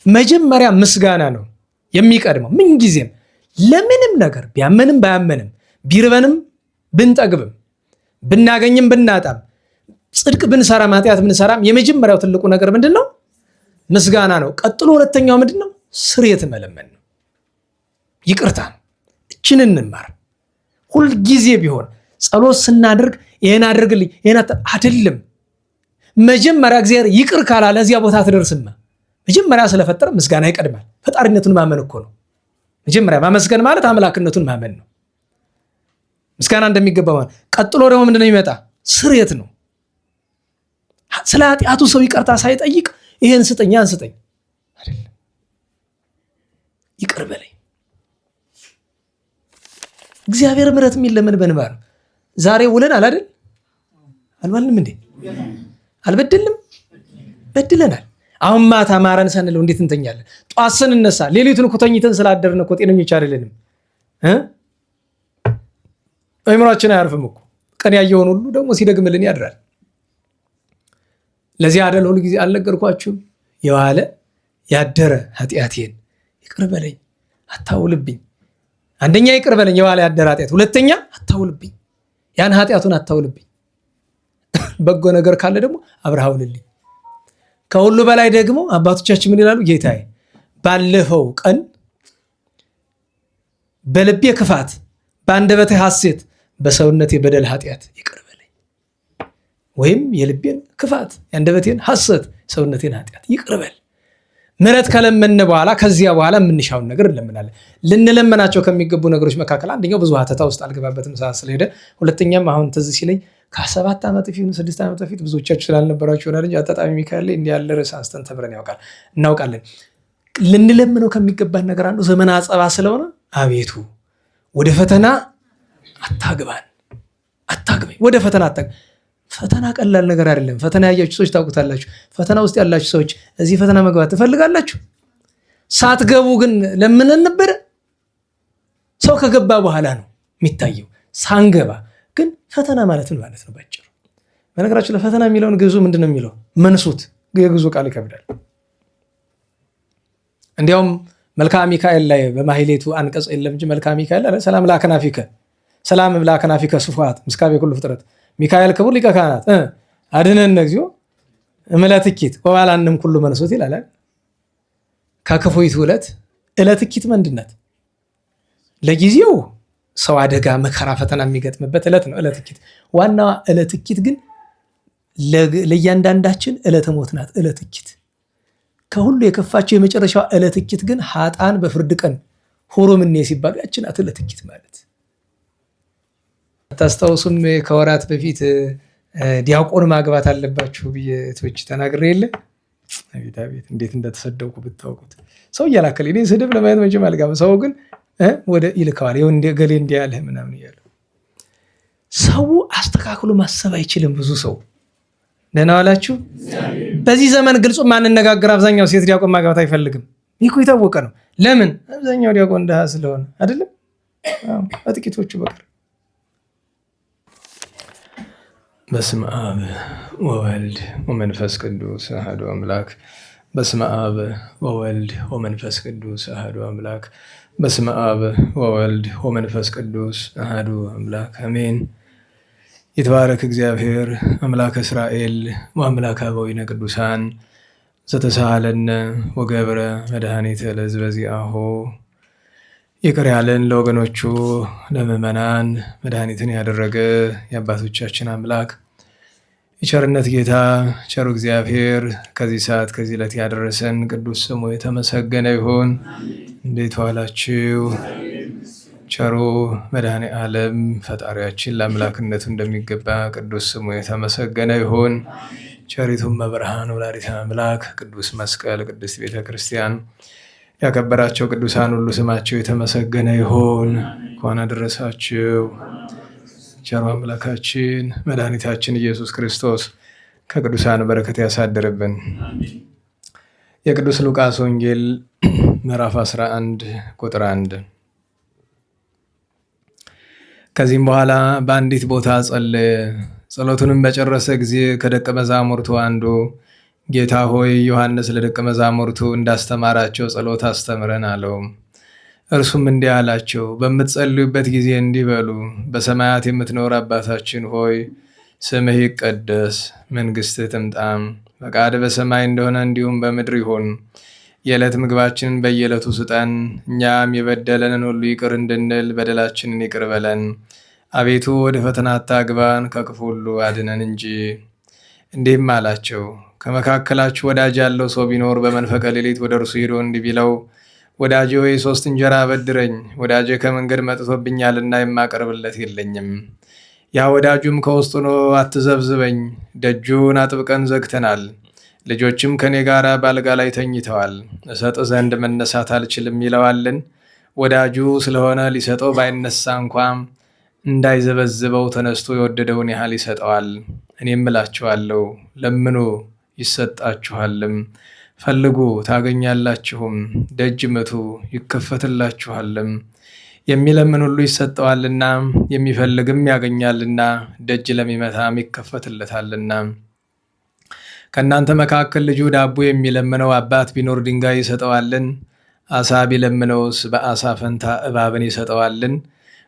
መጀመሪያ ምስጋና ነው የሚቀድመው ምን ጊዜም ለምንም ነገር ቢያመንም ባያመንም ቢርበንም ብንጠግብም ብናገኝም ብናጣም ጽድቅ ብንሰራ ማጥያት ብንሰራም የመጀመሪያው ትልቁ ነገር ምንድነው? ምስጋና ነው። ቀጥሎ ሁለተኛው ምንድነው? ስርየት መለመን ነው። ይቅርታ ነው። እችን እንማር። ሁል ጊዜ ቢሆን ጸሎት ስናደርግ ይሄን አድርግልኝ ይሄን አይደለም። መጀመሪያ እግዚአብሔር ይቅር ካላለ እዚያ ቦታ ትደርስማ። መጀመሪያ ስለፈጠረ ምስጋና ይቀድማል። ፈጣሪነቱን ማመን እኮ ነው። መጀመሪያ ማመስገን ማለት አምላክነቱን ማመን ነው። ምስጋና እንደሚገባ ማለት ቀጥሎ ደግሞ ምንድነው የሚመጣ? ስርየት ነው። ስለ ኃጢአቱ ሰው ይቅርታ ሳይጠይቅ ይሄን ስጠኝ ያን ስጠኝ አይደለም። ይቅር በለኝ እግዚአብሔር ምሕረት የሚለመን በእንባ ነው። ዛሬ ውለን አይደል? አልባልንም እንዴ? አልበደልንም? በድለናል። አሁን ማታ ማረን ሳንለው እንዴት እንተኛለን? ጧት ስንነሳ ሌሊቱን እኮ ተኝተን ስላደርን እኮ ጤነኞች አይደለንም። አእምሯችን አያርፍም እኮ። ቀን ያየውን ሁሉ ደግሞ ሲደግምልን ያድራል። ለዚህ አይደል ሁሉ ጊዜ አልነገርኳችሁም? የዋለ ያደረ ኃጢአቴን ይቅር በለኝ አታውልብኝ። አንደኛ ይቅር በለኝ የዋለ ያደረ ኃጢአት፣ ሁለተኛ አታውልብኝ፣ ያን ኃጢአቱን አታውልብኝ። በጎ ነገር ካለ ደግሞ አብረህ አውልልኝ። ከሁሉ በላይ ደግሞ አባቶቻችን ምን ይላሉ? ጌታዬ ባለፈው ቀን በልቤ ክፋት በአንደበቴ ሐሴት በሰውነቴ በደል ኃጢአት ይቅር በለኝ። ወይም የልቤን ክፋት የአንደበቴን ሐሰት ሰውነቴን ኃጢአት ይቅር በል። ምሕረት ከለመን በኋላ ከዚያ በኋላ የምንሻውን ነገር እንለምናለን። ልንለመናቸው ከሚገቡ ነገሮች መካከል አንደኛው ብዙ ሀተታ ውስጥ አልገባበትም ሰዓት ስለሄደ፣ ሁለተኛም አሁን ትዝ ሲለኝ ከ7 ዓመት በፊት 6 ዓመት በፊት ብዙዎቻችሁ ስላልነበራችሁ ይሆናል እንጂ አጣጣሚ ሚካኤል ላይ እንዲህ ያለ ርዕስ አንስተን ተምረን እናውቃለን። ልንለምነው ከሚገባን ነገር አንዱ ዘመነ አጸባ ስለሆነ አቤቱ ወደ ፈተና አታግባኝ። ወደ ፈተና አታግባኝ። ፈተና ቀላል ነገር አይደለም። ፈተና ያያችሁ ሰዎች ታውቁታላችሁ። ፈተና ውስጥ ያላችሁ ሰዎች እዚህ ፈተና መግባት ትፈልጋላችሁ? ሳትገቡ ግን ለምነን ነበረ። ሰው ከገባ በኋላ ነው የሚታየው። ሳንገባ ግን ፈተና ማለት ምን ማለት ነው? ባጭሩ በነገራችሁ ለፈተና የሚለውን ግዙ ምንድነው የሚለው? መንሱት። የግዙ ቃል ይከብዳል። እንዲያውም መልክዓ ሚካኤል ላይ በማህሌቱ አንቀጽ የለም እንጂ መልክዓ ሚካኤል አለ ሰላም ለአከናፊከ ሰላም ለአከናፊከ ስፉሃት ምስካበ ኩሉ ፍጥረት ሚካኤል ክቡር ሊቀ ካህናት አድነን እግዚኦ እምለትኪት ወባላንም ኩሉ መንሱት ይላል። ከክፉይቱ ዕለትኪት ምንድናት? ለጊዜው ሰው አደጋ መከራ ፈተና የሚገጥምበት ዕለት ነው ዕለትኪት። ዋናዋ ዕለትኪት ግን ለእያንዳንዳችን ዕለተ ሞት ናት። ዕለትኪት ከሁሉ የከፋቸው የመጨረሻዋ ዕለትኪት ግን ኃጥአን በፍርድ ቀን ሁሩምኔ ሲባሉ ያችን ናት ዕለትኪት ማለት። ታስታውሱም ከወራት በፊት ዲያቆን ማግባት አለባችሁ ብዬ እህቶች ተናግሬ የለ አቤት አቤት እንዴት እንደተሰደብኩ ብታውቁት። ሰው እያላከለ እኔ ስድብ ለማየት መቼም አልገባም። ሰው ግን ወደ ይልከዋል ገሌ እንዲህ ያለህ ምናምን እያሉ። ሰው አስተካክሎ ማሰብ አይችልም። ብዙ ሰው ደህና ዋላችሁ። በዚህ ዘመን ግልጹ ማንነጋገር አብዛኛው ሴት ዲያቆን ማግባት አይፈልግም። ይህ እኮ የታወቀ ነው። ለምን? አብዛኛው ዲያቆን ድሃ ስለሆነ አይደለም? በጥቂቶቹ በቀር። በስመ አብ ወወልድ ወመንፈስ ቅዱስ አሐዱ አምላክ። በስመ አብ ወወልድ ወመንፈስ ቅዱስ አሐዱ አምላክ። በስመ አብ ወወልድ ወመንፈስ ቅዱስ አሐዱ አምላክ አሜን። ይትባረክ እግዚአብሔር አምላከ እስራኤል ወአምላከ አበዊነ ቅዱሳን ዘተሳሃለነ ወገብረ መድኃኒተ ለሕዝበ ዚአሁ። ይቅር ያለን ለወገኖቹ ለምእመናን መድኃኒትን ያደረገ የአባቶቻችን አምላክ የቸርነት ጌታ ቸሩ እግዚአብሔር ከዚህ ሰዓት ከዚህ ዕለት ያደረሰን ቅዱስ ስሙ የተመሰገነ ይሁን። እንዴት ዋላችሁ? ቸሩ መድኃኔ ዓለም ፈጣሪያችን ለአምላክነቱ እንደሚገባ ቅዱስ ስሙ የተመሰገነ ይሁን። ቸሪቱም መብርሃን ወላዲተ አምላክ ቅዱስ መስቀል ቅድስት ቤተ ክርስቲያን ያከበራቸው ቅዱሳን ሁሉ ስማቸው የተመሰገነ ይሁን። እንኳን አደረሳችሁ። ቸሩ አምላካችን መድኃኒታችን ኢየሱስ ክርስቶስ ከቅዱሳን በረከት ያሳድርብን። የቅዱስ ሉቃስ ወንጌል ምዕራፍ 11 ቁጥር 1። ከዚህም በኋላ በአንዲት ቦታ ጸለየ። ጸሎቱንም በጨረሰ ጊዜ ከደቀ መዛሙርቱ አንዱ ጌታ ሆይ ዮሐንስ ለደቀ መዛሙርቱ እንዳስተማራቸው ጸሎት አስተምረን አለው። እርሱም እንዲህ አላቸው፣ በምትጸልዩበት ጊዜ እንዲህ በሉ፣ በሰማያት የምትኖር አባታችን ሆይ ስምህ ይቀደስ፣ መንግሥትህ ትምጣ፣ ፈቃድህ በሰማይ እንደሆነ እንዲሁም በምድር ይሁን። የዕለት ምግባችንን በየዕለቱ ስጠን፣ እኛም የበደለንን ሁሉ ይቅር እንድንል በደላችንን ይቅር በለን። አቤቱ ወደ ፈተና አታግባን፣ ከክፉ ሁሉ አድነን እንጂ። እንዲህም አላቸው፣ ከመካከላችሁ ወዳጅ ያለው ሰው ቢኖር በመንፈቀ ሌሊት ወደ እርሱ ሄዶ እንዲህ ቢለው፣ ወዳጄ ሆይ 3 እንጀራ አበድረኝ፣ ወዳጄ ከመንገድ መጥቶብኛልና የማቀርብለት የለኝም። ያ ወዳጁም ከውስጡ ሆኖ አትዘብዝበኝ፣ ደጁን አጥብቀን ዘግተናል፣ ልጆችም ከኔ ጋር በአልጋ ላይ ተኝተዋል፣ እሰጥ ዘንድ መነሳት አልችልም ይለዋልን? ወዳጁ ስለሆነ ሊሰጠው ባይነሳ እንኳ እንዳይዘበዝበው ተነስቶ የወደደውን ያህል ይሰጠዋል። እኔም እላችኋለሁ፣ ለምኑ ይሰጣችኋልም፣ ፈልጉ ታገኛላችሁም፣ ደጅ ምቱ ይከፈትላችኋልም። የሚለምን ሁሉ ይሰጠዋልና፣ የሚፈልግም ያገኛልና፣ ደጅ ለሚመታም ይከፈትለታልና። ከእናንተ መካከል ልጁ ዳቦ የሚለምነው አባት ቢኖር ድንጋይ ይሰጠዋልን? አሳ ቢለምነውስ በአሳ ፈንታ እባብን ይሰጠዋልን?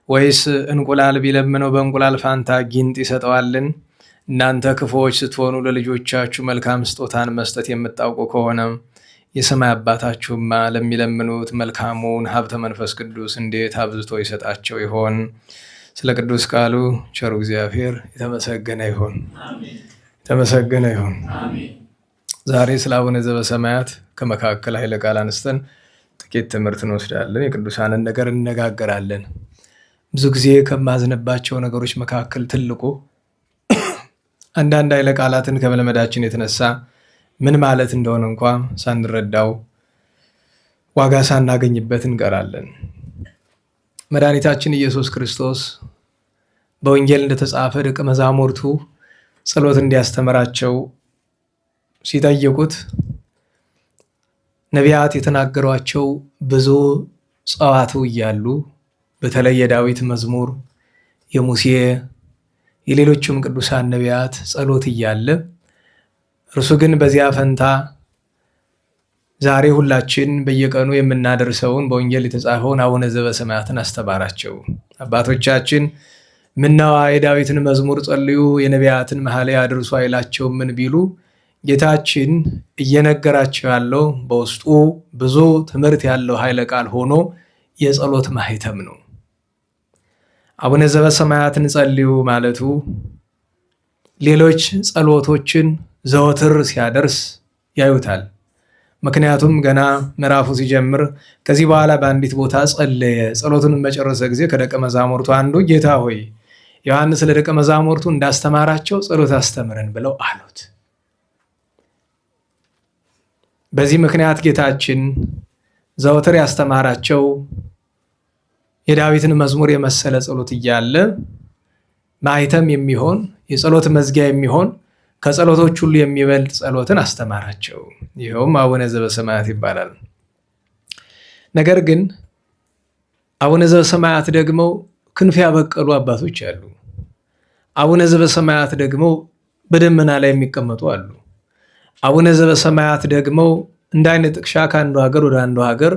ወይስ እንቁላል ቢለምነው በእንቁላል ፋንታ ጊንጥ ይሰጠዋልን? እናንተ ክፉዎች ስትሆኑ ለልጆቻችሁ መልካም ስጦታን መስጠት የምታውቁ ከሆነ የሰማይ አባታችሁማ ለሚለምኑት መልካሙን ሀብተ መንፈስ ቅዱስ እንዴት አብዝቶ ይሰጣቸው ይሆን? ስለ ቅዱስ ቃሉ ቸሩ እግዚአብሔር የተመሰገነ ይሁን። የተመሰገነ ይሁን። ዛሬ ስለ አቡነ ዘበሰማያት ከመካከል ኃይለ ቃል አንስተን ጥቂት ትምህርት እንወስዳለን። የቅዱሳንን ነገር እንነጋገራለን። ብዙ ጊዜ ከማዝንባቸው ነገሮች መካከል ትልቁ አንዳንድ ኃይለ ቃላትን ከመለመዳችን የተነሳ ምን ማለት እንደሆነ እንኳ ሳንረዳው ዋጋ ሳናገኝበት እንቀራለን። መድኃኒታችን ኢየሱስ ክርስቶስ በወንጌል እንደተጻፈ ደቀ መዛሙርቱ ጸሎት እንዲያስተምራቸው ሲጠይቁት ነቢያት የተናገሯቸው ብዙ ጸዋትው እያሉ በተለይ የዳዊት መዝሙር፣ የሙሴ፣ የሌሎችም ቅዱሳን ነቢያት ጸሎት እያለ እርሱ ግን በዚያ ፈንታ ዛሬ ሁላችን በየቀኑ የምናደርሰውን በወንጌል የተጻፈውን አቡነ ዘበሰማያትን አስተማራቸው። አባቶቻችን ምነዋ የዳዊትን መዝሙር ጸልዩ የነቢያትን መኃልየ አድርሱ አይላቸው ምን ቢሉ ጌታችን እየነገራቸው ያለው በውስጡ ብዙ ትምህርት ያለው ኃይለ ቃል ሆኖ የጸሎት ማህተም ነው። አቡነ ዘበሰማያትን ጸልዩ ማለቱ ሌሎች ጸሎቶችን ዘወትር ሲያደርስ ያዩታል። ምክንያቱም ገና ምዕራፉ ሲጀምር ከዚህ በኋላ በአንዲት ቦታ ጸለየ። ጸሎቱን በጨረሰ ጊዜ ከደቀ መዛሙርቱ አንዱ ጌታ ሆይ ዮሐንስ ለደቀ መዛሙርቱ እንዳስተማራቸው ጸሎት አስተምረን ብለው አሉት። በዚህ ምክንያት ጌታችን ዘወትር ያስተማራቸው የዳዊትን መዝሙር የመሰለ ጸሎት እያለ ማህተም የሚሆን የጸሎት መዝጊያ የሚሆን ከጸሎቶች ሁሉ የሚበልጥ ጸሎትን አስተማራቸው። ይኸውም አቡነ ዘበሰማያት ይባላል። ነገር ግን አቡነ ዘበሰማያት ደግሞ ክንፍ ያበቀሉ አባቶች አሉ። አቡነ ዘበሰማያት ደግሞ በደመና ላይ የሚቀመጡ አሉ። አቡነ ዘበሰማያት ደግሞ እንደ አይነ ጥቅሻ ከአንዱ ሀገር ወደ አንዱ ሀገር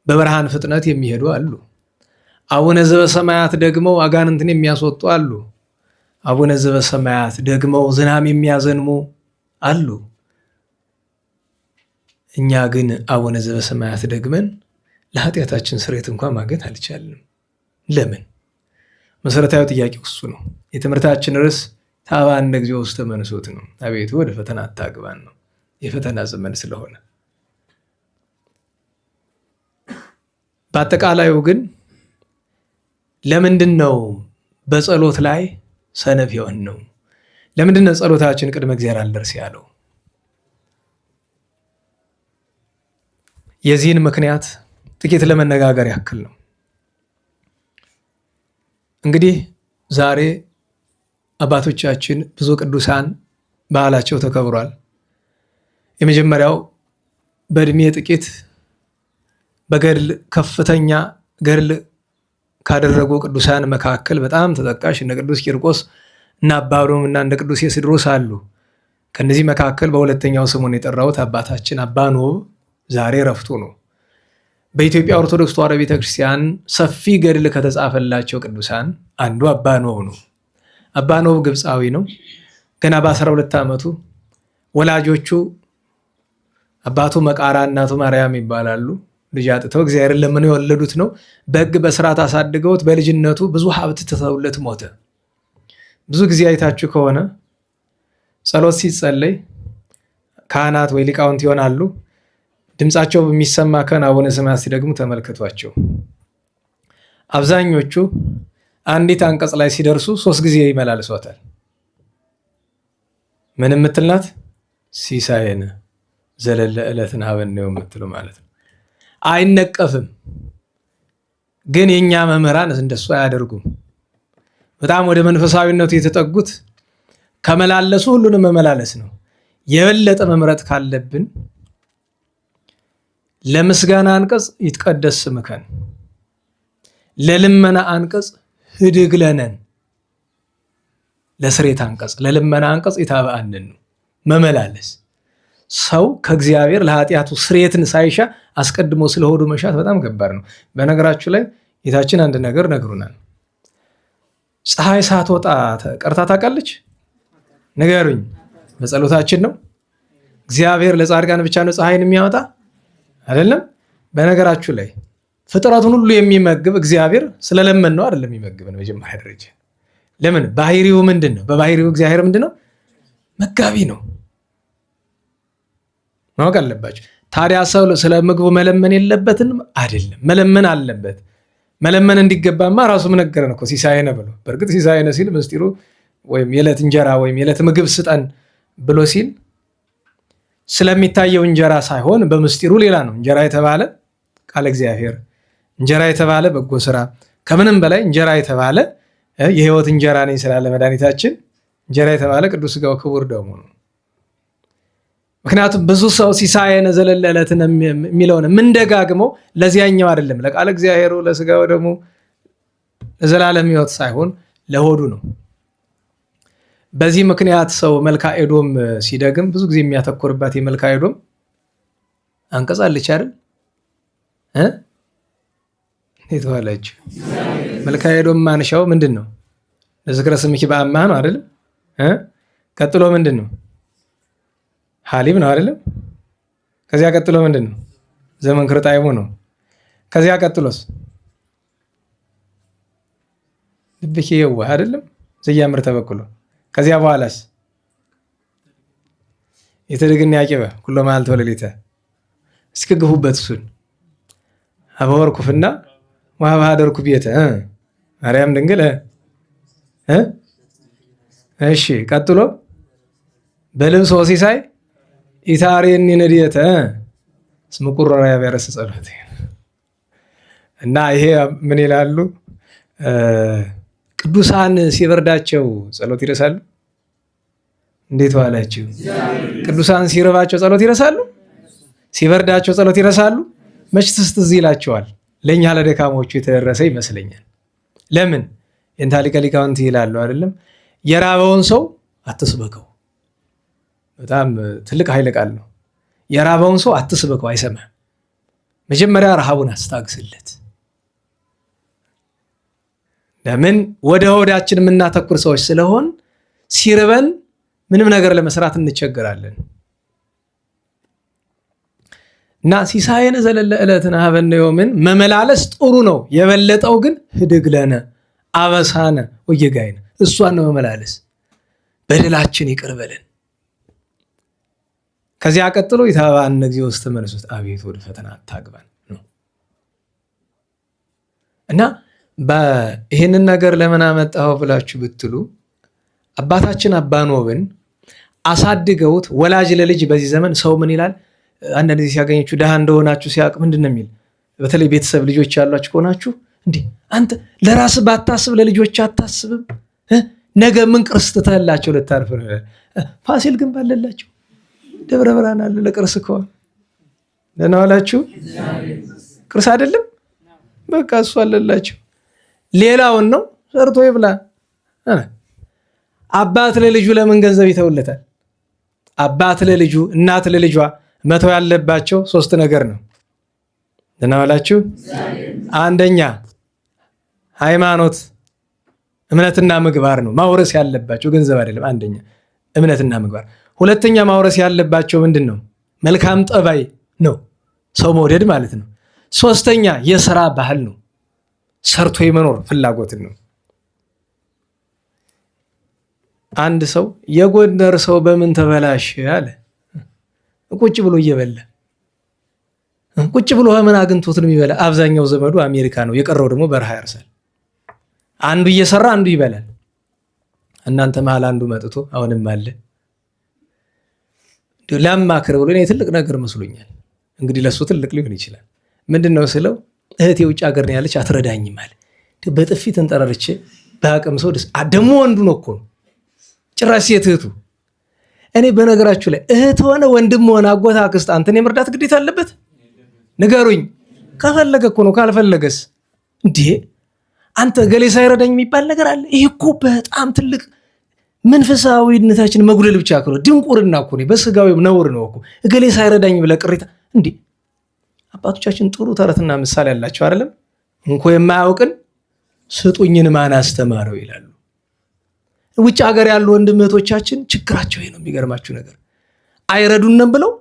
በብርሃን ፍጥነት የሚሄዱ አሉ። አቡነ ዘበሰማያት ደግሞ አጋንንትን የሚያስወጡ አሉ። አቡነ ዘበሰማያት ደግሞ ዝናም የሚያዘንሙ አሉ። እኛ ግን አቡነ ዘበሰማያት ደግመን ለኃጢአታችን ስርየት እንኳን ማግኘት አልቻልንም። ለምን? መሰረታዊ ጥያቄው እሱ ነው። የትምህርታችን ርዕስ ታባነ እግዚኦ ውስተ መንሱት ነው። አቤቱ ወደ ፈተና አታግባን ነው። የፈተና ዘመን ስለሆነ በአጠቃላዩ ግን ለምንድን ነው በጸሎት ላይ ሰነፍ የሆን ነው? ለምንድን ነው ጸሎታችን ቅድመ እግዚአብሔር አልደርስ ያለው? የዚህን ምክንያት ጥቂት ለመነጋገር ያክል ነው። እንግዲህ ዛሬ አባቶቻችን ብዙ ቅዱሳን በዓላቸው ተከብሯል። የመጀመሪያው በእድሜ ጥቂት በገድል ከፍተኛ ገድል ካደረጉ ቅዱሳን መካከል በጣም ተጠቃሽ እነ ቅዱስ ቂርቆስ እና አባ አብዶም እና እንደ ቅዱስ የስድሮስ አሉ። ከነዚህ መካከል በሁለተኛው ስሙን የጠራሁት አባታችን አባ ኖብ ዛሬ ረፍቱ ነው። በኢትዮጵያ ኦርቶዶክስ ተዋሕዶ ቤተክርስቲያን ሰፊ ገድል ከተጻፈላቸው ቅዱሳን አንዱ አባ ኖብ ነው። አባ ኖብ ግብፃዊ ነው። ገና በ12 ዓመቱ ወላጆቹ አባቱ መቃራ እናቱ ማርያም ይባላሉ ልጅ አጥተው እግዚአብሔርን ለምነው የወለዱት ነው። በሕግ በስርዓት አሳድገውት በልጅነቱ ብዙ ሀብት ትተውለት ሞተ። ብዙ ጊዜ አይታችሁ ከሆነ ጸሎት ሲጸለይ ካህናት ወይ ሊቃውንት ይሆናሉ። ድምፃቸው በሚሰማ ከሆነ አቡነ ሰማያት ሲደግሙ ተመልከቷቸው። አብዛኞቹ አንዲት አንቀጽ ላይ ሲደርሱ 3 ጊዜ ይመላልሷታል። ምን የምትል ናት? ሲሳየነ ዘለለ ዕለትን ሀበነ ነው የምትሉ ማለት ነው። አይነቀፍም። ግን የኛ መምህራን እንደሱ አያደርጉም። በጣም ወደ መንፈሳዊነቱ የተጠጉት ከመላለሱ ሁሉንም መመላለስ ነው። የበለጠ መምረጥ ካለብን ለምስጋና አንቀጽ ይትቀደስ ስምከን፣ ለልመና አንቀጽ ህድግ ለነን፣ ለስሬት አንቀጽ ለልመና አንቀጽ ይታበአንን ነው መመላለስ። ሰው ከእግዚአብሔር ለኃጢአቱ ስሬትን ሳይሻ አስቀድሞ ስለሆዱ መሻት በጣም ከባድ ነው። በነገራችሁ ላይ ጌታችን አንድ ነገር ነግሩናል። ፀሐይ ሳትወጣ ቀርታ ታውቃለች? ንገሩኝ። በጸሎታችን ነው። እግዚአብሔር ለጻድቃን ብቻ ነው ፀሐይን የሚያወጣ አይደለም። በነገራችሁ ላይ ፍጥረቱን ሁሉ የሚመግብ እግዚአብሔር ስለለመን ነው አይደለም የሚመግበን። መጀመሪያ ደረጃ ለምን? ባህሪው ምንድን ነው? በባህሪው እግዚአብሔር ምንድን ነው? መጋቢ ነው። ማወቅ አለባቸው። ታዲያ ሰው ስለ ምግቡ መለመን የለበትም አይደለም፣ መለመን አለበት። መለመን እንዲገባማ ራሱ ነገረን እኮ ሲሳየነ ብሎ። በእርግጥ ሲሳየነ ሲል ምስጢሩ ወይም የዕለት እንጀራ ወይም የዕለት ምግብ ስጠን ብሎ ሲል ስለሚታየው እንጀራ ሳይሆን በምስጢሩ ሌላ ነው። እንጀራ የተባለ ቃለ እግዚአብሔር፣ እንጀራ የተባለ በጎ ስራ፣ ከምንም በላይ እንጀራ የተባለ የህይወት እንጀራ ነኝ ስላለ መድኃኒታችን እንጀራ የተባለ ቅዱስ ሥጋው ክቡር ደሙ ነው። ምክንያቱም ብዙ ሰው ሲሳየነ ዘለለ ዕለትን የሚለውን የምንደጋግመው ለዚያኛው አይደለም፣ ለቃለ እግዚአብሔሩ ለሥጋው ደሙ ለዘላለም ሕይወት ሳይሆን ለሆዱ ነው። በዚህ ምክንያት ሰው መልካ ኤዶም ሲደግም ብዙ ጊዜ የሚያተኮርባት የመልካ ኤዶም አንቀጽ አለች አይደል? እንዴት ዋላችሁ? መልካ ኤዶም ማንሻው ምንድን ነው? ለዝክረ ስምኪ በአማህ ነው አይደለም? ቀጥሎ ምንድን ነው? ሐሊብ ነው አይደለም? ከዚያ ቀጥሎ ምንድን ነው? ዘመንክር ጣዕሙ ነው። ከዚያ ቀጥሎስ ልብኪ የዋህ አይደለም? ዘያምር ተበክሎ። ከዚያ በኋላስ የተደግን ያቂበ ኩሎ መዓልተ ወሌሊተ። እስኪ ግፉበት እሱን አበወርኩፍና ወሀበሀደርኩ ቤተ ማርያም ድንግል። እሺ ቀጥሎ በልብስ ወሲሳይ ኢታሬኒ ንድየተ እስመ ቁረራ ያበረስ ጸሎት። እና ይሄ ምን ይላሉ? ቅዱሳን ሲበርዳቸው ጸሎት ይረሳሉ። እንዴት ዋላችሁ? ቅዱሳን ሲርባቸው ጸሎት ይረሳሉ፣ ሲበርዳቸው ጸሎት ይረሳሉ። መች ትዝ ይላቸዋል? ለእኛ ለደካሞቹ የተደረሰ ይመስለኛል። ለምን? የእንታ ሊቀ ሊቃውንት ይላሉ አይደለም? የራበውን ሰው አትስበከው። በጣም ትልቅ ኃይለ ቃል ነው። የራበውን ሰው አትስበከው፣ አይሰማም። መጀመሪያ ረሃቡን አስታግስለት። ለምን? ወደ ሆዳችን የምናተኩር ሰዎች ስለሆን ሲርበን ምንም ነገር ለመስራት እንቸገራለን። እና ሲሳየነ ዘለለ ዕለትን ሀበነ ዮምን መመላለስ ጥሩ ነው። የበለጠው ግን ህድግ ለነ አበሳነ ወጌጋይነ፣ እሷን ነው መመላለስ። በደላችን ይቅር በለን። ከዚያ ቀጥሎ ይታበአነ እግዚኦ ውስተ መንሱት፣ አቤቱ ወደ ፈተና አታግባን ነው። እና ይህንን ነገር ለምን አመጣኸው ብላችሁ ብትሉ አባታችን አባ ኖብን አሳድገውት ወላጅ ለልጅ በዚህ ዘመን ሰው ምን ይላል? አንዳንድ ጊዜ ሲያገኘችሁ ድሃ እንደሆናችሁ ሲያውቅ ምንድን ነው የሚል? በተለይ ቤተሰብ ልጆች ያሏችሁ ከሆናችሁ እንዲህ አንተ ለራስህ ባታስብ ለልጆች አታስብም? ነገ ምን ቅርስ ትተህላቸው ልታርፍ ነው? ፋሲል ግንብ አለላቸው፣ ደብረ ብርሃን አለ። ለቅርስ ከሆነ ደህና ዋላችሁ። ቅርስ አይደለም በቃ እሱ አለላቸው። ሌላውን ነው ሰርቶ ይብላ። አባት ለልጁ ለምን ገንዘብ ይተውለታል? አባት ለልጁ እናት ለልጇ መተው ያለባቸው 3 ነገር ነው። እናዋላችሁ። አንደኛ ሃይማኖት እምነትና ምግባር ነው ማውረስ ያለባቸው፣ ገንዘብ አይደለም። አንደኛ እምነትና ምግባር። ሁለተኛ ማውረስ ያለባቸው ምንድን ነው? መልካም ጠባይ ነው፣ ሰው መውደድ ማለት ነው። ሶስተኛ የሥራ ባህል ነው፣ ሰርቶ የመኖር ፍላጎትን ነው። አንድ ሰው የጎንደር ሰው በምን ተበላሽ አለ። ቁጭ ብሎ እየበላ ቁጭ ብሎ ምን አግኝቶት ነው የሚበላ? አብዛኛው ዘመዱ አሜሪካ ነው፣ የቀረው ደግሞ በረሃ ያርሳል። አንዱ እየሰራ አንዱ ይበላል። እናንተ መሀል አንዱ መጥቶ አሁንም አለ ላማክር ብሎ እኔ ትልቅ ነገር መስሎኛል። እንግዲህ ለሱ ትልቅ ሊሆን ይችላል። ምንድነው ስለው እህቴ ውጭ ሀገር ነው ያለች አትረዳኝም አለ። በጥፊ ተንጠራርቼ በአቅም ሰው ደስ ደግሞ ወንዱ ነው እኮ ነው ጭራሽ ሴት እህቱ። እኔ በነገራችሁ ላይ እህት ሆነ ወንድም ሆነ አጎት አክስት አንተን የመርዳት ግዴታ አለበት? ንገሩኝ። ከፈለገ እኮ ነው፣ ካልፈለገስ እንዴ አንተ ገሌ ሳይረዳኝ የሚባል ነገር አለ? ይህ እኮ በጣም ትልቅ መንፈሳዊነታችን መጉደል ብቻ እኮ ነው። ድንቁርና እኮ ነው፣ በስጋዊ ነውር ነው እኮ ገሌ ሳይረዳኝ ብለህ ቅሬታ። እንዴ አባቶቻችን ጥሩ ተረትና ምሳሌ ያላቸው አይደለም? እንኮ የማያውቅን ስጡኝን ማን አስተማረው ይላሉ። ውጭ ሀገር ያሉ ወንድም እህቶቻችን ችግራቸው ይሄ ነው። የሚገርማችሁ ነገር አይረዱንም ብለው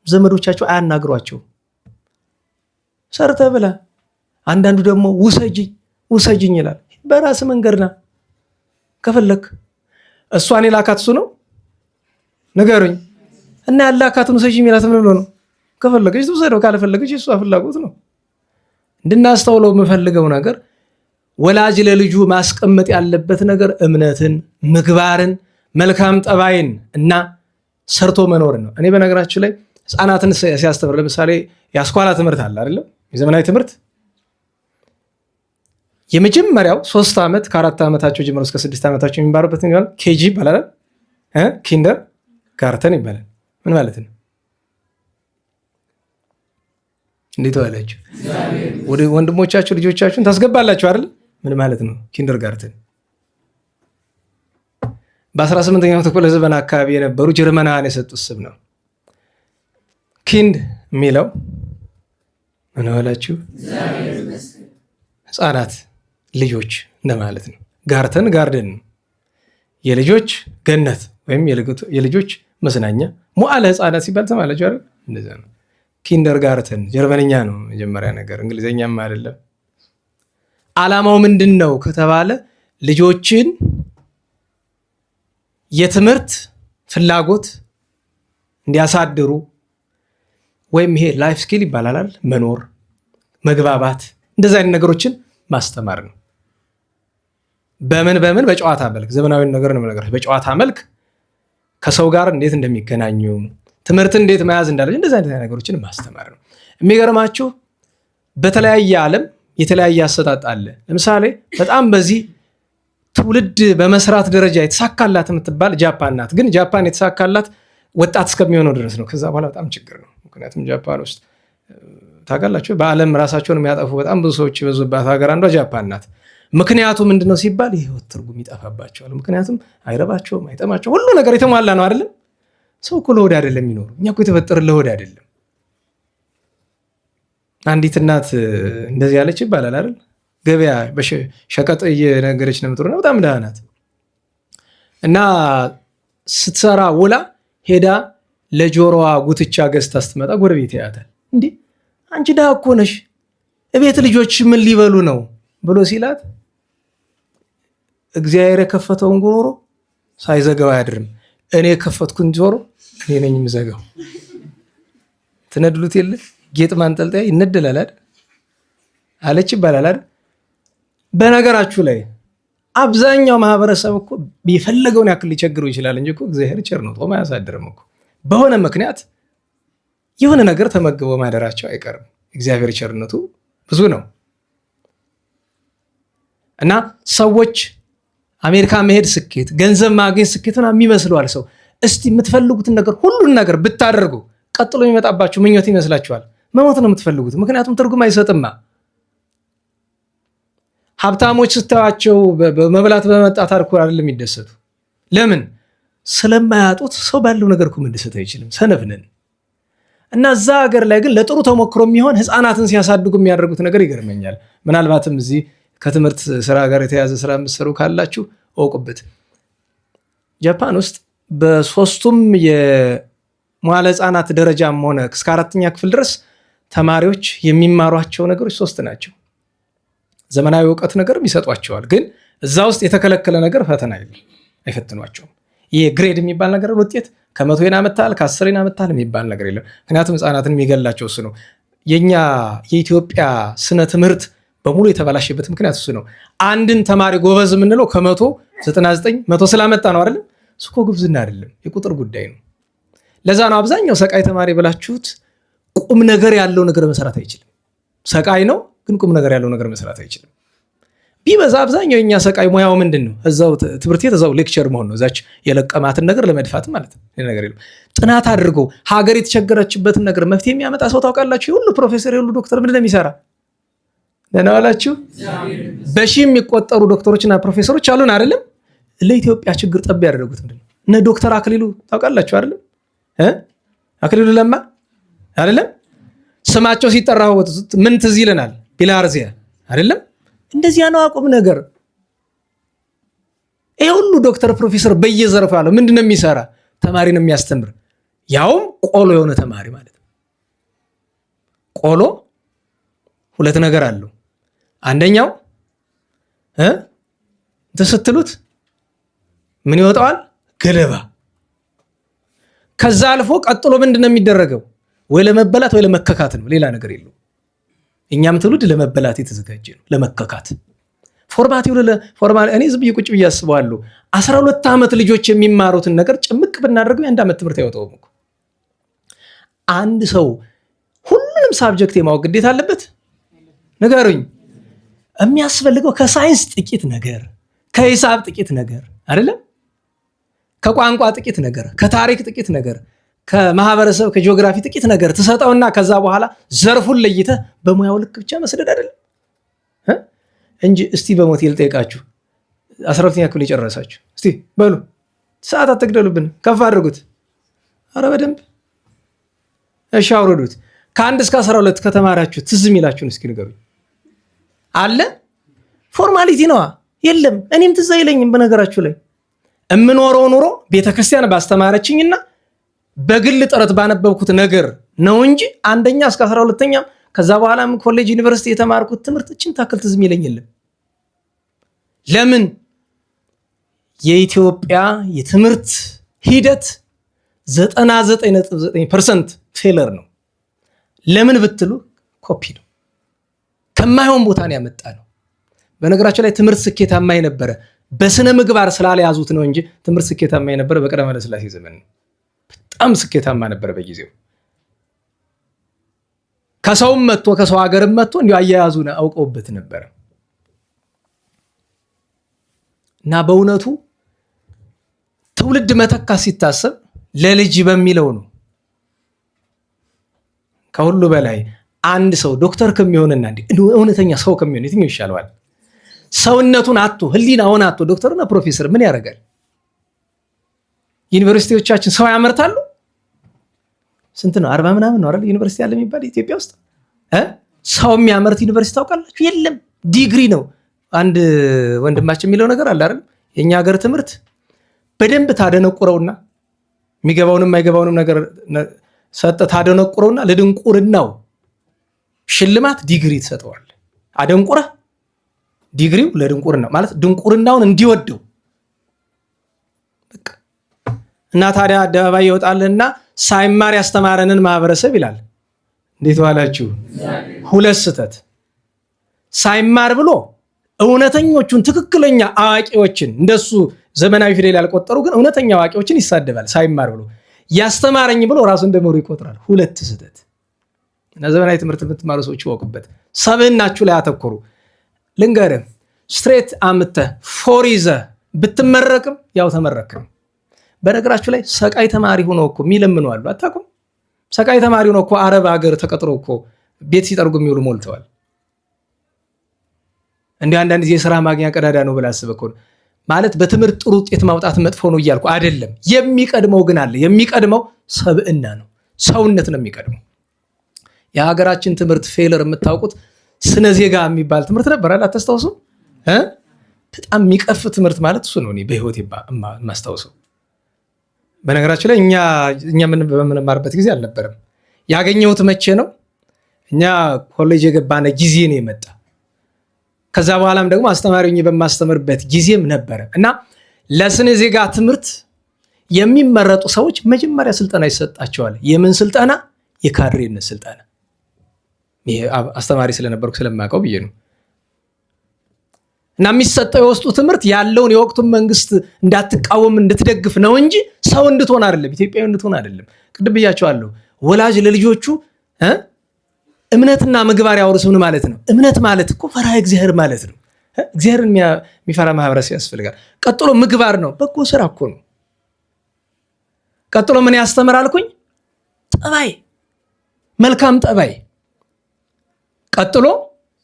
ዘመዶቻቸው አያናግሯቸው። ሰርተ ብላ። አንዳንዱ ደግሞ ውሰጅኝ ይላል። በራስ መንገድና ከፈለክ እሷን የላካት እሱ ነው ንገሩኝ። እና ያላካትን ውሰጅ የሚላት ምን ብሎ ነው? ከፈለገች ትውሰደው፣ ካልፈለገች እሷ ፍላጎት ነው። እንድናስተውለው የምፈልገው ነገር ወላጅ ለልጁ ማስቀመጥ ያለበት ነገር እምነትን፣ ምግባርን፣ መልካም ጠባይን እና ሰርቶ መኖርን ነው። እኔ በነገራችሁ ላይ ህፃናትን ሲያስተምር ለምሳሌ የአስኳላ ትምህርት አለ አይደለም? የዘመናዊ ትምህርት የመጀመሪያው 3 ዓመት ከ4 ዓመታቸው ጀምሮ እስከ 6 ዓመታቸው የሚማሩበት ይባላል ኬጂ ይባላል። ኪንደር ጋርተን ይባላል። ምን ማለት ነው? እንዴት ዋላችሁ? ወደ ወንድሞቻችሁ ልጆቻችሁን ታስገባላችሁ አይደል? ምን ማለት ነው ኪንደር ጋርተን? በ18ኛው ክፍለ ዘመን አካባቢ የነበሩ ጀርመናውያን የሰጡት ስም ነው። ኪንድ የሚለው ምን ዋላችሁ? ህፃናት ልጆች እንደማለት ነው። ጋርተን ጋርደን ነው፣ የልጆች ገነት ወይም የልጆች መዝናኛ። ሙዓለ ህፃናት ሲባል ተማላችሁ አይደል? እንደዛ ነው። ኪንደር ጋርተን ጀርመንኛ ነው መጀመሪያ ነገር፣ እንግሊዘኛም አይደለም። ዓላማው ምንድን ነው ከተባለ ልጆችን የትምህርት ፍላጎት እንዲያሳድሩ ወይም ይሄ ላይፍ ስኪል ይባላል፣ መኖር፣ መግባባት፣ እንደዚህ አይነት ነገሮችን ማስተማር ነው። በምን በጨዋታ መልክ ዘመናዊ ነገር ነው ነገር በጨዋታ መልክ ከሰው ጋር እንዴት እንደሚገናኙ ትምህርት እንዴት መያዝ እንዳለች እንደዚህ አይነት ነገሮችን ማስተማር ነው። የሚገርማችሁ በተለያየ ዓለም የተለያየ አሰጣጥ አለ። ለምሳሌ በጣም በዚህ ትውልድ በመስራት ደረጃ የተሳካላት የምትባል ጃፓን ናት። ግን ጃፓን የተሳካላት ወጣት እስከሚሆነው ድረስ ነው። ከዛ በኋላ በጣም ችግር ነው። ምክንያቱም ጃፓን ውስጥ ታውቃላችሁ በዓለም ራሳቸውን የሚያጠፉ በጣም ብዙ ሰዎች የበዙባት ሀገር አንዷ ጃፓን ናት። ምክንያቱ ምንድነው ሲባል የህይወት ትርጉም ይጠፋባቸዋል። ምክንያቱም አይረባቸውም፣ አይጠማቸውም፣ ሁሉ ነገር የተሟላ ነው አይደለም። ሰው እኮ ለሆድ አይደለም የሚኖሩ። እኛ እኮ የተፈጠርን ለሆድ አይደለም። አንዲት እናት እንደዚህ ያለች ይባላል አይደል? ገበያ በሸቀጥ እየነገረች ነው የምትኖረው። በጣም ደህና ናት እና ስትሰራ ውላ ሄዳ ለጆሮዋ ጉትቻ ገዝታ ስትመጣ ጎረቤት ያያታል። እንዴ አንቺ ደህና እኮ ነሽ፣ እቤት ልጆች ምን ሊበሉ ነው ብሎ ሲላት እግዚአብሔር የከፈተውን ጉሮሮ ሳይዘጋው አያድርም። እኔ የከፈትኩን ጆሮ እኔ ነኝ የምዘጋው። ትነድሉት የለ ጌጥ ማንጠልጠያ ይነደላል አይደል አለች ይባላል አይደል? በነገራችሁ ላይ አብዛኛው ማህበረሰብ እኮ የፈለገውን ያክል ሊቸግረው ይችላል እንጂ እኮ እግዚአብሔር ቸር ነው፣ ጦም አያሳድርም እኮ። በሆነ ምክንያት የሆነ ነገር ተመግበው ማደራቸው አይቀርም። እግዚአብሔር ቸርነቱ ብዙ ነው እና ሰዎች አሜሪካ መሄድ ስኬት፣ ገንዘብ ማግኘት ስኬት ነው የሚመስለዋል ሰው። እስቲ የምትፈልጉትን ነገር ሁሉን ነገር ብታደርጉ ቀጥሎ የሚመጣባችሁ ምኞት ይመስላችኋል? መሞት ነው የምትፈልጉት። ምክንያቱም ትርጉም አይሰጥማ። ሀብታሞች ስታዩዋቸው በመብላት በመጣት አልኮል አይደለም የሚደሰቱ። ለምን? ስለማያጡት ሰው ባለው ነገር እኮ መደሰት አይችልም። ሰነፍ ነን። እና እዛ ሀገር ላይ ግን ለጥሩ ተሞክሮ የሚሆን ህፃናትን ሲያሳድጉ የሚያደርጉት ነገር ይገርመኛል። ምናልባትም እዚህ ከትምህርት ስራ ጋር የተያዘ ስራ የምትሰሩ ካላችሁ እወቁበት። ጃፓን ውስጥ በሶስቱም የመዋለ ህፃናት ደረጃም ሆነ እስከ 4ኛ ክፍል ድረስ ተማሪዎች የሚማሯቸው ነገሮች 3 ናቸው። ዘመናዊ እውቀት ነገርም ይሰጧቸዋል። ግን እዛ ውስጥ የተከለከለ ነገር ፈተና አይፈትኗቸውም። ይህ ግሬድ የሚባል ነገር ውጤት ከ100 አመጣል ከ10 አመጣል የሚባል ነገር የለም። ምክንያቱም ህፃናትን የሚገላቸው እሱ ነው። የኛ የኢትዮጵያ ስነ ትምህርት በሙሉ የተበላሸበት ምክንያት እሱ ነው። አንድን ተማሪ ጎበዝ የምንለው ከ199 100 ስላመጣ ነው አይደለም። እሱ እኮ ጉብዝና አይደለም፣ የቁጥር ጉዳይ ነው። ለዛ ነው አብዛኛው ሰቃይ ተማሪ ብላችሁት ቁም ነገር ያለው ነገር መስራት አይችልም። ሰቃይ ነው ግን ቁም ነገር ያለው ነገር መስራት አይችልም። ቢበዛ አብዛኛው የኛ ሰቃይ ሙያው ምንድን ነው? እዛው ትምህርት ቤት እዛው ሌክቸር መሆን ነው። እዛች የለቀማትን ነገር ለመድፋት ማለት ነው። ነገር የለም። ጥናት አድርጎ ሀገር የተቸገረችበትን ነገር መፍትሄ የሚያመጣ ሰው ታውቃላችሁ? የሁሉ ፕሮፌሰር የሁሉ ዶክተር ምንድን ነው የሚሰራ? ደህና ዋላችሁ። በሺህ የሚቆጠሩ ዶክተሮችና ፕሮፌሰሮች አሉን አይደለም? ለኢትዮጵያ ችግር ጠብ ያደረጉት ምንድን ነው? እነ ዶክተር አክሊሉ ታውቃላችሁ አይደለም? አክሊሉ ለማ አይደለም? ስማቸው ሲጠራ ምን ትዝ ይለናል? ቢላርዚያ አይደለም? እንደዚያ ነው አቁም ነገር። ይሄ ሁሉ ዶክተር ፕሮፌሰር በየዘርፉ ያለው ምንድነው የሚሰራ? ተማሪን የሚያስተምር ያውም ቆሎ የሆነ ተማሪ ማለት ነው። ቆሎ 2 ነገር አለው። አንደኛው ስትሉት ምን ይወጣዋል? ገለባ። ከዛ አልፎ ቀጥሎ ምንድነው የሚደረገው? ወይ ለመበላት ወይ ለመከካት ነው። ሌላ ነገር የለው። እኛም ትውልድ ለመበላት የተዘጋጀ ነው፣ ለመከካት ፎርማቲቭ እኔ ዝም ብዬ ቁጭ ብዬ አስበዋለሁ። 12 ዓመት ልጆች የሚማሩትን ነገር ጭምቅ ብናደርገው የ1 ዓመት ትምህርት አይወጣውም እኮ። አንድ ሰው ሁሉንም ሳብጀክት የማወቅ ግዴታ አለበት? ንገሩኝ። የሚያስፈልገው ከሳይንስ ጥቂት ነገር፣ ከሂሳብ ጥቂት ነገር አይደለም፣ ከቋንቋ ጥቂት ነገር፣ ከታሪክ ጥቂት ነገር፣ ከማህበረሰብ ከጂኦግራፊ ጥቂት ነገር ትሰጠውና ከዛ በኋላ ዘርፉን ለይተህ በሙያው ልክ ብቻ መስደድ አይደለም እንጂ። እስቲ በሞት ልጠይቃችሁ፣ 12ኛ ክፍል የጨረሳችሁ እስቲ በሉ፣ ሰዓት አትግደሉብን፣ ከፍ አድርጉት። አረ በደንብ እሺ፣ አውርዱት። ከ1 እስከ 12 ከተማራችሁ ትዝ የሚላችሁን እስኪ ንገሩኝ። አለ? ፎርማሊቲ ነዋ። የለም። እኔም ትዝ አይለኝም። በነገራችሁ ላይ የምኖረው ኑሮ ቤተክርስቲያን ባስተማረችኝና በግል ጥረት ባነበብኩት ነገር ነው እንጂ 1ኛ እስከ 12ኛ ከዛ በኋላም ኮሌጅ ዩኒቨርሲቲ የተማርኩት ትምህርቶችን ታክል ትዝ የሚለኝ የለም። ለምን? የኢትዮጵያ የትምህርት ሂደት 99.9% ፌለር ነው። ለምን ብትሉ ኮፒ ነው፣ ከማይሆን ቦታ ነው ያመጣ ነው። በነገራችን ላይ ትምህርት ስኬታማ የነበረ በስነ ምግባር ስላልያዙት ነው እንጂ ትምህርት ስኬታማ የነበረ በቀዳማዊ ኃይለ ሥላሴ ዘመን ነው። በጣም ስኬታማ ነበር በጊዜው። ከሰውም መጥቶ ከሰው ሀገርም መጥቶ እንዲሁ አያያዙን አውቀውበት ነበረ። እና በእውነቱ ትውልድ መተካት ሲታሰብ ለልጅ በሚለው ነው። ከሁሉ በላይ አንድ ሰው ዶክተር ከሚሆንና እውነተኛ ሰው ከሚሆን የትኛው ይሻለዋል? ሰውነቱን አጥቶ ህሊናውን አጥቶ ዶክተርና ፕሮፌሰር ምን ያደርጋል? ዩኒቨርሲቲዎቻችን ሰው ያመርታሉ? ስንት ነው? 40 ምናምን ነው አይደል ዩኒቨርሲቲ ያለ የሚባል ኢትዮጵያ ውስጥ ሰው የሚያመርት ዩኒቨርሲቲ ታውቃላችሁ? የለም፣ ዲግሪ ነው። አንድ ወንድማችን የሚለው ነገር አለ አይደል? የኛ ሀገር ትምህርት በደንብ ታደነቁረውና የሚገባውንም የማይገባውንም ነገር ሰጠ ታደነቁረውና ለድንቁርናው ሽልማት ዲግሪ ትሰጠዋል። አደንቁረህ ዲግሪው ለድንቁርና ማለት ድንቁርናውን እንዲወደው በቃ። እና ታዲያ አደባባይ ይወጣልና ሳይማር ያስተማረንን ማህበረሰብ ይላል። እንዴት ዋላችሁ? 2 ስህተት። ሳይማር ብሎ እውነተኞቹን ትክክለኛ አዋቂዎችን እንደሱ ዘመናዊ ፊደል ያልቆጠሩ ግን እውነተኛ አዋቂዎችን ይሳደባል። ሳይማር ብሎ ያስተማረኝ ብሎ ራሱ እንደመሩ ይቆጥራል። 2 ስህተት። እና ዘመናዊ ትምህርት የምትማሩ ሰዎች ይወቁበት። ሰብዕናችሁ ላይ አተኮሩ። ልንገርህ፣ ስትሬት አምጥተህ 4 ይዘህ ብትመረቅም ያው ተመረክም። በነገራችሁ ላይ ሰቃይ ተማሪ ሆኖ እኮ የሚለምኑ አሉ። አታውቁም? ሰቃይ ተማሪ ሆኖ እኮ አረብ ሀገር ተቀጥሮ እኮ ቤት ሲጠርጉ የሚውሉ ሞልተዋል። እንዲህ አንዳንድ ጊዜ የስራ ማግኛ ቀዳዳ ነው ብለህ አስበህ እኮ ማለት በትምህርት ጥሩ ውጤት ማውጣት መጥፎ ነው እያልኩ አይደለም። የሚቀድመው ግን አለ። የሚቀድመው ሰብዕና ነው፣ ሰውነት ነው የሚቀድመው። የሀገራችን ትምህርት ፌለር የምታውቁት ስነ ዜጋ የሚባል ትምህርት ነበር አለ። አታስታውሱ? በጣም የሚቀፍ ትምህርት ማለት እሱ ነው። እኔ በህይወት የማስታውሰው። በነገራችን ላይ እኛ በምንማርበት ጊዜ አልነበረም። ያገኘሁት መቼ ነው? እኛ ኮሌጅ የገባነ ጊዜ ነው የመጣ። ከዛ በኋላም ደግሞ አስተማሪ በማስተምርበት ጊዜም ነበረ እና ለስነ ዜጋ ትምህርት የሚመረጡ ሰዎች መጀመሪያ ስልጠና ይሰጣቸዋል። የምን ስልጠና? የካድሬነት ስልጠና። ይሄ አስተማሪ ስለነበርኩ ስለማውቀው ብዬ ነው። እና የሚሰጠው የውስጡ ትምህርት ያለውን የወቅቱን መንግስት እንዳትቃወም እንድትደግፍ ነው እንጂ ሰው እንድትሆን አይደለም፣ ኢትዮጵያዊ እንድትሆን አይደለም። ቅድም ብያቸዋለሁ። ወላጅ ለልጆቹ እምነትና ምግባር ያወርስ ምን ማለት ነው? እምነት ማለት እኮ ፈሪሃ እግዚአብሔር ማለት ነው። እግዚአብሔርን የሚፈራ ማህበረሰብ ያስፈልጋል። ቀጥሎ ምግባር ነው፣ በጎ ስራ እኮ ነው። ቀጥሎ ምን ያስተምራልኩኝ? ጠባይ፣ መልካም ጠባይ። ቀጥሎ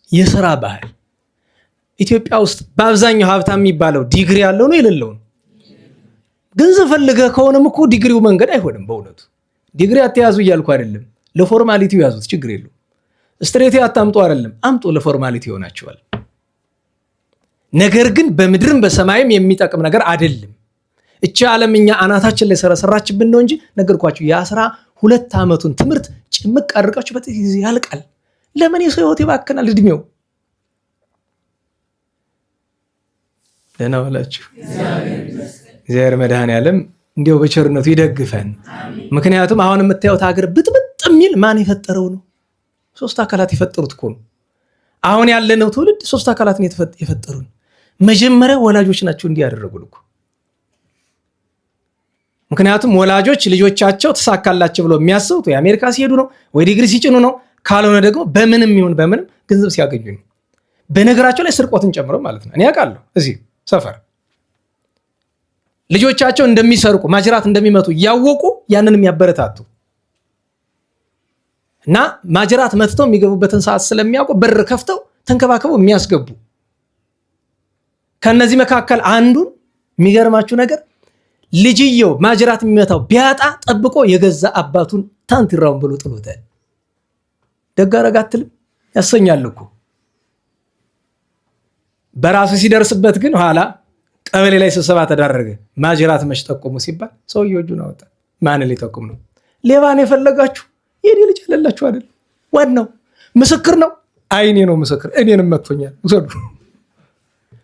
የስራ ባህል። ኢትዮጵያ ውስጥ በአብዛኛው ሀብታም የሚባለው ዲግሪ ያለው ነው የሌለው ነው? ገንዘብ ፈልገህ ከሆነም እኮ ዲግሪው መንገድ አይሆንም። በእውነቱ ዲግሪ አትያዙ እያልኩ አይደለም። ለፎርማሊቲው ያዙት፣ ችግር የለው። ስትሬት አታምጡ አይደለም፣ አምጡ፣ ለፎርማሊቲ ይሆናቸዋል። ነገር ግን በምድርም በሰማይም የሚጠቅም ነገር አይደለም። እቺ ዓለም እኛ አናታችን ላይ ሰራችብን ነው እንጂ ነገርኳችሁ። የ12 ዓመቱን ትምህርት ጭምቅ አድርጋችሁ በጥቂት ጊዜ ያልቃል። ለምን የሰው ህይወት ይባክናል? እድሜው ደህና ዋላችሁ። እግዚአብሔር መድኃኔዓለም እንዲያው በቸርነቱ ይደግፈን። ምክንያቱም አሁን የምታዩት ሀገር ብጥብጥ የሚል ማን የፈጠረው ነው? 3 አካላት የፈጠሩት እኮ ነው። አሁን ያለነው ትውልድ 3 አካላት ነው የፈጠሩን። መጀመሪያ ወላጆች ናቸው እንዲህ ያደረጉን እኮ። ምክንያቱም ወላጆች ልጆቻቸው ተሳካላቸው ብሎ የሚያስቡት ወይ አሜሪካ ሲሄዱ ነው ወይ ዲግሪ ሲጭኑ ነው፣ ካልሆነ ደግሞ በምንም ይሁን በምንም ገንዘብ ሲያገኙ ነው። በነገራቸው ላይ ስርቆትን ጨምሮ ማለት ነው። እኔ አውቃለሁ እዚህ ሰፈር ልጆቻቸው እንደሚሰርቁ ማጅራት እንደሚመቱ እያወቁ ያንን የሚያበረታቱ እና ማጅራት መትተው የሚገቡበትን ሰዓት ስለሚያውቁ በር ከፍተው ተንከባከበው የሚያስገቡ። ከነዚህ መካከል አንዱን የሚገርማችሁ ነገር ልጅየው ማጅራት የሚመታው ቢያጣ ጠብቆ የገዛ አባቱን ታንትራውን ብሎ ጥሎታል። ደግ አደረገ አትልም? ያሰኛል እኮ። በራሱ ሲደርስበት ግን ኋላ ቀበሌ ላይ ስብሰባ ተዳረገ። ማጅራት መች ጠቆሙ ሲባል ሰውየው እጁን አወጣ። ማን ሊጠቁም ነው? ሌባን የፈለጋችሁ የኔ ልጅ አለላችሁ አይደል? ዋናው ምስክር ነው። አይኔ ነው ምስክር፣ እኔንም መጥቶኛል ውሰዱ።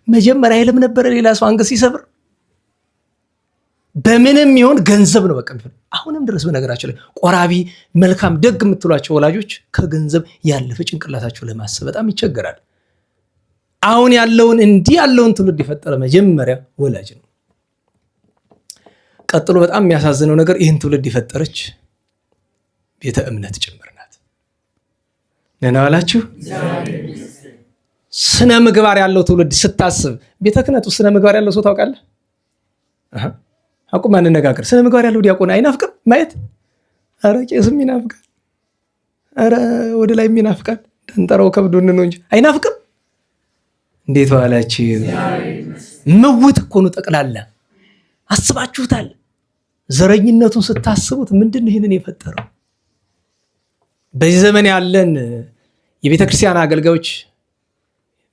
መጀመሪያ ይልም ነበረ ሌላ ሰው አንገት ሲሰብር። በምንም ይሁን ገንዘብ ነው በቃ። አሁንም ድረስ በነገራቸው ላይ ቆራቢ፣ መልካም፣ ደግ የምትሏቸው ወላጆች ከገንዘብ ያለፈ ጭንቅላታቸው ለማሰብ በጣም ይቸገራል። አሁን ያለውን እንዲህ ያለውን ትውልድ የፈጠረ መጀመሪያ ወላጅ ነው። ቀጥሎ በጣም የሚያሳዝነው ነገር ይህን ትውልድ የፈጠረች ቤተ እምነት ጭምር ናት። ደህና ዋላችሁ። ስነ ምግባር ያለው ትውልድ ስታስብ ቤተ ክህነቱ ስነ ምግባር ያለው ሰው ታውቃለህ? አቁም አንነጋገር። ስነ ምግባር ያለው ዲያቆን አይናፍቅም ማየት? ኧረ ቄስም ይናፍቃል። ኧረ ወደ ላይ ይናፍቃል። ደንጠራው ከብዶን ነው እንጂ አይናፍቅም። እንዴት ዋላችሁ? ምውት እኮ ነው ጠቅላላ። አስባችሁታል? ዘረኝነቱን ስታስቡት ምንድን ነው ይህንን የፈጠረው? በዚህ ዘመን ያለን የቤተ ክርስቲያን አገልጋዮች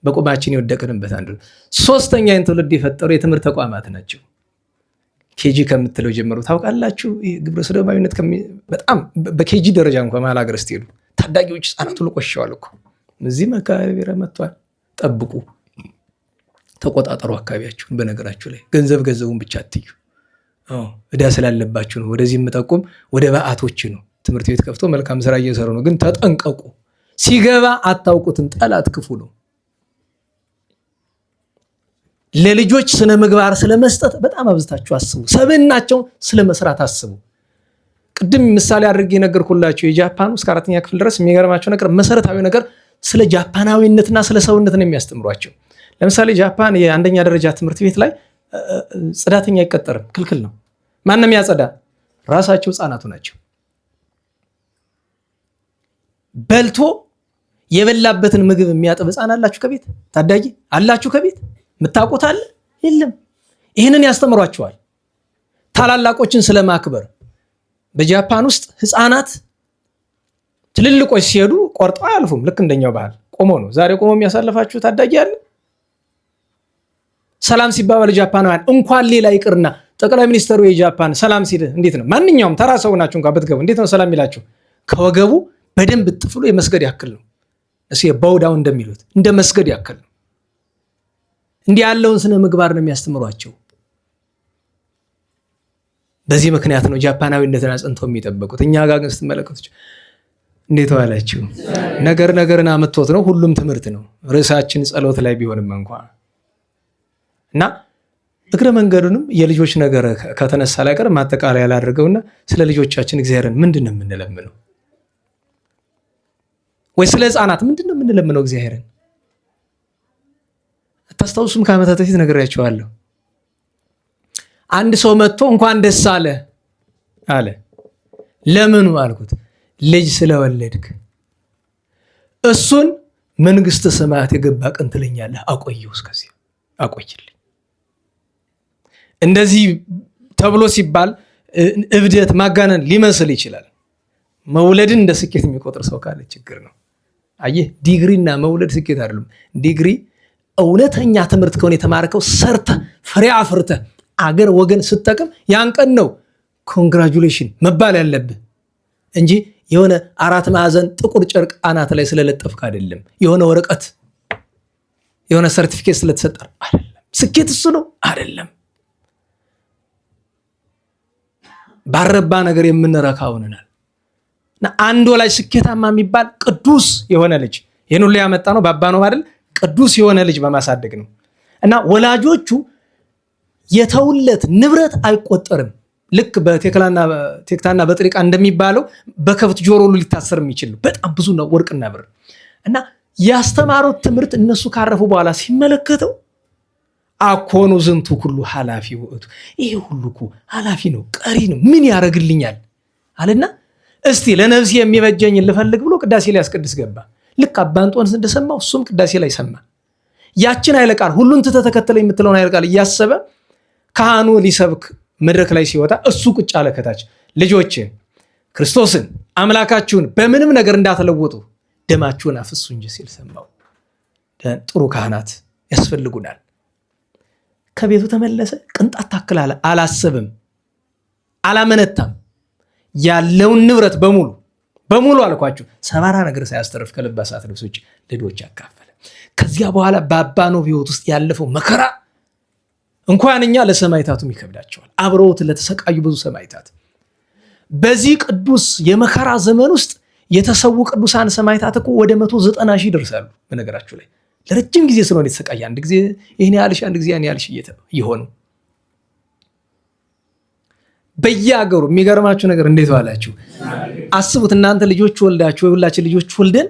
በቁማችን የወደቅንበት አንዱ 3ኛ ትውልድ የፈጠሩ የትምህርት ተቋማት ናቸው። ኬጂ ከምትለው ጀምሮ ታውቃላችሁ። ግብረ ሰዶማዊነት በጣም በኬጂ ደረጃ እንኳን መሀል ሀገር ስትሄዱ ታዳጊዎች ህፃናቱ ልቆሸዋል እኮ። እዚህም አካባቢ መጥቷል። ጠብቁ፣ ተቆጣጠሩ አካባቢያችሁን። በነገራችሁ ላይ ገንዘቡን ብቻ አትዩ። እዳ ስላለባችሁ ነው። ወደዚህ የምጠቁም ወደ በዓቶች ነው። ትምህርት ቤት ከፍቶ መልካም ስራ እየሰሩ ነው፣ ግን ተጠንቀቁ። ሲገባ አታውቁትም። ጠላት ክፉ ነው። ለልጆች ስነ ምግባር ስለመስጠት በጣም አብዝታችሁ አስቡ። ሰብዕናቸውን ስለመስራት አስቡ። ቅድም ምሳሌ አድርጌ የነገርኩላችሁ የጃፓን እስከ 4ኛ ክፍል ድረስ የሚገርማቸው ነገር መሰረታዊ ነገር ስለ ጃፓናዊነትና ስለ ሰውነት ነው የሚያስተምሯቸው። ለምሳሌ ጃፓን የ1ኛ ደረጃ ትምህርት ቤት ላይ ጽዳተኛ አይቀጠርም፣ ክልክል ነው። ማንም ያጸዳ? ራሳቸው ህፃናቱ ናቸው። በልቶ የበላበትን ምግብ የሚያጥብ ህፃን አላችሁ ከቤት? ታዳጊ አላችሁ ከቤት? የምታውቁት አለ? የለም። ይህንን ያስተምሯቸዋል። ታላላቆችን ስለማክበር በጃፓን ውስጥ ህፃናት ትልልቆች ሲሄዱ ቆርጠው አያልፉም። ልክ እንደኛው ባህል ቆሞ ነው። ዛሬ ቆሞ የሚያሳልፋችሁ ታዳጊ አለ? ሰላም ሲባባል ጃፓናውያን እንኳን ሌላ ይቅርና ጠቅላይ ሚኒስትሩ የጃፓን ሰላም ሲል እንዴት ነው? ማንኛውም ተራ ሰው ናችሁ እንኳን ብትገቡ እንዴት ነው ሰላም ይላችሁ? ከወገቡ በደንብ ጥፍሎ የመስገድ ያክል ነው። እሱ የባውዳው እንደሚሉት እንደ መስገድ ያክል ነው። እንዲህ ያለውን ስነ ምግባር ነው የሚያስተምሯቸው። በዚህ ምክንያት ነው ጃፓናዊነትን አጽንተው የሚጠበቁት። እኛ ጋር ግን ስትመለከቱ እንዴት ዋላችሁ? ነገርን አመጥቶት ነው። ሁሉም ትምህርት ነው። ርዕሳችን ጸሎት ላይ ቢሆንም እንኳን እና እግረ መንገዱንም የልጆች ነገር ከተነሳ ላይ ቀር ማጠቃለያ ያላደርገውና ስለ ልጆቻችን እግዚአብሔርን ምንድን ነው የምንለምነው? ወይ ስለ ህፃናት ምንድን ነው የምንለምነው እግዚአብሔርን? አታስታውሱም? ከዓመታት በፊት ነግሬያቸዋለሁ። አንድ ሰው መጥቶ እንኳን ደስ አለ አለ። ለምኑ አልኩት። ልጅ ስለወለድክ እሱን መንግስተ ሰማያት የገባ ቀን ትለኛለህ። አቆየው፣ እስከዚህ አቆይልኝ። እንደዚህ ተብሎ ሲባል እብደት ማጋነን ሊመስል ይችላል። መውለድን እንደ ስኬት የሚቆጥር ሰው ካለ ችግር ነው። አየህ፣ ዲግሪና መውለድ ስኬት አይደሉም። ዲግሪ እውነተኛ ትምህርት ከሆነ የተማርከው ሰርተ ፍሬ አፍርተ አገር ወገን ስጠቅም ያን ቀን ነው ኮንግራጁሌሽን መባል ያለብህ እንጂ የሆነ 4 ማዕዘን ጥቁር ጨርቅ አናት ላይ ስለለጠፍክ አይደለም። የሆነ ወረቀት የሆነ ሰርቲፊኬት ስለተሰጠ አይደለም። ስኬት እሱ ነው አይደለም። ባረባ ነገር የምንረካውንናል። እና አንድ ወላጅ ስኬታማ የሚባል ቅዱስ የሆነ ልጅ ይህን ሁሉ ያመጣ ነው ባባ ነው አይደል? ቅዱስ የሆነ ልጅ በማሳደግ ነው። እና ወላጆቹ የተውለት ንብረት አይቆጠርም። ልክ በቴክታና በጥሪቃ እንደሚባለው በከብት ጆሮ ሁሉ ሊታሰር የሚችል ነው። በጣም ብዙ ነው ወርቅና ብር። እና ያስተማሩት ትምህርት እነሱ ካረፉ በኋላ ሲመለከተው አኮኑ ዝንቱ ሁሉ ኃላፊ ውእቱ፣ ይሄ ሁሉ እኮ ኃላፊ ነው፣ ቀሪ ነው፣ ምን ያደርግልኛል አለና እስቲ ለነፍሴ የሚበጀኝን ልፈልግ ብሎ ቅዳሴ ላይ ያስቀድስ ገባ። ልክ አባ እንጦንስ እንደሰማው እሱም ቅዳሴ ላይ ሰማ። ያችን ኃይለ ቃል ሁሉን ትተህ ተከተለኝ የምትለውን ኃይለ ቃል እያሰበ ካህኑ ሊሰብክ መድረክ ላይ ሲወጣ እሱ ቁጭ አለ ከታች። ልጆች ክርስቶስን አምላካችሁን በምንም ነገር እንዳትለውጡ ደማችሁን አፍሱ እንጂ ሲል ሰማው። ጥሩ ካህናት ያስፈልጉናል። ከቤቱ ተመለሰ። ቅንጣት ታክል አላሰብም፣ አላመነታም። ያለውን ንብረት በሙሉ አልኳችሁ ሰባራ ነገር ሳያስተርፍ ከልባሳት ልብሶች ልጆች ያካፈለ። ከዚያ በኋላ በአባ ኖብ ሕይወት ውስጥ ያለፈው መከራ እንኳን እኛ ለሰማይታቱም ይከብዳቸዋል። አብረውት ለተሰቃዩ ብዙ ሰማይታት በዚህ ቅዱስ የመከራ ዘመን ውስጥ የተሰዉ ቅዱሳን ሰማይታት እኮ ወደ 190 ሺህ ይደርሳሉ። በነገራችሁ ላይ ለረጅም ጊዜ ስለሆነ የተሰቃየ አንድ ጊዜ ይህን ያልሽ አንድ ጊዜ ያን ያልሽ እየሆኑ በየአገሩ የሚገርማችሁ ነገር እንዴት ዋላችሁ? አስቡት እናንተ ልጆች ወልዳችሁ ሁላችን ልጆች ወልደን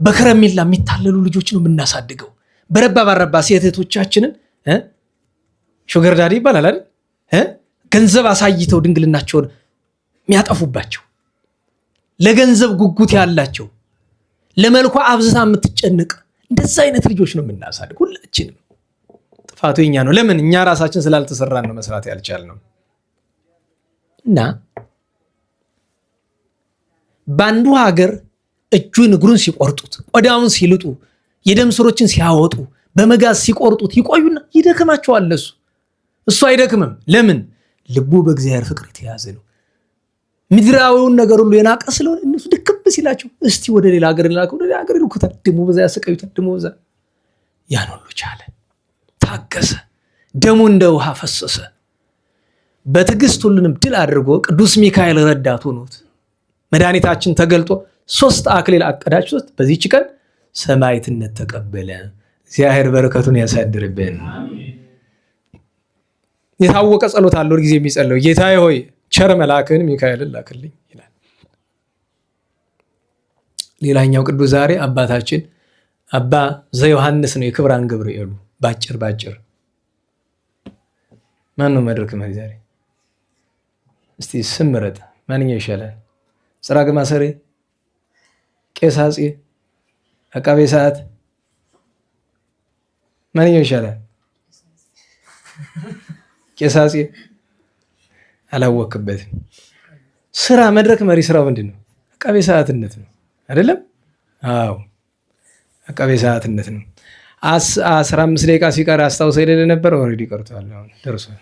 በከረሜላ የሚታለሉ ልጆች ነው የምናሳድገው። በረባ ባረባ ሴቶቻችንን ሹገር ዳዲ ይባላል አይደል? ገንዘብ አሳይተው ድንግልናቸውን የሚያጠፉባቸው፣ ለገንዘብ ጉጉት ያላቸው፣ ለመልኳ አብዝታ የምትጨነቅ እንደዛ አይነት ልጆች ነው የምናሳድግ ሁላችንም። ጥፋቱ የኛ ነው። ለምን? እኛ ራሳችን ስላልተሰራን ነው መስራት ያልቻልነው። እና በአንዱ ሀገር እጁን እግሩን ሲቆርጡት፣ ቆዳውን ሲልጡ፣ የደም ስሮችን ሲያወጡ፣ በመጋዝ ሲቆርጡት ይቆዩና ይደክማቸዋል። እሱ አይደክምም። ለምን? ልቡ በእግዚአብሔር ፍቅር የተያዘ ነው። ምድራዊውን ነገር ሁሉ የናቀ ስለሆነ እነሱ ድክም ሲላቸው እስቲ ወደ ሌላ ሀገር ላከ፣ ወደ ሌላ ሀገር ይልኩታል። ደሞ በዛ ያሰቃዩታል። ደሞ በዛ ያን ሁሉ ቻለ፣ ታገሰ፣ ደሙ እንደ ውሃ ፈሰሰ። በትዕግስት ሁሉንም ድል አድርጎ ቅዱስ ሚካኤል ረዳት ሆኖት መድኃኒታችን ተገልጦ 3 አክሊል አቀዳጅቶት በዚህች ቀን ሰማዕትነት ተቀበለ። እግዚአብሔር በረከቱን ያሳድርብን። የታወቀ ጸሎት አለው ጊዜ የሚጸለው ጌታዬ ሆይ ቸር መልአክህን ሚካኤልን ላክልኝ ይላል። ሌላኛው ቅዱስ ዛሬ አባታችን አባ ዘዮሐንስ ነው። የክብራን ገብርኤሉ ባጭር ማን ነው መድረክ መሪ ዛሬ? እስቲ ስም ምረጥ። ማንኛው ይሻላል? ጽራግ ማሰሬ፣ ቄስ አፄ፣ አቃቤ ሰዓት ማንኛው ይሻላል? ቄሳጼ አላወክበትም። ስራ መድረክ መሪ ስራው ምንድን ነው? አቃቤ ሰዓትነት ነው አይደለም? አዎ አቃቤ ሰዓትነት ነው። 15 ደቂቃ ሲቀር አስታውሰ የሌለ ነበር። ኦልሬዲ ቀርቷል። አሁን ደርሷል።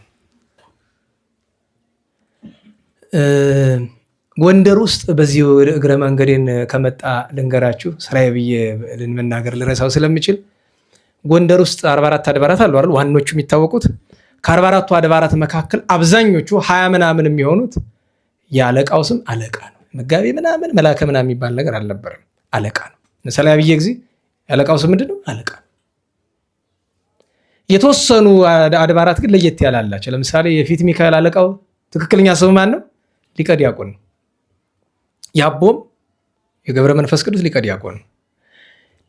ጎንደር ውስጥ በዚህ እግረ መንገዴን ከመጣ ልንገራችሁ፣ ስራዬ ብዬ መናገር ልረሳው ስለምችል ጎንደር ውስጥ 44 አድባራት አሉ አይደል? ዋኖቹ የሚታወቁት ከ44ቱ አድባራት መካከል አብዛኞቹ 20 ምናምን የሚሆኑት የአለቃው ስም አለቃ ነው። መጋቤ ምናምን መላከ ምናምን የሚባል ነገር አልነበረም። አለቃ ነው። ለምሳሌ አብዬ ጊዜ የአለቃው ስም ምንድን ነው? አለቃ ነው። የተወሰኑ አድባራት ግን ለየት ያላላቸው። ለምሳሌ የፊት ሚካኤል አለቃው ትክክለኛ ስም ማን ነው? ሊቀ ዲያቆን ነው። ያቦም የገብረ መንፈስ ቅዱስ ሊቀ ዲያቆን ነው።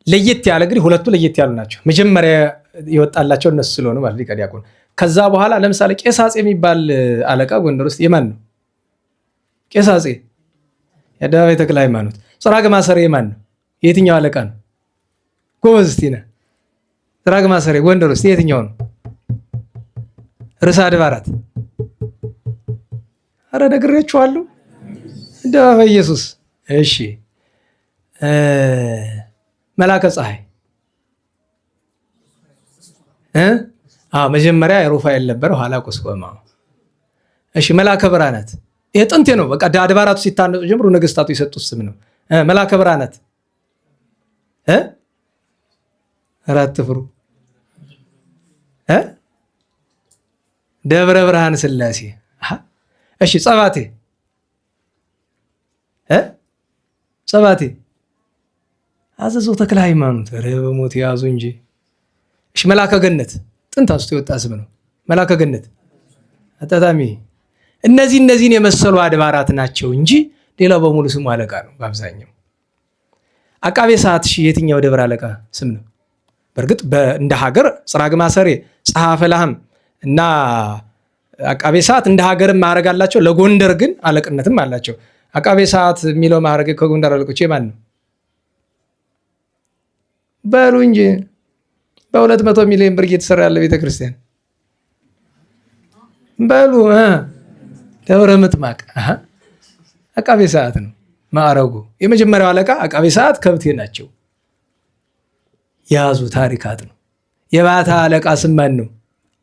ለየት ያለ እንግዲህ ሁለቱ ለየት ያሉ ናቸው። መጀመሪያ የወጣላቸው እነሱ ስለሆኑ ማለት ሊቀ ዲያቆን። ከዛ በኋላ ለምሳሌ ቄሳጼ የሚባል አለቃ ጎንደር ውስጥ የማን ነው? ቄሳጼ የአደባባይ ተክለ ሃይማኖት። ጽራግ ማሰሬ የማን ነው? የትኛው አለቃ ነው? ጎበዝ እስቲ ነህ። ጽራግ ማሰሬ ጎንደር ውስጥ የትኛው ነው? ርዕሰ አድባራት። አረ ነግሬያችኋለሁ። አደባባይ ኢየሱስ። እሺ መላከ ፀሐይ መጀመሪያ ሩፋኤል ነበረ፣ ኋላ ቁስቋም። እሺ መላከ ብርሃናት ይሄ ጥንቴ ነው። በቃ አድባራቱ ሲታነጹ ጀምሮ ነገስታቱ የሰጡት ስም ነው። መላከ ብርሃናት አራት ፍሩ ደብረ ብርሃን ስላሴ። እሺ ጸባቴ ጸባቴ አዘዞ ተክለ ሃይማኖት። ኧረ በሞት የያዙ እንጂ። እሺ መላከ ገነት ጥንት አስቶ የወጣ ስም ነው። መላከ ገነት አጣጣሚ። እነዚህን የመሰሉ አድባራት ናቸው እንጂ ሌላው በሙሉ ስሙ አለቃ ነው በአብዛኛው። አቃቤ ሰዓት የትኛው ደብር አለቃ ስም ነው? በእርግጥ እንደ ሀገር ጽራግ ማሰሬ፣ ጸሐፌ ላህም እና አቃቤ ሰዓት እንደ ሀገርም ማዕረግ አላቸው። ለጎንደር ግን አለቅነትም አላቸው። አቃቤ ሰዓት የሚለው ማዕረግ ከጎንደር አለቆች የማን ነው? በሉ እንጂ በ200 ሚሊዮን ብር እየተሰራ ያለ ቤተክርስቲያን በሉ። ደብረ ምጥማቅ አቃቤ ሰዓት ነው ማዕረጉ። የመጀመሪያው አለቃ አቃቤ ሰዓት ከብቴ ናቸው። ያዙ ታሪካት ነው። የባታ አለቃ ስም ማን ነው?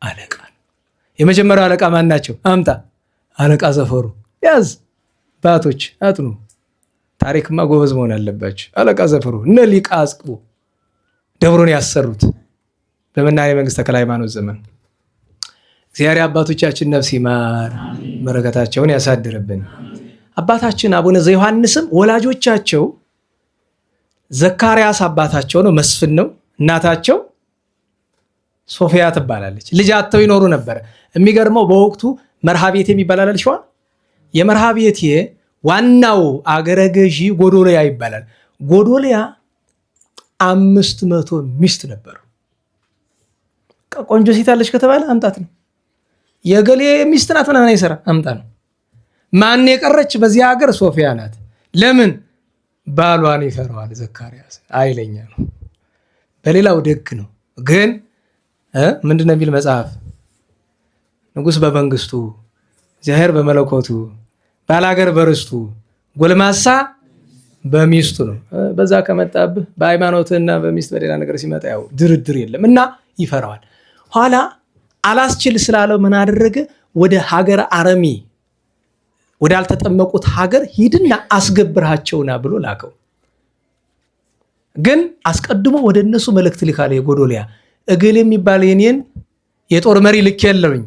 አለቃ ነው። የመጀመሪያው አለቃ ማን ናቸው? አምጣ። አለቃ ዘፈሩ። ያዝ ባቶች አጥኑ። ታሪክማ ጎበዝ መሆን አለባቸው። አለቃ ዘፈሩ እነ ሊቀ አጽቅቦ ደብሩን ያሰሩት በመናኔ መንግስት ተክለ ሃይማኖት ዘመን። እግዚአብሔር አባቶቻችን ነፍስ ይማር፣ በረከታቸውን ያሳድርብን። አባታችን አቡነ ዘዮሐንስም ወላጆቻቸው ዘካርያስ አባታቸው ነው፣ መስፍን ነው። እናታቸው ሶፊያ ትባላለች። ልጅ አጥተው ይኖሩ ነበረ። የሚገርመው በወቅቱ መርሃ ቤቴ የሚባል ሸዋ የመርሃ ቤቴ ዋናው አገረ ገዢ ጎዶልያ ይባላል። ጎዶልያ 500 ሚስት ነበሩ። ቆንጆ ሴት አለች ከተባለ አምጣት ነው። የገሌ ሚስት ናት ምናምን አይሰራ አምጣ ነው። ማን የቀረች በዚህ ሀገር? ሶፊያ ናት። ለምን? ባሏን ይፈራዋል። ዘካርያስ አይለኛ ነው። በሌላው ደግ ነው። ግን ምንድነው የሚል መጽሐፍ? ንጉሥ በመንግስቱ፣ እግዚአብሔር በመለኮቱ፣ ባላገር በርስቱ፣ ጎልማሳ በሚስቱ ነው። በዛ ከመጣብህ በሃይማኖትና በሚስት በሌላ ነገር ሲመጣ ያው ድርድር የለም እና ይፈራዋል። ኋላ አላስችል ስላለው ምን አደረገ? ወደ ሀገር አረሚ ወዳልተጠመቁት ሀገር ሂድና አስገብርሃቸውና ብሎ ላከው። ግን አስቀድሞ ወደ እነሱ መልእክት ልካለ። የጎዶልያ እገሌ የሚባል የኔን የጦር መሪ ልክ የለውኝ፣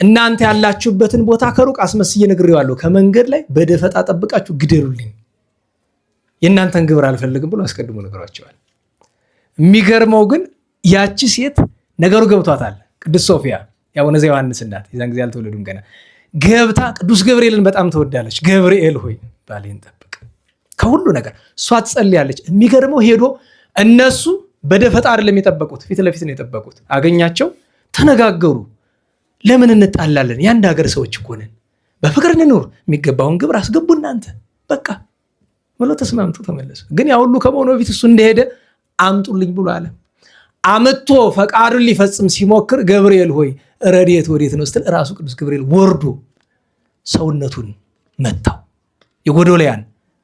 እናንተ ያላችሁበትን ቦታ ከሩቅ አስመስዬ ነግሬዋለሁ፣ ከመንገድ ላይ በደፈጣ ጠብቃችሁ ግደሉልኝ፣ የእናንተን ግብር አልፈልግም ብሎ አስቀድሞ ነግሯቸዋል። የሚገርመው ግን ያቺ ሴት ነገሩ ገብቷታል። ቅዱስ ሶፊያ የአቡነ ዘዮሐንስ እናት፣ የዛን ጊዜ አልተወለዱም ገና። ገብታ ቅዱስ ገብርኤልን በጣም ተወዳለች። ገብርኤል ሆይ ባሌን ጠብቅ፣ ከሁሉ ነገር እሷ ትጸልያለች። የሚገርመው ሄዶ እነሱ በደፈጣ አይደለም የጠበቁት፣ ፊት ለፊት ነው የጠበቁት። አገኛቸው፣ ተነጋገሩ። ለምን እንጣላለን? የአንድ ሀገር ሰዎች እኮ ነን፣ በፍቅር እንኑር፣ የሚገባውን ግብር አስገቡ እናንተ በቃ ብሎ ተስማምቶ ተመለሱ። ግን ያ ሁሉ ከመሆኑ በፊት እሱ እንደሄደ አምጡልኝ ብሎ አለ። አመጥቶ ፈቃዱን ሊፈጽም ሲሞክር ገብርኤል ሆይ ረድኤት ወዴት ነው ስትል ራሱ ቅዱስ ገብርኤል ወርዶ ሰውነቱን መታው። የጎዶልያን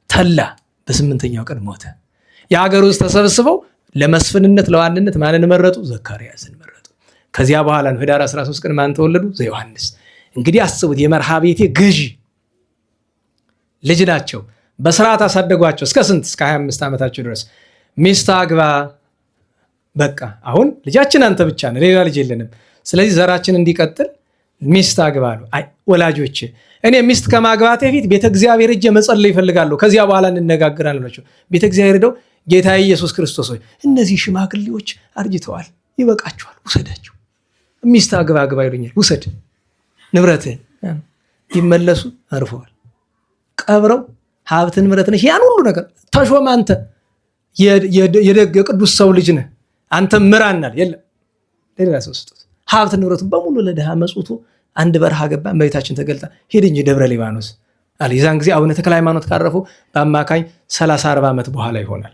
ተላ በ8ኛው ቀን ሞተ። የሀገር ውስጥ ተሰብስበው ለመስፍንነት ለዋንነት ማንን መረጡ? ዘካርያስን መረጡ። ከዚያ በኋላ ነው ህዳር 13 ቀን ማን ተወለዱ? ዘዮሐንስ። እንግዲህ አስቡት፣ የመርሃ ቤቴ ገዢ ልጅ ናቸው። በስርዓት አሳደጓቸው እስከ ስንት? እስከ 25 ዓመታቸው ድረስ። ሚስት አግባ፣ በቃ አሁን ልጃችን አንተ ብቻ ነህ፣ ሌላ ልጅ የለንም፣ ስለዚህ ዘራችን እንዲቀጥል ሚስት አግባ አሉ። አይ ወላጆቼ፣ እኔ ሚስት ከማግባቴ ፊት ቤተ እግዚአብሔር ሄጄ መጸለይ ይፈልጋለሁ፣ ከዚያ በኋላ እንነጋገራለን አላቸው። ቤተ እግዚአብሔር ሄደው ጌታ ኢየሱስ ክርስቶስ ሆይ እነዚህ ሽማግሌዎች አርጅተዋል፣ ይበቃቸዋል፣ ውሰዳቸው። ሚስት አግባ አግባ ይሉኛል፣ ውሰድ ንብረትህን። ይመለሱ አርፈዋል። ቀብረው ሀብት ንብረት ነሽ ያን ሁሉ ነገር ተሾም፣ አንተ የደግ የቅዱስ ሰው ልጅ ነህ፣ አንተ ምራናል። የለም ሌላ ሰው ስጡት። ሀብት ንብረቱን በሙሉ ለድሃ መጽውቶ አንድ በረሃ ገባ። እመቤታችን ተገልጣ ሄድ እንጂ ደብረ ሊባኖስ አለ። የዛን ጊዜ አቡነ ተክለ ሃይማኖት ካረፉ በአማካኝ 30-40 ዓመት በኋላ ይሆናል።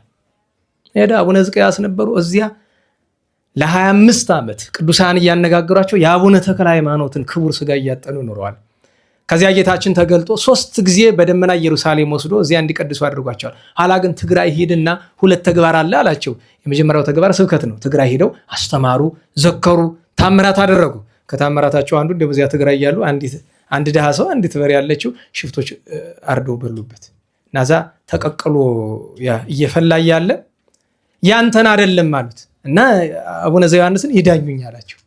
ሄደ። አቡነ ሕዝቅያስ ነበሩ እዚያ ለ25 ዓመት ቅዱሳን እያነጋገሯቸው የአቡነ ተክለ ሃይማኖትን ክቡር ስጋ እያጠኑ ኖረዋል። ከዚያ ጌታችን ተገልጦ 3 ጊዜ በደመና ኢየሩሳሌም ወስዶ እዚያ እንዲቀድሱ አድርጓቸዋል። ኋላ ግን ትግራይ ሂድና 2 ተግባር አለ አላቸው። የመጀመሪያው ተግባር ስብከት ነው። ትግራይ ሂደው አስተማሩ፣ ዘከሩ፣ ታምራት አደረጉ። ከታምራታቸው አንዱ እንደዚያ ትግራይ ያሉ አንድ ድሃ ሰው አንዲት በሬ ያለችው ሽፍቶች አርደው በሉበት። ናዛ ተቀቅሎ እየፈላ ያለ ያንተን አይደለም አሉት እና አቡነ ዘዮሐንስን ይዳኙኝ አላቸው።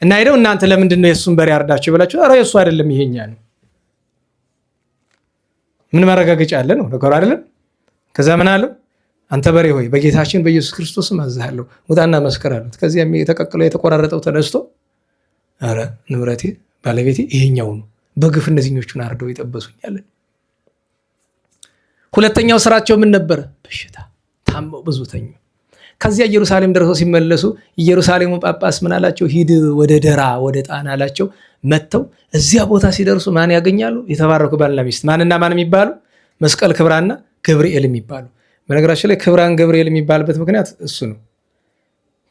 እና ሄደው እናንተ ለምንድን ነው የሱን በሬ አርዳችሁ ብላችሁ? ኧረ የሱ አይደለም ይሄኛ ነው። ምን ማረጋገጫ አለ ነው ነገሩ አይደለም። ከዛ ምን አለው? አንተ በሬ ሆይ በጌታችን በኢየሱስ ክርስቶስ አዝሃለሁ ውጣና መስከር አሉት። ከዚያ ተቀቅሎ የተቆራረጠው ተነስቶ ኧረ ንብረቴ ባለቤቴ ይሄኛው ነው፣ በግፍ እነዚህኞቹን አርደው ይጠበሱኛል። ሁለተኛው ስራቸው ምን ነበረ? በሽታ ታመው ብዙ ተኙ። ከዚያ ኢየሩሳሌም ደርሰው ሲመለሱ ኢየሩሳሌሙ ጳጳስ ምን አላቸው? ሂድ ወደ ደራ ወደ ጣና አላቸው። መጥተው እዚያ ቦታ ሲደርሱ ማን ያገኛሉ? የተባረኩ ባልና ሚስት። ማንና ማን የሚባሉ? መስቀል ክብራና ገብርኤል የሚባሉ። በነገራችን ላይ ክብራን ገብርኤል የሚባልበት ምክንያት እሱ ነው።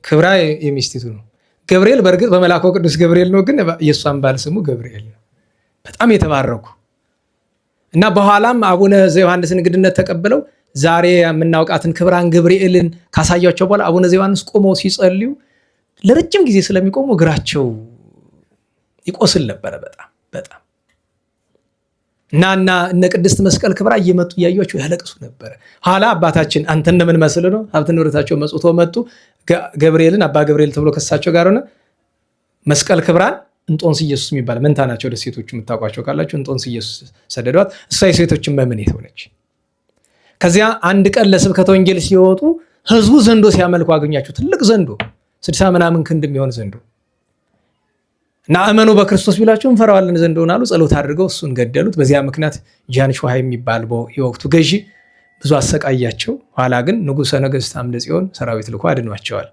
ክብራ የሚስቲቱ ነው። ገብርኤል በእርግጥ በመልአኩ ቅዱስ ገብርኤል ነው፣ ግን የእሷን ባል ስሙ ገብርኤል ነው። በጣም የተባረኩ እና በኋላም አቡነ ዘዮሐንስ እንግድነት ተቀብለው ዛሬ የምናውቃትን ክብራን ገብርኤልን ካሳያቸው በኋላ አቡነ ዘዮሐንስ ቆመው ሲጸልዩ ለረጅም ጊዜ ስለሚቆሙ እግራቸው ይቆስል ነበረ በጣም እና እነ ቅድስት መስቀል ክብራ እየመጡ እያዩቸው ያለቅሱ ነበረ። ኋላ አባታችን አንተ እንደምን መስል ነው ሀብት ንብረታቸው መጽውቶ መጡ። ገብርኤልን አባ ገብርኤል ተብሎ ከሳቸው ጋር ሆነ። መስቀል ክብራን እንጦንስ ኢየሱስ የሚባል መንታ ናቸው። ደሴቶቹ የምታውቋቸው ካላችሁ እንጦንስ ኢየሱስ ሰደዷት። እሷ የሴቶችን መምኔት ሆነች። ከዚያ አንድ ቀን ለስብከተ ወንጌል ሲወጡ ህዝቡ ዘንዶ ሲያመልኩ አገኛቸው። ትልቅ ዘንዶ 60 ምናምን ክንድ የሚሆን ዘንዶ እና እመኑ በክርስቶስ ቢላቸው እንፈራዋለን ዘንዶውን አሉ። ጸሎት አድርገው እሱን ገደሉት። በዚያ ምክንያት ጃን ሾሃ የሚባል የወቅቱ ገዢ ብዙ አሰቃያቸው። ኋላ ግን ንጉሠ ነገሥት አምደ ጽዮን ሰራዊት ልኮ አድኗቸዋል።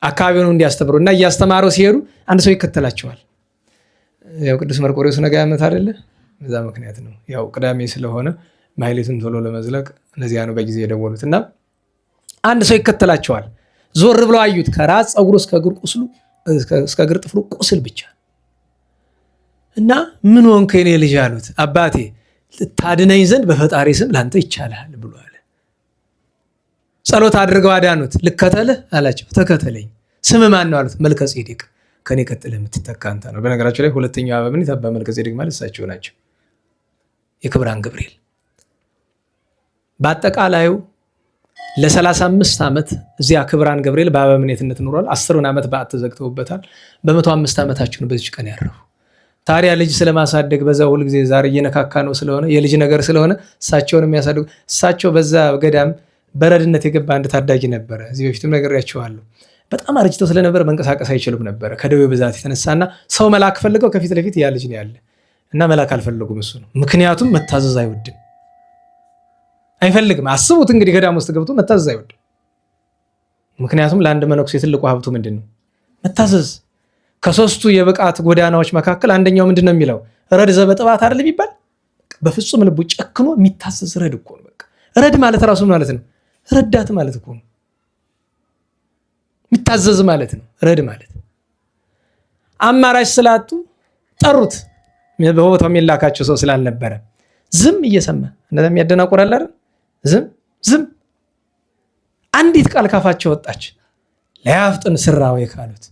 አካባቢውን እንዲያስተምሩ እና እያስተማሩ ሲሄዱ አንድ ሰው ይከተላቸዋል። ያው ቅዱስ መርቆሬዎስ ነገ ዓመት አይደለ? በዛ ምክንያት ነው። ያው ቅዳሜ ስለሆነ ማህሌቱን ቶሎ ለመዝለቅ እነዚያ ነው በጊዜ የደወሉት። እና አንድ ሰው ይከተላቸዋል። ዞር ብለው አዩት። ከራስ ፀጉሩ እስከ እግር ጥፍሩ ቁስል ብቻ እና ምን ሆንክ የኔ ልጅ አሉት። አባቴ ታድነኝ ዘንድ በፈጣሪ ስም ላንተ ይቻላል ብሎ አለ። ጸሎት አድርገው አዳኑት። ልከተልህ አላቸው። ተከተለኝ። ስም ማን ነው አሉት። መልከ ጼዴቅ። ከኔ ቀጥለህ የምትተካ አንተ ነው። በነገራቸው ላይ ሁለተኛው አበምኔት አባ መልከ ጼዴቅ ማለት እሳቸው ናቸው፣ የክብራን ገብርኤል። በአጠቃላዩ ለ35 ዓመት እዚያ ክብራን ገብርኤል በአበምኔትነት ኖሯል። 10 ዓመት በዓት ተዘግተውበታል። በ105 ዓመታቸው ነው በዚች ቀን ያረፉ። ታዲያ ልጅ ስለማሳደግ በዛ ሁል ጊዜ ዛሬ እየነካካ ነው ስለሆነ የልጅ ነገር ስለሆነ እሳቸውን የሚያሳድጉ እሳቸው በዛ ገዳም በረድነት የገባ አንድ ታዳጊ ነበረ። እዚህ በፊትም ነግሬያቸዋለሁ። በጣም አርጅተው ስለነበረ መንቀሳቀስ አይችሉም ነበረ ከደዌ ብዛት የተነሳና ሰው መላክ ፈልገው ከፊት ለፊት ያ ልጅ ነው ያለ እና መላክ አልፈለጉም። እሱ ነው ምክንያቱም መታዘዝ አይወድም፣ አይፈልግም። አስቡት እንግዲህ ገዳም ውስጥ ገብቶ መታዘዝ አይወድም። ምክንያቱም ለአንድ መነኩሴ ትልቁ ሀብቱ ምንድን ነው? መታዘዝ። ከሶስቱ የብቃት ጎዳናዎች መካከል አንደኛው ምንድን ነው የሚለው? ረድ ዘበጥባት አይደል የሚባል? በፍጹም ልቡ ጨክኖ የሚታዘዝ ረድ እኮ ነው። በቃ ረድ ማለት ራሱ ማለት ነው ረዳት ማለት እኮ ነው። ማይታዘዝ ማለት ነው። ረድ ማለት አማራጭ ስላጡ ጠሩት። በቦታው የሚላካቸው ሰው ስላልነበረ ዝም እየሰማ እንደዛ የሚያደናቆራል አይደል? ዝም አንዲት ቃል ካፋቸው ወጣች። ለያፍጥን ስራዌ ካሉት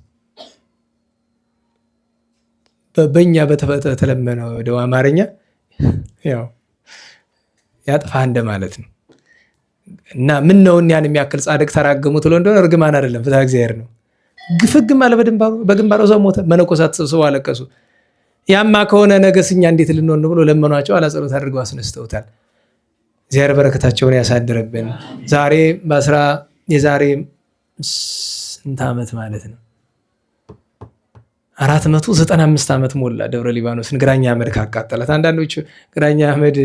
በእኛ በተለመነው ወደ አማርኛ ያው ያጥፋ እንደማለት ነው። እና ምን ነው ያን የሚያክል ጻድቅ ተራገሙት ብሎ እንደሆነ እርግማን አይደለም፣ ፍትሐ እግዚአብሔር ነው። ግፍግም አለ በግንባሩ እዛው ሞተ። መነኮሳት ተሰብስበው አለቀሱ። ያማ ከሆነ ነገስ እኛ እንዴት ልንሆን ብሎ ለመኗቸው። አላጸሎት አድርገው አስነስተውታል። እግዚአብሔር በረከታቸውን ያሳድርብን። ዛሬ የዛሬ ስንት ዓመት ማለት ነው 495 ዓመት ሞላ ደብረ ሊባኖስን ግራኝ አህመድ ካቃጠላት። አንዳንዶቹ ግራኝ አህመድ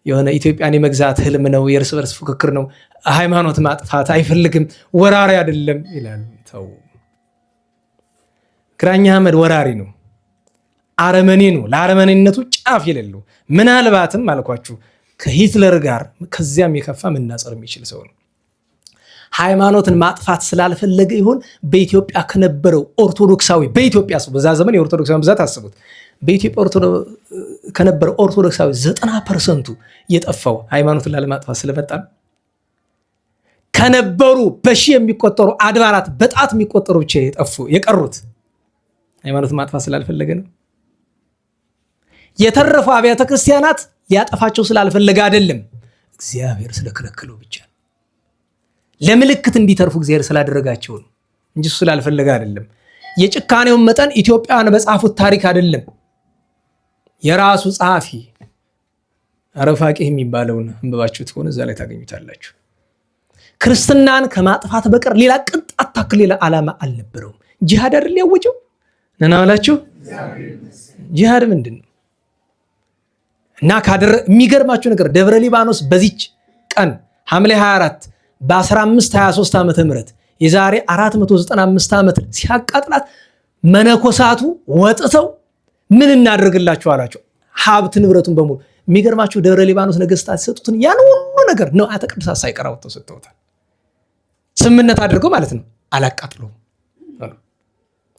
የሆነ ኢትዮጵያን የመግዛት ህልም ነው፣ የእርስ በርስ ፉክክር ነው፣ ሃይማኖት ማጥፋት አይፈልግም፣ ወራሪ አይደለም ይላሉ። ተው፣ ግራኝ አህመድ ወራሪ ነው፣ አረመኔ ነው። ለአረመኔነቱ ጫፍ የሌለው ምናልባትም አልኳችሁ ከሂትለር ጋር ከዚያም የከፋ መናጸር የሚችል ሰው ነው። ሃይማኖትን ማጥፋት ስላልፈለገ ይሆን በኢትዮጵያ ከነበረው ኦርቶዶክሳዊ በኢትዮጵያ በዛ ዘመን የኦርቶዶክሳዊ ብዛት አስቡት። በኢትዮጵያ ከነበረው ኦርቶዶክሳዊ 90% የጠፋው ሃይማኖትን ላለማጥፋት ስለመጣ ከነበሩ በሺህ የሚቆጠሩ አድባራት በጣት የሚቆጠሩ ብቻ የቀሩት ሃይማኖትን ማጥፋት ስላልፈለገ ነው። የተረፉ አብያተ ክርስቲያናት ሊያጠፋቸው ስላልፈለገ አይደለም፣ እግዚአብሔር ስለከለከለው ብቻ ነው። ለምልክት እንዲተርፉ እግዚአብሔር ስላደረጋቸው ነው እንጂ ስላልፈለገ አይደለም። የጭካኔውን መጠን ኢትዮጵያውያን በጻፉት ታሪክ አይደለም። የራሱ ጸሐፊ አረፋቂህ የሚባለውን አንብባችሁት ከሆነ እዛ ላይ ታገኙታላችሁ። ክርስትናን ከማጥፋት በቀር ሌላ ቅንጣት ታክል ሌላ ዓላማ አልነበረውም። ጂሃድ አይደል ያወጀው? ነናላችሁ ጂሃድ ምንድን ነው? እና የሚገርማችሁ ነገር ደብረ ሊባኖስ በዚች ቀን ሐምሌ 24 በ1523 ዓመተ ምህረት የዛሬ 495 ዓመት ሲያቃጥላት መነኮሳቱ ወጥተው ምን እናደርግላችሁ አላቸው። ሀብት ንብረቱን በሙሉ የሚገርማችሁ ደብረ ሊባኖስ ነገስታት የሰጡትን ያን ሁሉ ነገር ነው ንዋያተ ቅድሳት ሳይቀር አውጥተው ሰጥተውታል። ስምምነት አድርገው ማለት ነው። አላቃጥለውም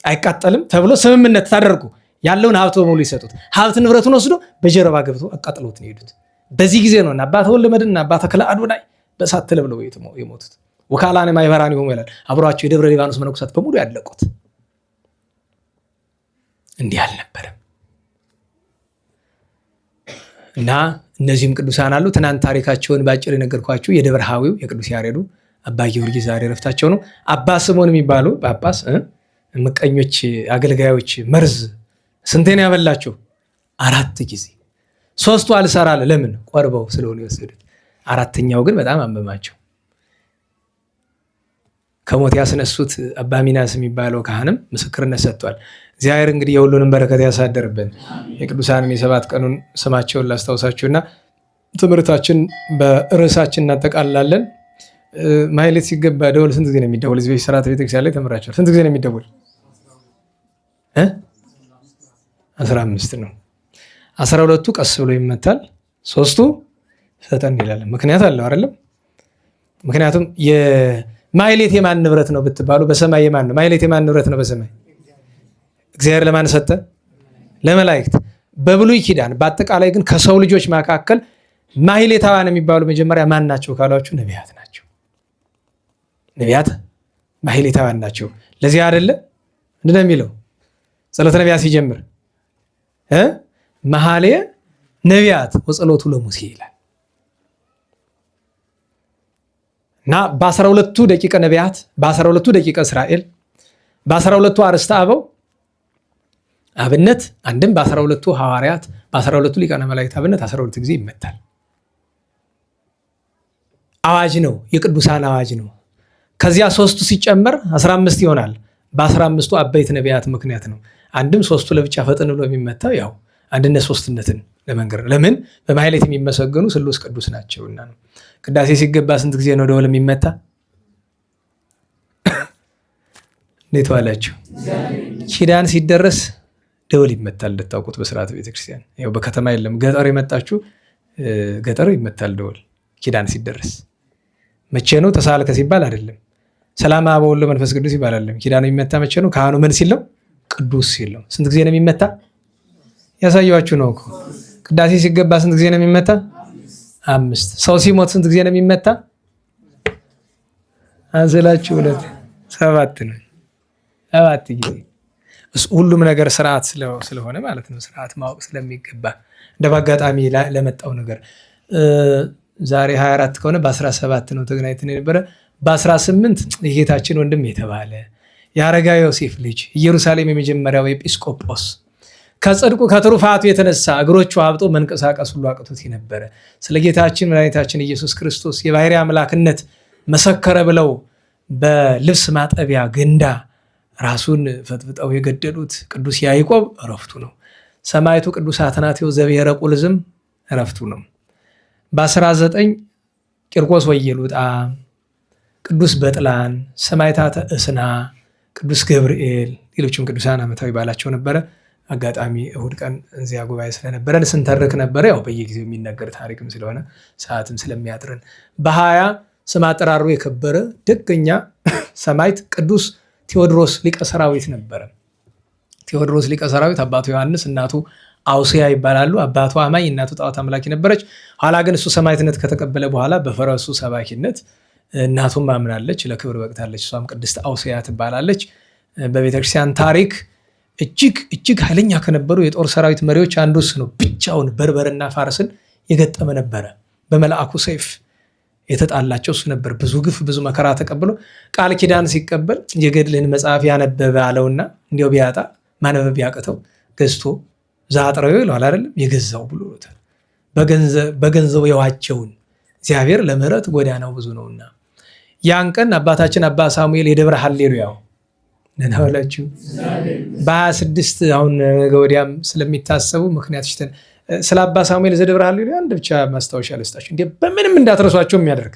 አይቃጠልም ተብሎ ስምምነት ታደርጉ ያለውን ሀብት በሙሉ ይሰጡት። ሀብት ንብረቱን ወስዶ በጀርባ ገብቶ አቃጥለውት ነው የሄዱት። በዚህ ጊዜ ነው አባ ተወልደ መድኅን አባ ተክለ አዶናይ በእሳት ተለብለው የሞቱት። ወካላነ ማይበራን ይሆኑ ይላል። አብሯቸው የደብረ ሊባኖስ መነኮሳት በሙሉ ያለቁት። እንዲህ አልነበረም። እና እነዚህም ቅዱሳን አሉ። ትናንት ታሪካቸውን ባጭር የነገርኳችሁ የደብረ ሐዊው የቅዱስ ያሬዱ አባ ጊዮርጊስ ዛሬ ረፍታቸው ነው። አባ ስምዖን የሚባሉ ጳጳስ ምቀኞች አገልጋዮች መርዝ ስንቴን ያበላቸው? 4 ጊዜ። 3ቱ አልሰራለ። ለምን? ቆርበው ስለሆነ የወሰዱት። 4ኛው ግን በጣም አመማቸው። ከሞት ያስነሱት አባ ሚናስ የሚባለው ካህንም ምስክርነት ሰጥቷል። እግዚአብሔር እንግዲህ የሁሉንም በረከት ያሳደርብን። የቅዱሳንን የ7 ቀኑን ስማቸውን ላስታውሳችሁና ትምህርታችን በርዕሳችን እናጠቃልላለን። ማህሌት ሲገባ ደወል ስንት ጊዜ ነው የሚደወል? እዚህ በሥርዓተ ቤተክርስቲያን ላይ ተምራችኋል። ስንት ጊዜ ነው የሚደወል? 15 ነው። 12ቱ ቀስ ብሎ ይመታል፣ 3ቱ ፈጠን ይላል። ምክንያት አለው አይደለም? ምክንያቱም ማህሌት የማን ንብረት ነው ብትባሉ በሰማይ የማን ነው? ማህሌት የማን ንብረት ነው በሰማይ? እግዚአብሔር ለማን ሰጠ? ለመላእክት። በብሉይ ኪዳን በአጠቃላይ ግን ከሰው ልጆች መካከል ማህሌታውያን የሚባሉ መጀመሪያ ማን ናቸው ካሏችሁ ነቢያት ናቸው። ነቢያት ማህሌታውያን ናቸው። ለዚህ አይደለ ምንድን ነው የሚለው ጸሎተ ነቢያት ሲጀምር መኃልየ ነቢያት ወጸሎቱ ለሙሴ ይላል። እና በ12ቱ ደቂቀ ነቢያት፣ በ12ቱ ደቂቀ እስራኤል፣ በ12ቱ አርእስተ አበው አብነት አንድም በ12ቱ ሐዋርያት፣ በ12ቱ ሊቃነ መላእክት አብነት 12 ጊዜ ይመታል። አዋጅ ነው፣ የቅዱሳን አዋጅ ነው። ከዚያ 3ቱ ሲጨመር 15 ይሆናል። በ15ቱ አበይት ነቢያት ምክንያት ነው። አንድም 3ቱ ለብቻ ፈጥን ብሎ የሚመታው ያው አንድነት ሶስትነትን ለመንገር። ለምን? በማህሌት የሚመሰገኑ ስሉስ ቅዱስ ናቸውና ነው። ቅዳሴ ሲገባ ስንት ጊዜ ነው ደወል የሚመታ? እንዴት ዋላችሁ? ኪዳን ሲደረስ ደወል ይመታል። እንድታውቁት በሥርዓተ ቤተክርስቲያን ያው በከተማ የለም። ገጠር የመጣችሁ ገጠር ይመታል ደወል ኪዳን ሲደረስ። መቼ ነው? ተሳልከ ሲባል አይደለም። ሰላም አብ ወወልድ መንፈስ ቅዱስ ይባላል። ኪዳኑ የሚመታ መቼ ነው? ካህኑ ምን ሲል ነው? ቅዱስ ሲል ነው። ስንት ጊዜ ነው የሚመታ? ያሳየኋችሁ ነው እኮ። ቅዳሴ ሲገባ ስንት ጊዜ ነው የሚመታ? 5። ሰው ሲሞት ስንት ጊዜ ነው የሚመታ? አንዘላችሁ 2 7 ነው። 7 ጊዜ። ሁሉም ነገር ስርዓት ስለሆነ ማለት ነው። ስርዓት ማወቅ ስለሚገባ እንደ በአጋጣሚ ለመጣው ነገር ዛሬ 24 ከሆነ በ17 ነው ተገናኝተን የነበረ። በ18 የጌታችን ወንድም የተባለ የአረጋዊ ዮሴፍ ልጅ ኢየሩሳሌም የመጀመሪያው ኤጲስቆጶስ ከጽድቁ ከትሩፋቱ የተነሳ እግሮቹ አብጦ መንቀሳቀስ ሁሉ አቅቶት የነበረ ስለ ጌታችን መድኃኒታችን ኢየሱስ ክርስቶስ የባሕርይ አምላክነት መሰከረ ብለው በልብስ ማጠቢያ ገንዳ ራሱን ፈጥፍጠው የገደሉት ቅዱስ ያዕቆብ እረፍቱ ነው። ሰማዕቱ ቅዱስ አትናቴዎስ ዘብሔረ ቁልዝም እረፍቱ ነው። በ19 ቂርቆስ ወየሉጣ፣ ቅዱስ በጥላን፣ ሰማዕታተ እስና፣ ቅዱስ ገብርኤል፣ ሌሎችም ቅዱሳን ዓመታዊ በዓላቸው ነበረ። አጋጣሚ እሁድ ቀን እዚያ ጉባኤ ስለነበረን ስንተርክ ነበረ። ያው በየጊዜው የሚነገር ታሪክም ስለሆነ ሰዓትም ስለሚያጥረን በ20 ስም አጠራሩ የከበረ ደገኛ ሰማዕት ቅዱስ ቴዎድሮስ ሊቀ ሰራዊት ነበረ። ቴዎድሮስ ሊቀ ሰራዊት አባቱ ዮሐንስ እናቱ አውስያ ይባላሉ። አባቱ አማኝ እናቱ ጣዖት አምላኪ ነበረች። ኋላ ግን እሱ ሰማዕትነት ከተቀበለ በኋላ በፈረሱ ሰባኪነት እናቱም አምናለች፣ ለክብር በቅታለች። እሷም ቅድስት አውስያ ትባላለች። በቤተክርስቲያን ታሪክ እጅግ ኃይለኛ ከነበሩ የጦር ሰራዊት መሪዎች አንዱ እሱ ነው። ብቻውን በርበርና ፋርስን የገጠመ ነበረ። በመልአኩ ሰይፍ የተጣላቸው እሱ ነበር። ብዙ ግፍ ብዙ መከራ ተቀብሎ ቃል ኪዳን ሲቀበል የገድልህን መጽሐፍ ያነበበ አለውና እንዲያው ቢያጣ ማነበብ ቢያቅተው ገዝቶ ዛጥረው ይለዋል አይደለም የገዛው ብሎ በገንዘቡ የዋጀውን እግዚአብሔር ለምህረት ጎዳናው ብዙ ነውና ያን ቀን አባታችን አባ ሳሙኤል የደብረ ሃሌሉያው ነናወላችሁ በ26 አሁን ወዲያም ስለሚታሰቡ ምክንያት ሽተን ስለ አባ ሳሙኤል ዘደብረ ሃሌሉያ አንድ ብቻ ማስታወሻ ልስጣችሁ። እንዴ በምንም እንዳትረሷቸው የሚያደርግ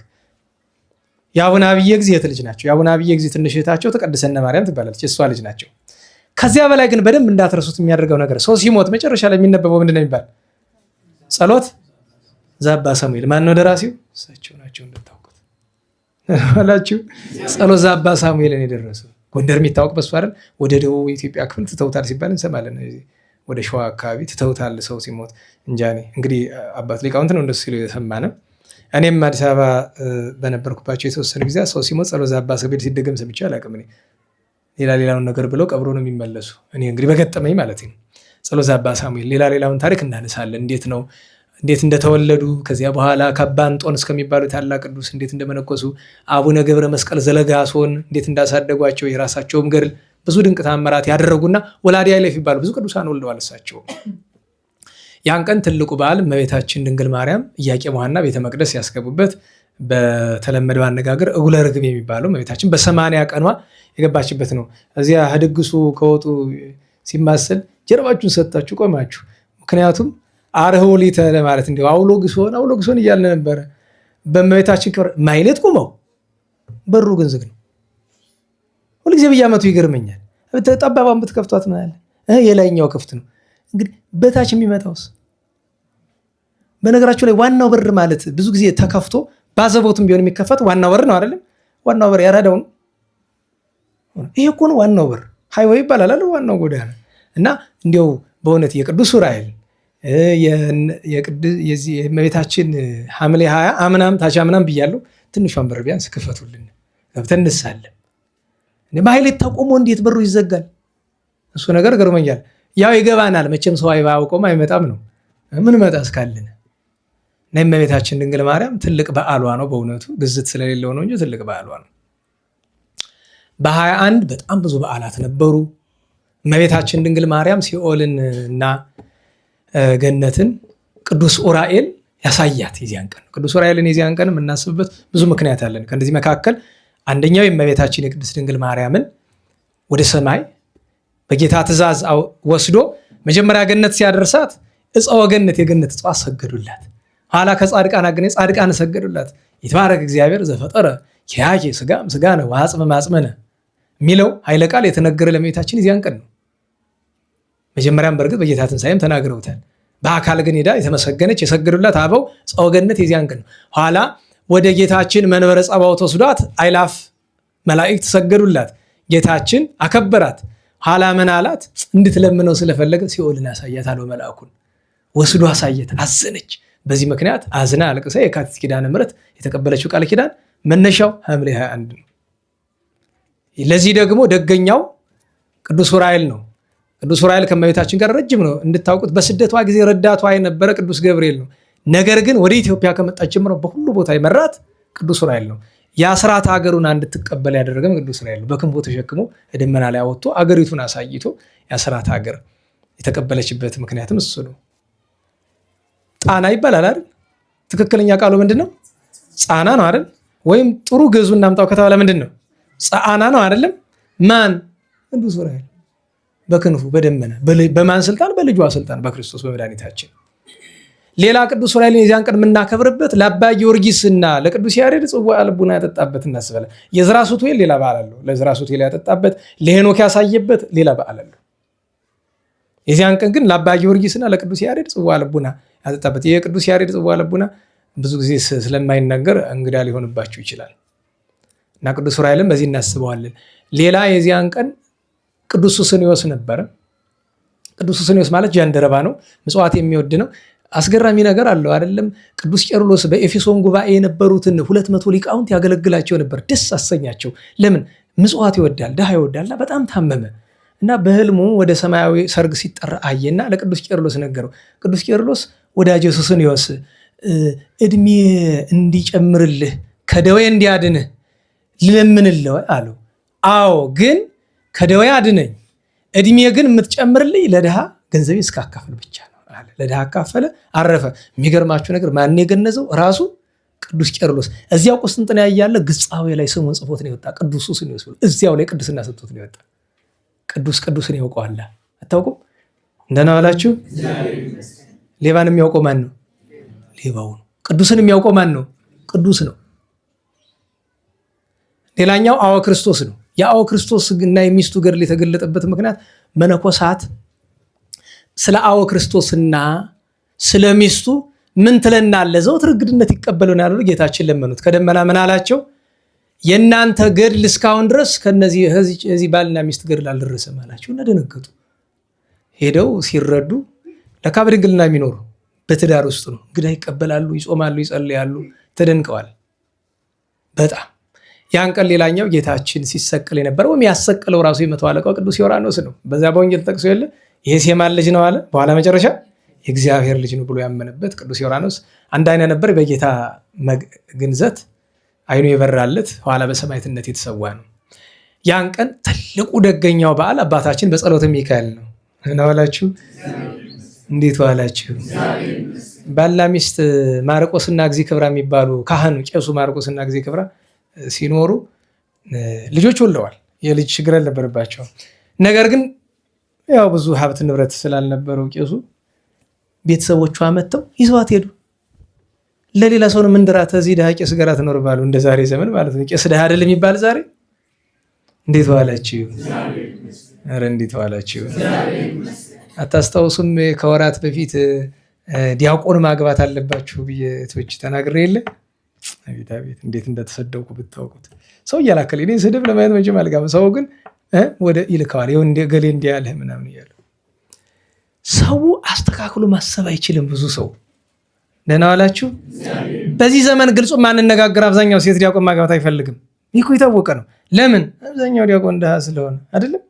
የአቡነ አብየ ጊዜ ልጅ ናቸው። የአቡነ አብየ ጊዜ ትንሽ እህታቸው ተቀድሰነ ማርያም ትባላለች፣ የእሷ ልጅ ናቸው። ከዚያ በላይ ግን በደንብ እንዳትረሱት የሚያደርገው ነገር ሰው ሲሞት መጨረሻ ላይ የሚነበበው ምንድን ነው የሚባል? ጸሎት ዘአባ ሳሙኤል። ማን ነው ደራሲው? እሳቸው ናቸው እንደታውቁት አላችሁ። ጸሎት ዘአባ ሳሙኤልን የደረሰው ጎንደር የሚታወቅ በሱ አይደል? ወደ ደቡብ የኢትዮጵያ ክፍል ትተውታል ሲባል እንሰማለን። ወደ ሸዋ አካባቢ ትተውታል ሰው ሲሞት። እንጃኔ እንግዲህ አባት ሊቃውንት ነው እንደሱ ሲሉ የሰማነው። እኔም አዲስ አበባ በነበርኩባቸው የተወሰነ ጊዜ ሰው ሲሞት ጸሎት ዘአባ ሳሙኤል ሲደገም ሰምቼ አላውቅም። ሌላውን ነገር ብለው ቀብሮ ነው የሚመለሱ። እኔ እንግዲህ በገጠመኝ ማለት ነው። ጸሎት ዘአባ ሳሙኤል ሌላውን ታሪክ እናነሳለን። እንዴት እንደተወለዱ ከዚያ በኋላ ከአባ እንጦንስ እስከሚባሉ ታላቅ ቅዱስ እንዴት እንደመነኮሱ፣ አቡነ ገብረ መስቀል ዘለጋሶን እንዴት እንዳሳደጓቸው የራሳቸውም ገድል ብዙ ድንቅ ተአምራት ያደረጉና ወላዲ አይለፍ ይባሉ ብዙ ቅዱሳን ወልደዋል። እሳቸው ያን ቀን ትልቁ በዓል እመቤታችን ድንግል ማርያም ኢያቄም ወሐና ቤተ መቅደስ ያስገቡበት በተለመደው አነጋገር እጉለ ርግብ የሚባለው እመቤታችን በ80 ቀኗ የገባችበት ነው። እዚያ ድግሱ ከወጡ ሲማሰል ጀርባችሁን ሰጣችሁ ቆማችሁ። ምክንያቱም አርህውሊተ ለማለት እንዲሁ አውሎግሶን እያልን ነበረ። በእመቤታችን ክብር ማይሌት ቁመው በሩ ግን ዝግ ነው። ሁልጊዜ በየዓመቱ ይገርመኛል። ጠባባን ብትከፍቷት ምን አለ? የላይኛው ክፍት ነው። እንግዲህ በታች የሚመጣውስ? በነገራችሁ ላይ ዋናው በር ማለት ብዙ ጊዜ ተከፍቶ ባዘቦቱም ቢሆን የሚከፈት ዋናው በር ነው አይደለም? ዋናው በር ያራዳው ነው። ይሄ እኮ ነው ዋናው በር፣ ሃይዌይ ይባላል አይደል? ዋናው ጎዳና እና እንዲያው በእውነት የቅዱስ ዑራኤል የእመቤታችን ሐምሌ 20 አምናም ታች አምናም ብያለሁ። ትንሿን በር ቢያንስ ክፈቱልን ገብተን እንሳለን። ማህሌት ተቆሞ እንዴት በሩ ይዘጋል? እሱ ነገር ገርሞኛል። ያው ይገባናል መቼም ሰው አይባውቆም አይመጣም ነው ምን መጣ እስካለን። እና እመቤታችን ድንግል ማርያም ትልቅ በዓሏ ነው። በእውነቱ ግዝት ስለሌለው ነው እንጂ ትልቅ በዓሏ ነው። በ21 በጣም ብዙ በዓላት ነበሩ። እመቤታችን ድንግል ማርያም ሲኦልን እና ገነትን ቅዱስ ዑራኤል ያሳያት የዚያን ቀን። ቅዱስ ዑራኤልን የዚያን ቀን የምናስብበት ብዙ ምክንያት አለን። ከእነዚህ መካከል አንደኛው የእመቤታችን የቅድስት ድንግል ማርያምን ወደ ሰማይ በጌታ ትእዛዝ ወስዶ መጀመሪያ ገነት ሲያደርሳት ዕፀ ገነት የገነት ዕፅዋት ሰገዱላት። ኋላ ከጻድቃን አገኘ ጻድቃን ሰገዱላት። ይትባረክ እግዚአብሔር ዘፈጠረ ኪያኪ ስጋነ ወአጽመ ማጽመነ የሚለው ኃይለ ቃል የተነገረ ለእመቤታችን የዚያን ቀን ነው። መጀመሪያም በእርግጥ በጌታ ትንሣኤም ተናግረውታል። በአካል ግን ሄዳ የተመሰገነች የሰገዱላት አበው ዕፀ ገነት የዚያን ቀን ነው። ኋላ ወደ ጌታችን መንበረ ጸባዖት ወስዷት አይላፍ መላእክት ሰገዱላት፣ ጌታችን አከበራት። ኋላ ምን አላት? እንድትለምነው ስለፈለገ ሲኦልን አሳያት አለው። መልአኩን ወስዶ አሳየት። አዘነች። በዚህ ምክንያት አዝና አልቅሳ የካቲት ኪዳነ ምሕረት የተቀበለችው ቃል ኪዳን መነሻው ሐምሌ 21 ነው። ለዚህ ደግሞ ደገኛው ቅዱስ ዑራኤል ነው። ቅዱስ ዑራኤል ከእመቤታችን ጋር ረጅም ነው እንድታውቁት። በስደቷ ጊዜ ረዳቷ የነበረ ቅዱስ ገብርኤል ነው። ነገር ግን ወደ ኢትዮጵያ ከመጣች ጀምሮ በሁሉ ቦታ የመራት ቅዱስ ዑራኤል ነው። የአስራት ሀገሩን እንድትቀበል ያደረገም ቅዱስ ዑራኤል ነው። በክንፎ ተሸክሞ ደመና ላይ አወጥቶ አገሪቱን አሳይቶ የአስራት ሀገር የተቀበለችበት ምክንያትም እሱ ነው። ጣና ይባላል አይደል? ትክክለኛ ቃሉ ምንድን ነው? ጻና ነው አይደል? ወይም ጥሩ ግዕዙ እናምጣው ከተባለ ምንድን ነው? ጻና ነው አይደለም? ማን? ቅዱስ ዑራኤል በክንፉ በደመና በማን ስልጣን? በልጇ ስልጣን በክርስቶስ በመድኃኒታችን። ሌላ ቅዱስ ዑራኤልን የዚያን ቀን የምናከብርበት ለአባ ጊዮርጊስና ለቅዱስ ያሬድ ጽዋ ልቡና ያጠጣበት እናስባለን። የዕዝራ ሱቱኤል ሌላ በዓል አለው። ለዕዝራ ሱቱኤል ያጠጣበት፣ ለሄኖክ ያሳየበት ሌላ በዓል አለው። የዚያን ቀን ግን ለአባ ጊዮርጊስና ለቅዱስ ያሬድ ጽዋ ልቡና ያጠጣበት። የቅዱስ ያሬድ ጽዋ ልቡና ብዙ ጊዜ ስለማይነገር እንግዳ ሊሆንባችሁ ይችላል እና ቅዱስ ዑራኤልን በዚህ እናስበዋለን። ሌላ የዚያን ቀን ቅዱስ ሱስንዮስ ነበረ። ቅዱስ ሱስንዮስ ማለት ጃንደረባ ነው፣ ምጽዋት የሚወድ ነው። አስገራሚ ነገር አለው አይደለም? ቅዱስ ቄርሎስ በኤፌሶን ጉባኤ የነበሩትን 200 ሊቃውንት ያገለግላቸው ነበር። ደስ አሰኛቸው። ለምን? ምጽዋት ይወዳል፣ ድሃ ይወዳልና በጣም ታመመ እና በህልሙ ወደ ሰማያዊ ሰርግ ሲጠራ አየና ለቅዱስ ቄርሎስ ነገረው። ቅዱስ ቄርሎስ ወዳጄ ሱስንዮስ እድሜ እንዲጨምርልህ ከደዌ እንዲያድንህ ልለምንልህ አለው። አዎ ግን ከደዌ አድነኝ፣ እድሜ ግን የምትጨምርልኝ ለድሃ ገንዘቤ እስካካፍል ብቻ ነው አለ። ለድሃ አካፈለ፣ አረፈ። የሚገርማችሁ ነገር ማን የገነዘው? ራሱ ቅዱስ ቄርሎስ። እዚያው ቁስጥንጥንያ ያለ ግጻዌ ላይ ስሙን ጽፎት ነው የወጣ ቅዱስ ሱስንዮስ ብሎ፣ እዚያው ላይ ቅድስና ሰጥቶት ነው የወጣ። ቅዱስን ያውቀዋል። አታውቁም? እንደና ዋላችሁ። ሌባን የሚያውቀው ማን ነው? ሌባው ነው። ቅዱስን የሚያውቀው ማን ነው? ቅዱስ ነው። ሌላኛው አወ ክርስቶስ ነው። የአወ ክርስቶስ እና የሚስቱ ገድል የተገለጠበት ምክንያት መነኮሳት ስለ አወ ክርስቶስና ስለ ሚስቱ ምን ትለናለህ? ዘወትር እንግድነት ይቀበሉናል ያሉ ጌታችን ለመኑት። ከደመና ምን አላቸው? የእናንተ ገድል እስካሁን ድረስ ከዚህ ባልና ሚስት ገድል አልደረሰም አላቸው እና ደነገጡ። ሄደው ሲረዱ ለካ በድንግልና የሚኖሩ በትዳር ውስጥ ነው። እንግዳ ይቀበላሉ፣ ይጾማሉ፣ ይጸልያሉ። ተደንቀዋል በጣም። ያን ቀን ሌላኛው ጌታችን ሲሰቀል የነበረው ያሰቀለው ራሱ የመቶ አለቃው ቅዱስ ዮርዳኖስ ነው። በዛ በወንጌል ጠቅሶ የለ ይሄ የማን ልጅ ነው አለ። በኋላ መጨረሻ የእግዚአብሔር ልጅ ነው ብሎ ያመነበት ቅዱስ ዮርዳኖስ አንድ አይነ ነበር። በጌታ ግንዘት አይኑ የበራለት ኋላ በሰማዕትነት የተሰዋ ነው። ያን ቀን ትልቁ ደገኛው በዓል አባታችን በጸሎተ ሚካኤል ነው። እናዋላችሁ እንዴት ዋላችሁ? ባልና ሚስት ማርቆስና እግዚእ ክብራ የሚባሉ ካህኑ ቄሱ ማርቆስና እግዚእ ክብራ ሲኖሩ ልጆች ወልደዋል። የልጅ ችግር አልነበረባቸውም። ነገር ግን ያው ብዙ ሀብት ንብረት ስላልነበረው ቄሱ ቤተሰቦቿ መጥተው ይዘዋት ሄዱ። ለሌላ ሰው ነው ምንድራት እዚህ ድሃ ቄስ ጋር ትኖር ባሉ እንደ ዛሬ ዘመን ማለት ነው። ቄስ ድሃ አይደል የሚባል ዛሬ። እንዴት ዋላችሁ? ኧረ እንዴት ዋላችሁ? አታስታውሱም? ከወራት በፊት ዲያቆን ማግባት አለባችሁ ብዬ እህቶች ተናግሬ የለ? አቤት አቤት እንዴት እንደተሰደብኩ ብታውቁት። ሰው እያላከለ እኔ ስድብ ለማየት መቼም አልጋም። ሰው ግን ወደ ይልከዋል። ይኸው ገሌ እንዲህ ያለህ ምናምን እያለ ሰው አስተካክሎ ማሰብ አይችልም። ብዙ ሰው ደህና ዋላችሁ። በዚህ ዘመን ግልጹ ማንነጋገር አብዛኛው ሴት ዲያቆን ማግባት አይፈልግም። ይህ እኮ የታወቀ ነው። ለምን? አብዛኛው ዲያቆን ድሃ ስለሆነ አይደለም?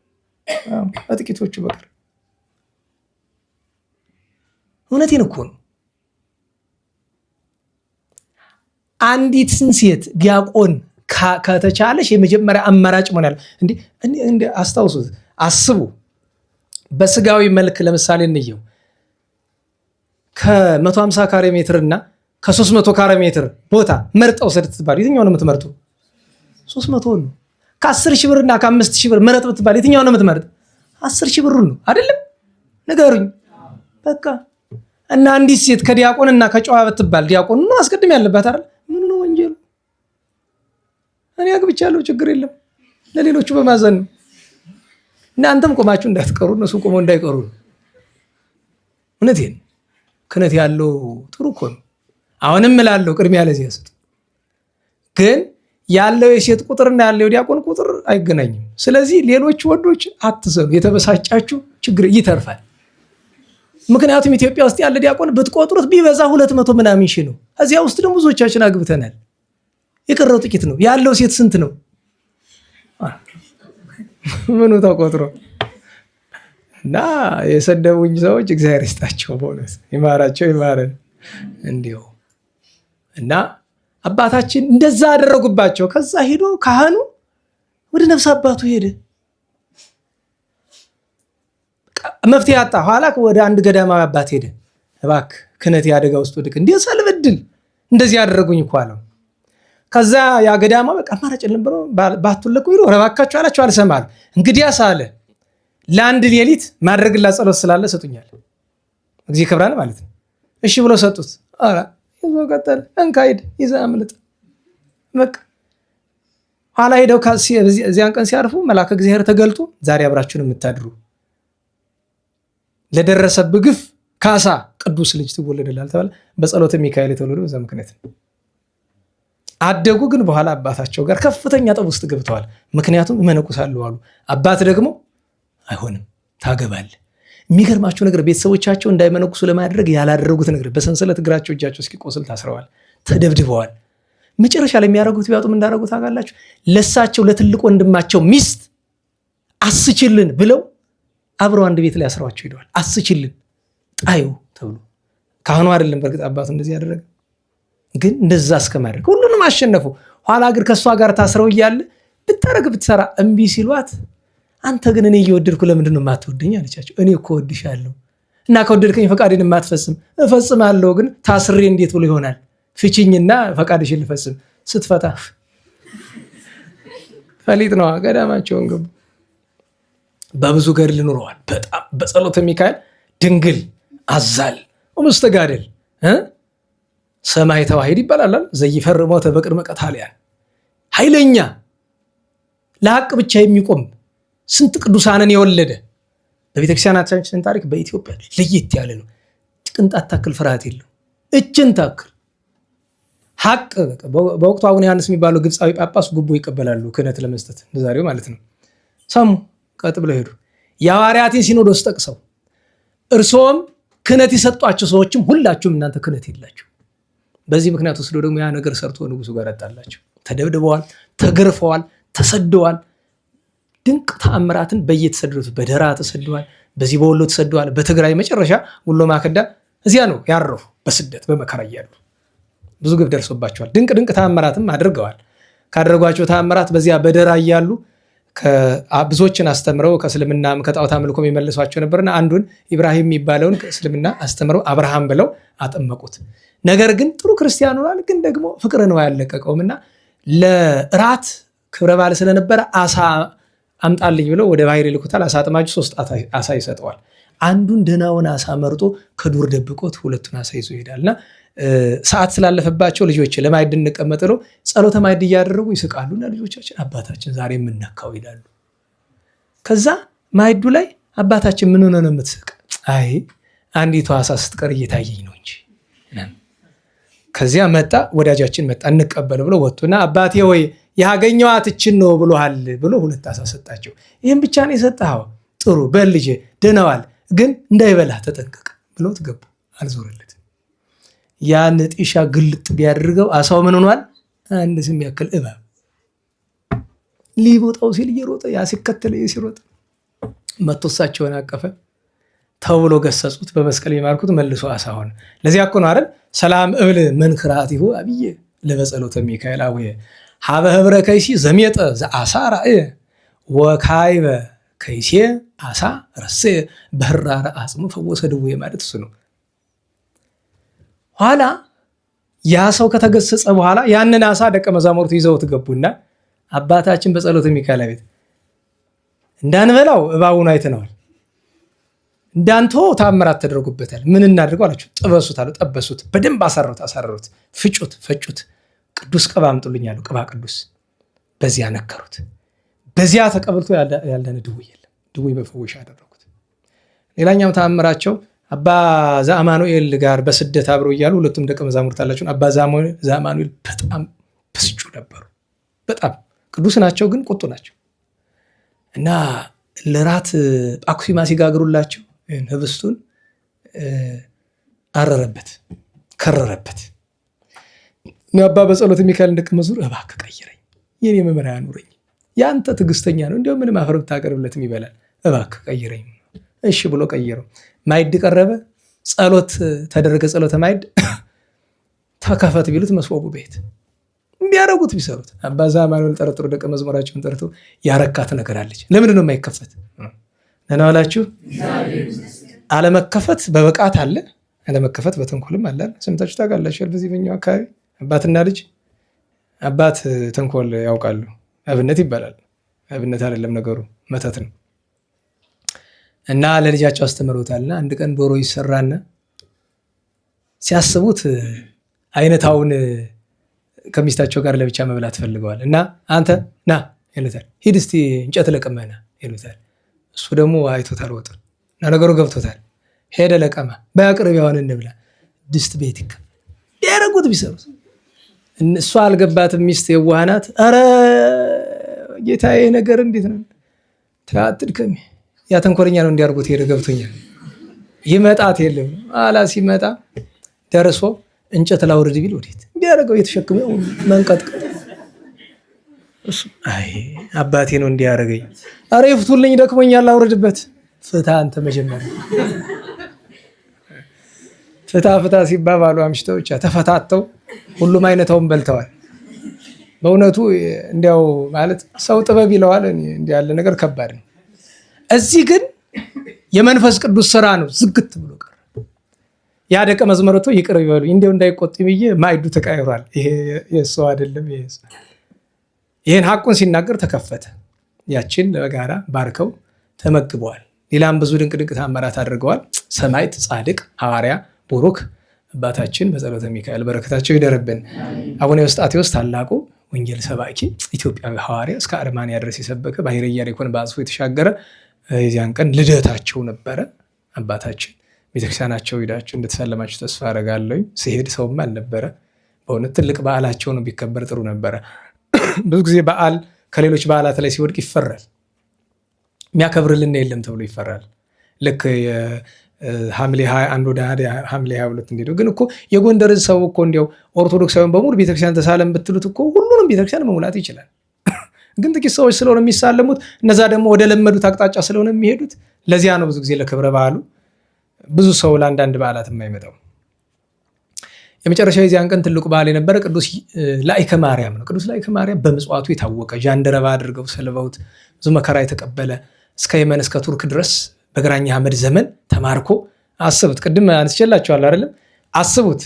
በጥቂቶቹ በቀር። እውነቴን እኮ ነው። አንዲትን ሴት ዲያቆን ከተቻለሽ የመጀመሪያ አማራጭ መሆን ያለ እንዴ አስታውሱት፣ አስቡ። በስጋዊ መልክ ለምሳሌ እንየው። ከ150 ካሬ ሜትር እና ከ300 ካሬ ሜትር ቦታ መርጠው ሰድ ትባል የትኛው ነው የምትመርጡ? 300 ነው። ከ10 ሺህ ብር እና ከ5 ሺህ ብር መረጥ ብትባል የትኛው ነው የምትመርጥ? 10 ሺህ ብሩን ነው አይደለም? ንገሩኝ በቃ። እና አንዲት ሴት ከዲያቆን እና ከጨዋ ብትባል ዲያቆን ነው አስቀድም ያለባት አይደል? ምን ነው ወንጀሉ? እኔ አግብቻለሁ ችግር የለም ለሌሎቹ በማዘን ነው። እናንተም ቆማችሁ እንዳትቀሩ እነሱ ቆመው እንዳይቀሩ። እውነቴን ክህነት ያለው ጥሩ እኮ ነው። አሁንም እላለሁ ቅድሚያ ለዚህ ስጡ። ግን ያለው የሴት ቁጥርና ያለው ዲያቆን ቁጥር አይገናኝም። ስለዚህ ሌሎች ወንዶች አትዘኑ፣ የተበሳጫችሁ ችግር ይተርፋል። ምክንያቱም ኢትዮጵያ ውስጥ ያለ ዲያቆን ብትቆጥሩት ቢበዛ 200 ምናምን ሺህ ነው። እዚያ ውስጥ ደግሞ ብዙዎቻችን አግብተናል። የቀረው ጥቂት ነው። ያለው ሴት ስንት ነው? ምኑ ተቆጥሮ እና የሰደቡኝ ሰዎች እግዚአብሔር ይስጣቸው፣ በእውነት ይማራቸው፣ ይማረን እንዲሁ እና አባታችን እንደዛ አደረጉባቸው። ከዛ ሄዶ ካህኑ ወደ ነፍስ አባቱ ሄደ። መፍትሄ አጣ። ኋላ ወደ አንድ ገዳማዊ አባት ሄደ። እባክህ ክህነት አደጋ ውስጥ ወድቅ፣ እንዴ ሳልበድል እንደዚህ ያደረጉኝ እኮ አለው። ከዛ ያ ገዳማ በቃ አማራጭ የለም ብሎ ባትለቁ ይሉ ረባካቸው አላቸው። አልሰማል። እንግዲያስ አለ ለአንድ ሌሊት ማድረግላት ጸሎት ስላለ ሰጡኛል። እግዚእ ክብራን ማለት ነው። እሺ ብሎ ሰጡት። አራ ይዞ ቀጠለ። እንካይድ ይዛ አምልጥ በቃ ኋላ ሄደው እዚያን ቀን ሲያርፉ መልአከ እግዚአብሔር ተገልጦ ዛሬ አብራችሁን የምታድሩ ለደረሰብህ ግፍ ካሳ ቅዱስ ልጅ ትወለድልሃል ተባለ። በጸሎተ ሚካኤል የተወለዱ በዛ ምክንያት አደጉ። ግን በኋላ አባታቸው ጋር ከፍተኛ ጠብ ውስጥ ገብተዋል። ምክንያቱም ይመነኩሳሉ አሉ። አባት ደግሞ አይሆንም ታገባለህ። የሚገርማቸው ነገር ቤተሰቦቻቸው እንዳይመነኩሱ ለማድረግ ያላደረጉት ነገር፣ በሰንሰለት እግራቸው እጃቸው እስኪቆስል ታስረዋል፣ ተደብድበዋል። መጨረሻ ላይ የሚያደርጉት ቢያጡም እንዳደረጉት ታውቃላችሁ። ለሳቸው ለትልቅ ወንድማቸው ሚስት አስችልን ብለው አብረው አንድ ቤት ላይ አስረዋቸው ሄደዋል። አስችልን ጣዩ ተብሎ ካህኑ አይደለም በእርግጥ አባቱ እንደዚህ ያደረገ፣ ግን እንደዛ እስከማድረግ ሁሉንም አሸነፉ። ኋላ ግን ከእሷ ጋር ታስረው እያለ ብታረግ ብትሰራ እምቢ ሲሏት አንተ ግን እኔ እየወደድኩ ለምንድን ነው የማትወደኝ አለቻቸው። እኔ እኮ ወድሻለሁ እና ከወደድከኝ ፈቃዴን የማትፈጽም እፈጽማለሁ፣ ግን ታስሬ እንዴት ብሎ ይሆናል? ፍቺኝና ፈቃድሽን ልፈጽም። ስትፈታ ፈሊጥ ነዋ። ገዳማቸውን ገቡ። በብዙ ገድል ኑረዋል። በጣም በጸሎተ ሚካኤል ድንግል አዛል ወመስተጋደል ሰማይ ተዋሂድ ይባላል። ዘይፈር ሞተ በቅድመ ቀታልያን ኃይለኛ ለሐቅ ብቻ የሚቆም ስንት ቅዱሳንን የወለደ በቤተክርስቲያናችን ታሪክ በኢትዮጵያ ለየት ያለ ነው። ቅንጣት ታክል ፍርሃት የለው። እችን ታክል ሐቅ በወቅቱ አቡነ ዮሐንስ የሚባለው ግብፃዊ ጳጳስ ጉቦ ይቀበላሉ ክህነት ለመስጠት እንደዛሬው ማለት ነው። ሰሙ ቀጥ ብለው ሄዱ። የሐዋርያትን ሲኖዶስ ጠቅሰው እርሶም ክህነት የሰጧቸው ሰዎችም ሁላችሁም እናንተ ክህነት የላችሁ። በዚህ ምክንያት ወስዶ ደግሞ ያ ነገር ሰርቶ ንጉሱ ጋር አጣላቸው። ተደብድበዋል፣ ተገርፈዋል፣ ተሰደዋል። ድንቅ ተአምራትን በየተሰደዱት በደራ ተሰደዋል፣ በዚህ በወሎ ተሰደዋል፣ በትግራይ መጨረሻ ወሎ ማከዳ እዚያ ነው ያረፉ። በስደት በመከራ እያሉ ብዙ ግፍ ደርሶባቸዋል። ድንቅ ድንቅ ተአምራትም አድርገዋል። ካደረጓቸው ተአምራት በዚያ በደራ እያሉ ብዙዎችን አስተምረው ከእስልምና ከጣዖት አምልኮ የሚመልሷቸው ነበርና አንዱን ኢብራሂም የሚባለውን ከእስልምና አስተምረው አብርሃም ብለው አጠመቁት። ነገር ግን ጥሩ ክርስቲያን ሆኗል። ግን ደግሞ ፍቅር ነው ያለቀቀውምና ለራት ክብረ በዓል ስለነበረ አሳ አምጣልኝ ብለው ወደ ባህር ይልኩታል። አሳ አጥማጁ 3 አሳ ይሰጠዋል። አንዱን ደህናውን አሳ መርጦ ከዱር ደብቆት ሁለቱን አሳ ይዞ ይሄዳልና ሰዓት ስላለፈባቸው ልጆች ለማዕድ እንቀመጥ ነው ጸሎተ ማዕድ እያደረጉ ይስቃሉና ልጆቻችን አባታችን ዛሬ የምነካው ይላሉ። ከዛ ማዕዱ ላይ አባታችን ምን ሆነ ነው የምትስቅ? አይ አንዲቷ አሳ ስትቀር እየታየኝ ነው እንጂ። ከዚያ መጣ ወዳጃችን መጣ እንቀበል ብሎ ወጡና አባቴ ወይ ያገኘዋት እችን ነው ብሎሃል ብሎ 2 አሳ ሰጣቸው። ይህም ብቻ ነው የሰጠኸው? ጥሩ በል ልጄ ደህናዋል፣ ግን እንዳይበላህ ተጠንቀቅ ብሎት ገቡ። አልዞረለት። ያን ጢሻ ግልጥ ቢያደርገው አሳው ምን ሆኗል? አንድ ስም ያክል እባብ ሊቦጣው ሲል እየሮጠ ያ ሲከተለ ሲሮጥ መጥቶ እሳቸውን አቀፈ። ተብሎ ገሰጹት። በመስቀል የማርኩት መልሶ አሳ ሆነ። ለዚያ እኮ ነው አይደል ሰላም እብል መንክራቲሁ አብዬ ለበጸሎተ ሚካኤል አቡየ ሀበ ህብረ ከይሲ ዘሜጠ ዘአሳ ራእየ ወካይበ ከይሴ አሳ ረስየ በህራረ አጽሙ ፈወሰ ድውየ ማለት እሱ ነው። ኋላ ያ ሰው ከተገሰጸ በኋላ ያንን አሳ ደቀ መዛሙርቱ ይዘውት ገቡና አባታችን በጸሎተ ሚካኤል ቤት እንዳንበላው እባቡን አይተነዋል፣ እንዳንተ ታምራት ተደርጎበታል። ምን እናድርገው አላችሁ? ጥበሱት አሉ። ጠበሱት፣ በደንብ አሳረሩት፣ ፍጩት፣ ፈጩት። ቅዱስ ቅባ አምጡልኝ አሉ። ቅባ ቅዱስ በዚያ ነከሩት። በዚያ ተቀብልቶ ያለን ድውይ የለም። ድውይ በፈወሻ አደረጉት። ሌላኛው ተአምራቸው አባ ዘአማኑኤል ጋር በስደት አብረው እያሉ ሁለቱም ደቀ መዛሙርት አላቸው። አባ ዘአማኑኤል በጣም ብስጩ ነበሩ። በጣም ቅዱስ ናቸው፣ ግን ቁጡ ናቸው። እና ለራት ጳኩሲማ ሲጋግሩላቸው ህብስቱን አረረበት፣ ከረረበት። አባ በጸሎተ ሚካኤል ደቀ መዝሙር እባክህ ቀይረኝ፣ የኔ መምህር አኑረኝ፣ ያንተ ትዕግስተኛ ነው፣ እንዲያው ምንም አፈር ብታቀርብለትም ይበላል፣ እባክህ ቀይረኝ። እሺ ብሎ ቀይረው። ማዕድ ቀረበ፣ ጸሎት ተደረገ። ጸሎተ ማዕድ ተከፈት ቢሉት መስዋዕቱ ቤት ቢያረጉት ቢሰሩት አባ ዘአማኑኤል ጠርጥሮ ደቀ መዝሙራቸውን ጠርተው ያረካት ነገር አለች። ለምንድን ነው የማይከፈት? ደህና ዋላችሁ። አለመከፈት በብቃት አለ፣ አለመከፈት በተንኮልም አለ። ሰምታችሁ ታውቃላችሁ። በዚህ በኛው አካባቢ አባትና ልጅ አባት ተንኮል ያውቃሉ። አብነት ይባላል። አብነት አይደለም ነገሩ፣ መተት ነው። እና ለልጃቸው አስተምረውታልና አንድ ቀን ዶሮ ይሰራና ሲያስቡት አይነታውን ከሚስታቸው ጋር ለብቻ መብላት ፈልገዋል። እና አንተ ና ይሉታል፣ ሂድ እስቲ እንጨት ለቀመና ይሉታል። እሱ ደግሞ አይቶታል ወጡን እና ነገሩ ገብቶታል። ሄደ ለቀማ፣ በአቅርቢያውን እንብላ። ድስት ቤት ቢያረጉት ቢሰሩት እሷ አልገባትም። ሚስት የዋህናት። ኧረ ጌታዬ ነገር እንዴት ነው? አትድከሚ፣ ያ ተንኮለኛ ነው እንዲያርጉት ሄደ። ገብቶኛል። ይመጣት የለም አላ ሲመጣ ደርሶ እንጨት ላውርድ ቢል ወዴት እንዲያደርገው የተሸክመ መንቀጥቀጥ። አይ አባቴ ነው እንዲያደርገኝ። አረ ይፍቱልኝ ደክሞኛል ላውርድበት። ፍታ አንተ መጀመሪያ። ፍታ ሲባባሉ አምሽተው ብቻ ተፈታተው ሁሉም አይነታውን በልተዋል። በእውነቱ እንዲያው ማለት ሰው ጥበብ ይለዋል። እንዲህ ያለ ነገር ከባድ ነው። እዚህ ግን የመንፈስ ቅዱስ ስራ ነው። ዝግት ብሎ ቀረ። ያ ደቀ መዝሙርቶ ይቅር ይበሉ እንዲያው እንዳይቆጥ ብዬ ማዕዱ ተቃይሯል። ይሄ የሱ አይደለም። ይሄን ሐቁን ሲናገር ተከፈተ። ያችን ለጋራ ባርከው ተመግበዋል። ሌላም ብዙ ድንቅ ተአምራት አድርገዋል። ሰማዕት፣ ጻድቅ፣ ሐዋርያ፣ ቡሩክ አባታችን በጸሎተ ሚካኤል በረከታቸው ይደርብን። አቡነ ኤዎስጣቴዎስ ታላቁ ወንጌል ሰባኪ ኢትዮጵያዊ ሐዋርያ እስከ አርማንያ ድረስ የሰበከ ባሕረ ኢያሪኮን በአጽፎ የተሻገረ የዚያን ቀን ልደታቸው ነበረ። አባታችን ቤተክርስቲያናቸው ሄዳችሁ እንደተሳለማችሁ ተስፋ አደርጋለሁ። ሲሄድ ሰውም አልነበረ። በእውነት ትልቅ በዓላቸው ነው፣ ቢከበር ጥሩ ነበረ። ብዙ ጊዜ በዓል ከሌሎች በዓላት ላይ ሲወድቅ ይፈራል። የሚያከብርልን የለም ተብሎ ይፈራል። ልክ ሐምሌ 21 ወደ ሐምሌ 22 እንዲሄዱ። ግን እኮ የጎንደር ሰው እኮ እንዲያው ኦርቶዶክሳዊን በሙሉ ቤተክርስቲያን ተሳለም ብትሉት እኮ ሁሉንም ቤተክርስቲያን መሙላት ይችላል። ግን ጥቂት ሰዎች ስለሆነ የሚሳለሙት፣ እነዛ ደግሞ ወደ ለመዱት አቅጣጫ ስለሆነ የሚሄዱት። ለዚያ ነው ብዙ ጊዜ ለክብረ በዓሉ ብዙ ሰው ለአንዳንድ በዓላት የማይመጣው። የመጨረሻው የዚያን ቀን ትልቁ በዓል የነበረ ቅዱስ ላኢከ ማርያም ነው። ቅዱስ ላኢከ ማርያም በምጽዋቱ የታወቀ ጃንደረባ አድርገው ሰልበውት ብዙ መከራ የተቀበለ እስከ የመን እስከ ቱርክ ድረስ በግራኝ አህመድ ዘመን ተማርኮ አስቡት። ቅድም አንስቼላችኋለሁ አይደለም? አስቡት።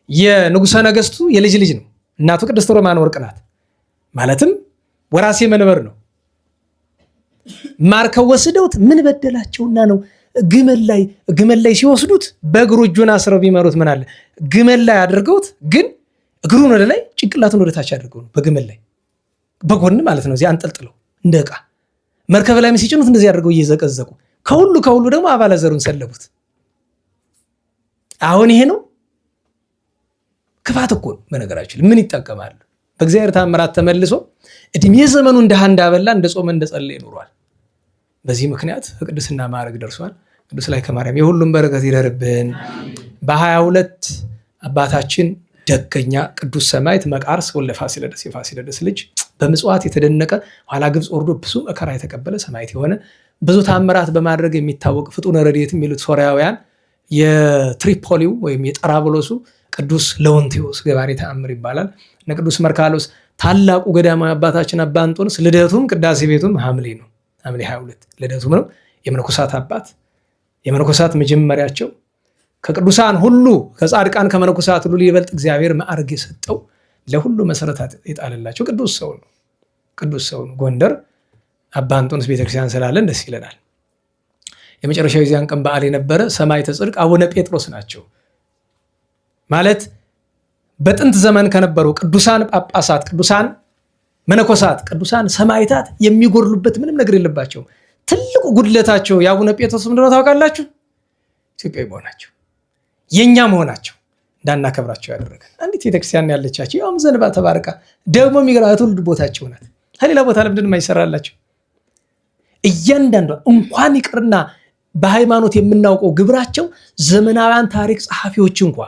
የንጉሠ ነገሥቱ የልጅ ልጅ ነው። እናቱ ቅድስት ሮማን ወርቅ ናት። ማለትም ወራሴ መንበር ነው። ማርከው ወስደውት ምን በደላቸውና ነው ግመል ላይ ሲወስዱት በእግሩ እጁን አስረው ቢመሩት ምን አለ? ግመል ላይ አድርገውት፣ ግን እግሩን ወደ ላይ ጭንቅላቱን ወደ ታች አድርገው ነው በግመል ላይ በጎን ማለት ነው እዚህ አንጠልጥለው እንደ ዕቃ መርከብ ላይ ሲጭኑት እንደዚህ አድርገው እየዘቀዘቁ ከሁሉ ደግሞ አባለ ዘሩን ሰለቡት። አሁን ይሄ ነው ክፋት እኮ ነው። በነገራችን ምን ይጠቀማል? በእግዚአብሔር ታምራት ተመልሶ እድሜ ዘመኑ እንደ አንድ አበላ እንደ ጾመ እንደ ጸለየ ኖሯል። በዚህ ምክንያት ቅድስና ማዕረግ ደርሷል። ቅዱስ ላኢከ ማርያም የሁሉም በረከት ይደርብን። በ22 አባታችን ደገኛ ቅዱስ ሰማዕት መቃርስ ወልደ ፋሲለደስ የፋሲለደስ ልጅ በምጽዋት የተደነቀ ኋላ ግብፅ ወርዶ ብዙ መከራ የተቀበለ ሰማዕት የሆነ ብዙ ታምራት በማድረግ የሚታወቅ ፍጡነ ረድኤት የሚሉት ሶርያውያን የትሪፖሊው ወይም የጠራብሎሱ ቅዱስ ለወንቲዮስ ገባሬ ተአምር ይባላል። እነ ቅዱስ መርካሎስ ታላቁ ገዳማዊ አባታችን አባ እንጦንስ ልደቱም ቅዳሴ ቤቱም ሐምሌ ነው። ሐምሌ 22 ልደቱም ነው። የመነኮሳት አባት የመነኮሳት መጀመሪያቸው ከቅዱሳን ሁሉ ከጻድቃን ከመነኮሳት ሁሉ ሊበልጥ እግዚአብሔር ማዕረግ የሰጠው ለሁሉ መሰረት የጣለላቸው ቅዱስ ሰው ነው። ቅዱስ ሰው ነው። ጎንደር አባ እንጦንስ ቤተክርስቲያን ስላለን ደስ ይለናል። የመጨረሻው የዚያን ቀን በዓል የነበረ ሰማዕተ ጽድቅ አቡነ ጴጥሮስ ናቸው። ማለት በጥንት ዘመን ከነበሩ ቅዱሳን ጳጳሳት፣ ቅዱሳን መነኮሳት፣ ቅዱሳን ሰማዕታት የሚጎድሉበት ምንም ነገር የለባቸውም። ትልቁ ጉድለታቸው የአቡነ ጴጥሮስ ምንድነው ታውቃላችሁ? ኢትዮጵያዊ መሆናቸው፣ የኛ መሆናቸው። እንዳናከብራቸው ያደረገን አንዲት ቤተክርስቲያን ያለቻቸው ያውም ዘንባ ተባርቃ ደግሞ የሚገርም ትውልድ ቦታቸው ናት። ከሌላ ቦታ ለምንድን የማይሰራላቸው? እያንዳንዷ እንኳን ይቅርና በሃይማኖት የምናውቀው ግብራቸው ዘመናውያን ታሪክ ጸሐፊዎች እንኳ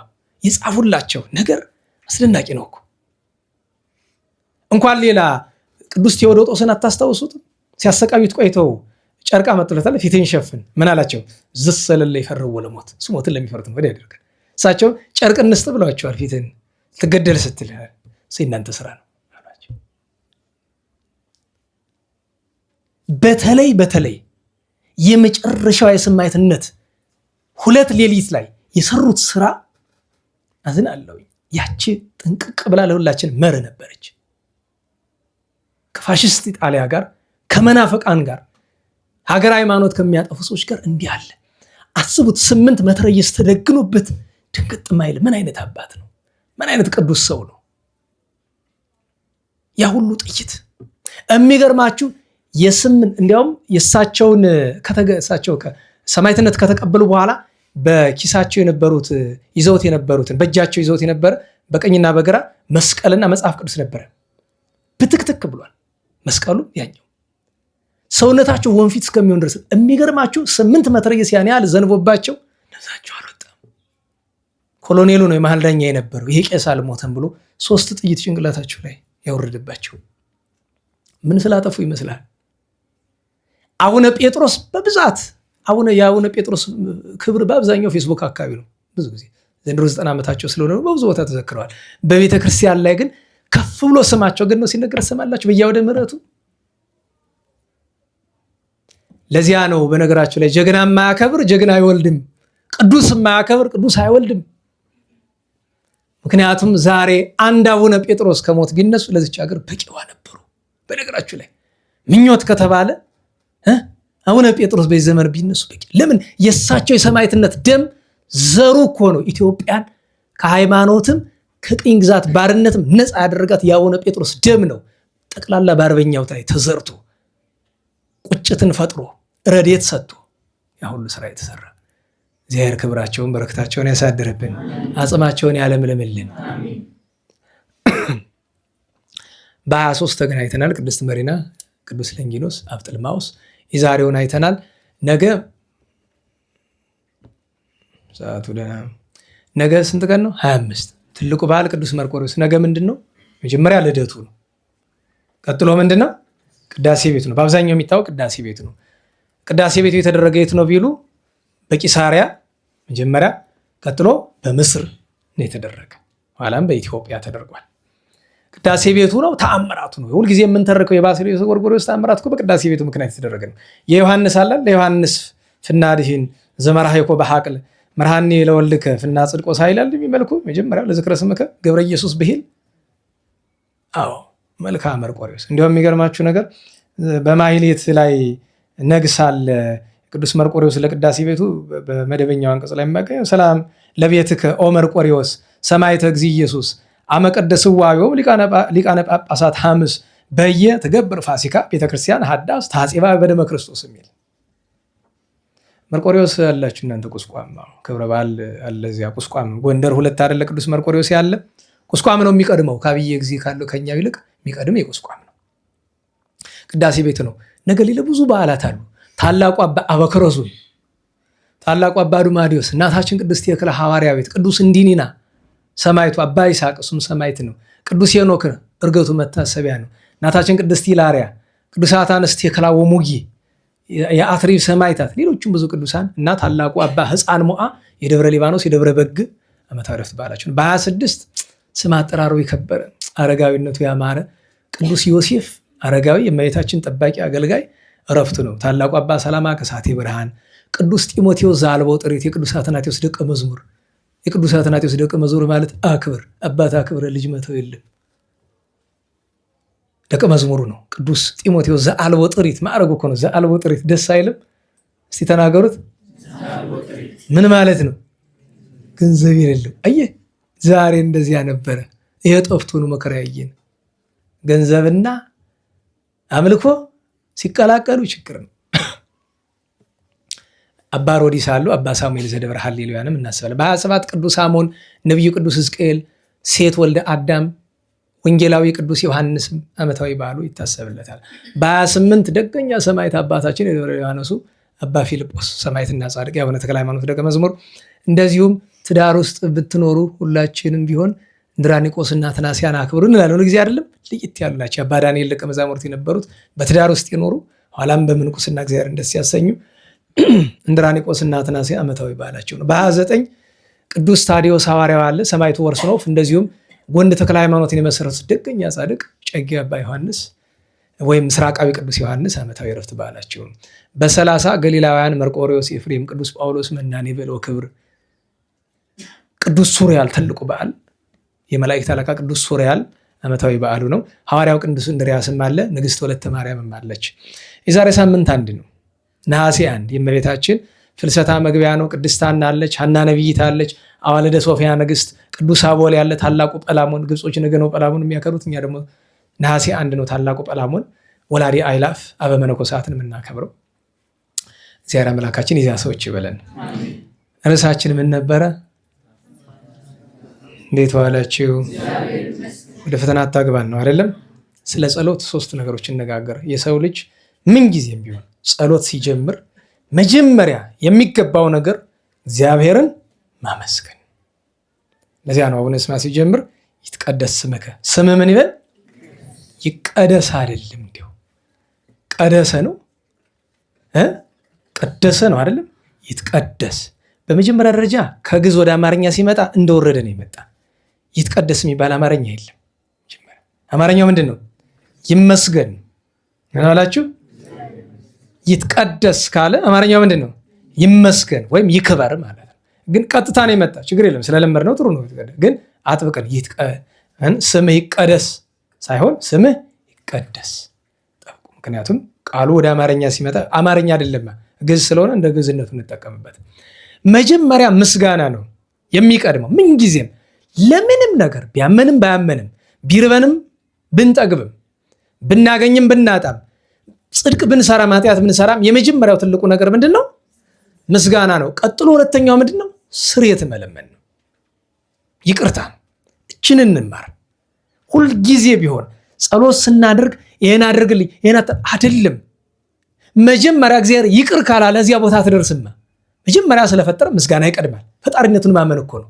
የጻፉላቸው ነገር አስደናቂ ነው እኮ። እንኳን ሌላ ቅዱስ ቴዎዶጦስን አታስታውሱትም? ሲያሰቃዩት ቆይተው ጨርቃ መጥለታል። ፊትን ሸፍን ምን አላቸው? ዝሰለለ ይፈርው ለሞት እሱ ሞትን ለሚፈሩት ነው ወዲያ ያደርጋል። እሳቸው ጨርቅ እንስጥ ብለዋቸዋል። ፊትን ትገደል ስትል እናንተ ስራ ነው አሏቸው። በተለይ የመጨረሻው የሰማዕትነት 2 ሌሊት ላይ የሰሩት ስራ አዝናለሁ። ያቺ ጥንቅቅ ብላ ለሁላችን መር ነበረች። ከፋሽስት ኢጣሊያ ጋር ከመናፈቃን ጋር ሀገር ሃይማኖት ከሚያጠፉ ሰዎች ጋር እንዲህ አለ። አስቡት 8 መትረየስ ተደግኖበት ድንግጥ ማይል ምን አይነት አባት ነው? ምን አይነት ቅዱስ ሰው ነው? ያ ሁሉ ጥይት የሚገርማችሁ እንዲያውም የእሳቸውን ሰማዕትነት ከተቀበሉ በኋላ በኪሳቸው የነበሩት ይዘውት የነበሩትን በእጃቸው ይዘውት የነበረ በቀኝና በግራ መስቀልና መጽሐፍ ቅዱስ ነበረ። ብትክትክ ብሏል መስቀሉ። ያኛው ሰውነታቸው ወንፊት እስከሚሆን ድረስ የሚገርማችሁ 8 መትረየስ ያን ያህል ዘንቦባቸው ነዛቸው አልወጣም። ኮሎኔሉ ነው የመሃል ዳኛ የነበረው። ይሄ ቄስ አልሞተም ብሎ 3 ጥይት ጭንቅላታቸው ላይ ያወረደባቸው። ምን ስላጠፉ ይመስላል? አቡነ ጴጥሮስ በብዛት የአቡነ ጴጥሮስ ክብር በአብዛኛው ፌስቡክ አካባቢ ነው። ብዙ ጊዜ ዘንድሮ 90 ዓመታቸው ስለሆነ በብዙ ቦታ ተዘክረዋል። በቤተ ክርስቲያን ላይ ግን ከፍ ብሎ ስማቸው ግን ነው ሲነገር ሰማላችሁ በየአውደ ምሕረቱ። ለዚያ ነው በነገራችሁ ላይ ጀግና የማያከብር ጀግና አይወልድም፣ ቅዱስ የማያከብር ቅዱስ አይወልድም። ምክንያቱም ዛሬ አንድ አቡነ ጴጥሮስ ከሞት ቢነሱ ለዚች ሀገር በቂዋ ነበሩ። በነገራችሁ ላይ ምኞት ከተባለ አቡነ ጴጥሮስ በዚህ ዘመን ቢነሱ በቂ። ለምን? የእሳቸው የሰማዕትነት ደም ዘሩ እኮ ነው ኢትዮጵያን ከሃይማኖትም ከቅኝ ግዛት ባርነትም ነፃ ያደረጋት የአቡነ ጴጥሮስ ደም ነው። ጠቅላላ በአርበኛው ላይ ተዘርቶ ቁጭትን ፈጥሮ ረድኤት ሰጥቶ ያ ሁሉ ስራ የተሰራ እግዚአብሔር ክብራቸውን በረከታቸውን ያሳድርብን፣ አጽማቸውን ያለምልምልን። በ23 ተገናኝተናል። ቅድስት መሪና፣ ቅዱስ ለንጊኖስ፣ አብጥልማውስ የዛሬውን አይተናል። ነገ ሰዓቱ ደህና ነገ ስንት ቀን ነው? 25 ትልቁ በዓል ቅዱስ መርቆሬዎስ። ነገ ምንድን ነው? መጀመሪያ ልደቱ ነው። ቀጥሎ ምንድን ነው? ቅዳሴ ቤቱ ነው። በአብዛኛው የሚታወቅ ቅዳሴ ቤቱ ነው። ቅዳሴ ቤቱ የተደረገ የት ነው ቢሉ በቂሳሪያ መጀመሪያ፣ ቀጥሎ በምስር ነው የተደረገ፣ ኋላም በኢትዮጵያ ተደርጓል። ቅዳሴ ቤቱ ነው። ተአምራቱ ነው ሁልጊዜ የምንተርከው። የባስልዮስ ጎርጎርዮስ ተአምራት እኮ በቅዳሴ ቤቱ ምክንያት የተደረገ ነው። የዮሐንስ አላል ለዮሐንስ ፍናድህን ዘመርሃይኮ በሐቅል መርሃኒ ለወልድከ ፍና ጽድቆ ሳይላል የሚመልኩ መጀመሪያ ለዝክረ ስምከ ገብረ ኢየሱስ ብሂል። አዎ መልክዓ መርቆሬዎስ። እንዲያውም የሚገርማችሁ ነገር በማሕሌት ላይ ነግሳል ቅዱስ መርቆሬዎስ ለቅዳሴ ቤቱ በመደበኛው አንቀጽ ላይ የሚያገኘው ሰላም ለቤትከ ኦ መርቆሬዎስ ሰማዕተ እግዚእ ኢየሱስ አመቀደስዋ ዮም ሊቃነ ጳጳሳት ሐምስ በየ ተገብር ፋሲካ ቤተክርስቲያን ሀዳስ ታጼባ በደመ ክርስቶስ የሚል መርቆሬዎስ ያላችሁ እናንተ ቁስቋም ክብረ በዓል አለ እዚያ ቁስቋም ጎንደር 2 አይደለ ቅዱስ መርቆሬዎስ ያለ ቁስቋም ነው የሚቀድመው። ከአብየ እግዚእ ካለው ከኛ ይልቅ የሚቀድም የቁስቋም ነው። ቅዳሴ ቤት ነው። ነገ ሌላ ብዙ በዓላት አሉ። ታላቁ አባ አበክሮሱን፣ ታላቁ አባ ዱማዲዮስ፣ እናታችን ቅድስት ተክለ ሐዋርያዊት፣ ቅዱስ እንዲኒና ሰማይቱ፣ አባ ይስሐቅ እሱም ሰማይት ነው። ቅዱስ ሄኖክ እርገቱ መታሰቢያ ነው። እናታችን ቅድስት ኢላሪያ፣ ቅዱሳት አንስት ተክላ ወሙጊ የአትሪብ ሰማይታት፣ ሌሎችም ብዙ ቅዱሳን እና ታላቁ አባ ሕፃን ሞዓ የደብረ ሊባኖስ የደብረ በግ ዓመታዊ ዕረፍት በዓላቸው። በ26 ስም አጠራሩ የከበረ አረጋዊነቱ ያማረ ቅዱስ ዮሴፍ አረጋዊ የእመቤታችን ጠባቂ አገልጋይ ዕረፍቱ ነው። ታላቁ አባ ሰላማ ከሳቴ ብርሃን፣ ቅዱስ ጢሞቴዎስ ዘአልቦ ጥሪት የቅዱስ አትናቴዎስ ደቀ መዝሙር። የቅዱስ አትናቴዎስ ደቀ መዝሙር ማለት አክብር አባት አክብረ ልጅ መተው የለም ደቀ መዝሙሩ ነው። ቅዱስ ጢሞቴዎስ ዘአልቦ ጥሪት ማዕረጉ እኮ ነው። ዘአልቦ ጥሪት ደስ አይልም? እስቲ ተናገሩት። ምን ማለት ነው? ገንዘብ የሌለው። አየህ ዛሬ እንደዚያ ነበረ። ይሄ ጠፍቶ ነው መከራ ያየን። ገንዘብና አምልኮ ሲቀላቀሉ ችግር ነው። አባ ሮዲስ አሉ። አባ ሳሙኤል ዘደብረ ሃሌሉያንም እናስባለን። በ27 ቅዱስ አሞን፣ ነቢዩ ቅዱስ ሕዝቅኤል፣ ሴት ወልደ አዳም፣ ወንጌላዊ ቅዱስ ዮሐንስም ዓመታዊ በዓሉ ይታሰብለታል። በ28 ደገኛ ሰማዕት አባታችን የደብረ ሊባኖሱ አባ ፊልጶስ ሰማዕትና ጻድቅ፣ የአቡነ ተክለ ሃይማኖት ደቀ መዝሙር። እንደዚሁም ትዳር ውስጥ ብትኖሩ ሁላችንም ቢሆን እንድራኒቆስና ትናስያን አክብሩ እንላለን። ጊዜ አይደለም ልይት ያሉ ናቸው። አባ ዳንኤል ደቀ መዛሙርት የነበሩት በትዳር ውስጥ የኖሩ ኋላም በምንኩስና እግዚአብሔር ደስ ያሰኙ እንድራኒቆስና ትናስያ ዓመታዊ በዓላቸው ነው። በ29 ቅዱስ ታዲዮስ ሐዋርያው አለ፣ ሰማዕቱ ወርስኖፍ። እንደዚሁም ጎንደ ተክለ ሃይማኖትን የመሰረቱት ደገኛ ጻድቅ ጨጌ አባ ዮሐንስ ወይም ምስራቃዊ ቅዱስ ዮሐንስ ዓመታዊ ዕረፍት በዓላቸው ነው። በ30 ገሊላውያን መርቆሬዎስ፣ ኤፍሬም፣ ቅዱስ ጳውሎስ መናኔ በለው ክብር። ቅዱስ ሱሪያል ትልቁ በዓል የመላእክት አለቃ ቅዱስ ሱሪያል ዓመታዊ በዓሉ ነው። ሐዋርያው ቅዱስ እንድርያስም አለ። ንግሥት ወለተ ማርያምም አለች። የዛሬ ሳምንት አንድ ነው። ነሐሴ 1 የእመቤታችን ፍልሰታ መግቢያ ነው። ቅድስት ሐና አለች፣ ሐና ነቢይት አለች፣ አዋልደ ሶፊያ ንግሥት፣ ቅዱስ አቦል ያለ፣ ታላቁ ጰላሞን። ግብጾች ነገ ነው ጰላሞን የሚያከብሩት፣ እኛ ደግሞ ነሐሴ 1 ነው ታላቁ ጰላሞን ወላዲ አይላፍ አበ መነኮሳትን የምናከብረው። እግዚአብሔር አምላካችን የዚያ ሰዎች ይበለን። ርዕሳችን ምን ነበረ? እንዴት ዋላችሁ? ወደ ፈተና አታግባን ነው አይደለም? ስለ ጸሎት 3 ነገሮች እነጋገር። የሰው ልጅ ምን ጊዜም ቢሆን ጸሎት ሲጀምር መጀመሪያ የሚገባው ነገር እግዚአብሔርን ማመስገን። ለዚያ ነው አቡነ ስማ ሲጀምር ይትቀደስ ስምከ። ስምህ ምን ይበል? ይቀደስ አይደለም፣ እንዲያው ቀደሰ ነው ቀደሰ ነው አይደለም፣ ይትቀደስ። በመጀመሪያ ደረጃ ከግዕዝ ወደ አማርኛ ሲመጣ እንደወረደ ነው የመጣ። ይትቀደስ የሚባል አማርኛ የለም። አማርኛው ምንድን ነው? ይመስገን። ምን አላችሁ? ይትቀደስ ካለ አማርኛው ምንድን ነው? ይመስገን ወይም ይክበር ማለት ነው። ግን ቀጥታ ነው የመጣ። ችግር የለም ስለለመድ ነው ጥሩ ነው። ግን አጥብቀን ስምህ ይቀደስ ሳይሆን ስምህ ይቀደስ ጠብቁ። ምክንያቱም ቃሉ ወደ አማርኛ ሲመጣ አማርኛ አይደለም ግዕዝ ስለሆነ እንደ ግዕዝነቱ እንጠቀምበት። መጀመሪያ ምስጋና ነው የሚቀድመው። ምንጊዜም ለምንም ነገር ቢያመንም ባያመንም ቢርበንም ብንጠግብም ብናገኝም ብናጣም ጽድቅ ብንሰራም ኃጢአት ብንሰራም የመጀመሪያው ትልቁ ነገር ምንድን ነው? ምስጋና ነው። ቀጥሎ ሁለተኛው ምንድን ነው? ስርየት መለመን ነው፣ ይቅርታ ነው። እችን እንማር። ሁልጊዜ ቢሆን ጸሎት ስናደርግ ይህን አድርግልኝ ይህን አይደለም። መጀመሪያ እግዚአብሔር ይቅር ካላለ እዚያ ቦታ ትደርስማ። መጀመሪያ ስለፈጠረ ምስጋና ይቀድማል። ፈጣሪነቱን ማመን እኮ ነው።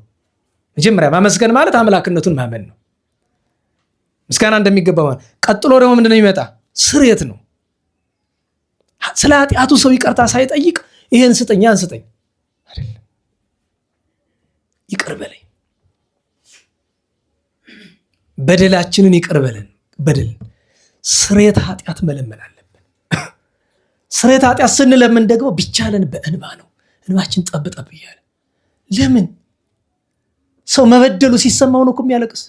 መጀመሪያ ማመስገን ማለት አምላክነቱን ማመን ነው። ምስጋና እንደሚገባ ማለት። ቀጥሎ ደግሞ ምንድነው የሚመጣ? ስርየት ነው። ስለ ኃጢአቱ ሰው ይቅርታ ሳይጠይቅ ይሄን ስጠኝ ያን ስጠኝ አይደለም። ይቅር በለኝ፣ በደላችንን ይቅር በለን። በደል ስርየት ኃጢአት መለመን አለብን። ስርየት ኃጢአት ስንለምን ደግሞ ቢቻለን በእንባ ነው። እንባችን ጠብ ጠብ እያለ ለምን ሰው መበደሉ ሲሰማው ነው እኮ የሚያለቅስ።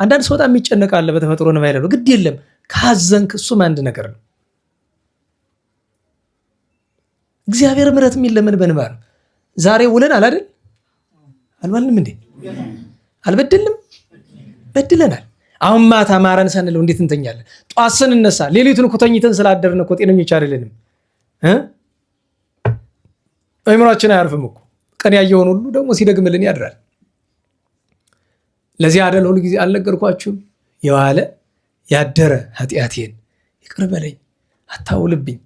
አንዳንድ ሰው በጣም የሚጨነቃለ በተፈጥሮ ነው ባይለው ግድ የለም ካዘንክ እሱም አንድ ነገር ነው። እግዚአብሔር ምሕረት የሚለምን በእንባ ነው። ዛሬ ውለን አላደል አልባልንም እንዴ? አልበደልንም? በድለናል። አሁን ማታ ማረን ሳንለው እንዴት እንተኛለን? ጧት ስንነሳ ሌሊቱን እኮ ተኝተን ስላደርን እኮ ጤነኞች አይደለንም። አእምሯችን አያርፍም እኮ። ቀን ያየውን ሁሉ ደግሞ ሲደግምልን ያድራል። ለዚህ አደል ሁሉ ጊዜ አልነገርኳችሁም? የዋለ ያደረ ኃጢአቴን ይቅር በለኝ አታውልብኝ።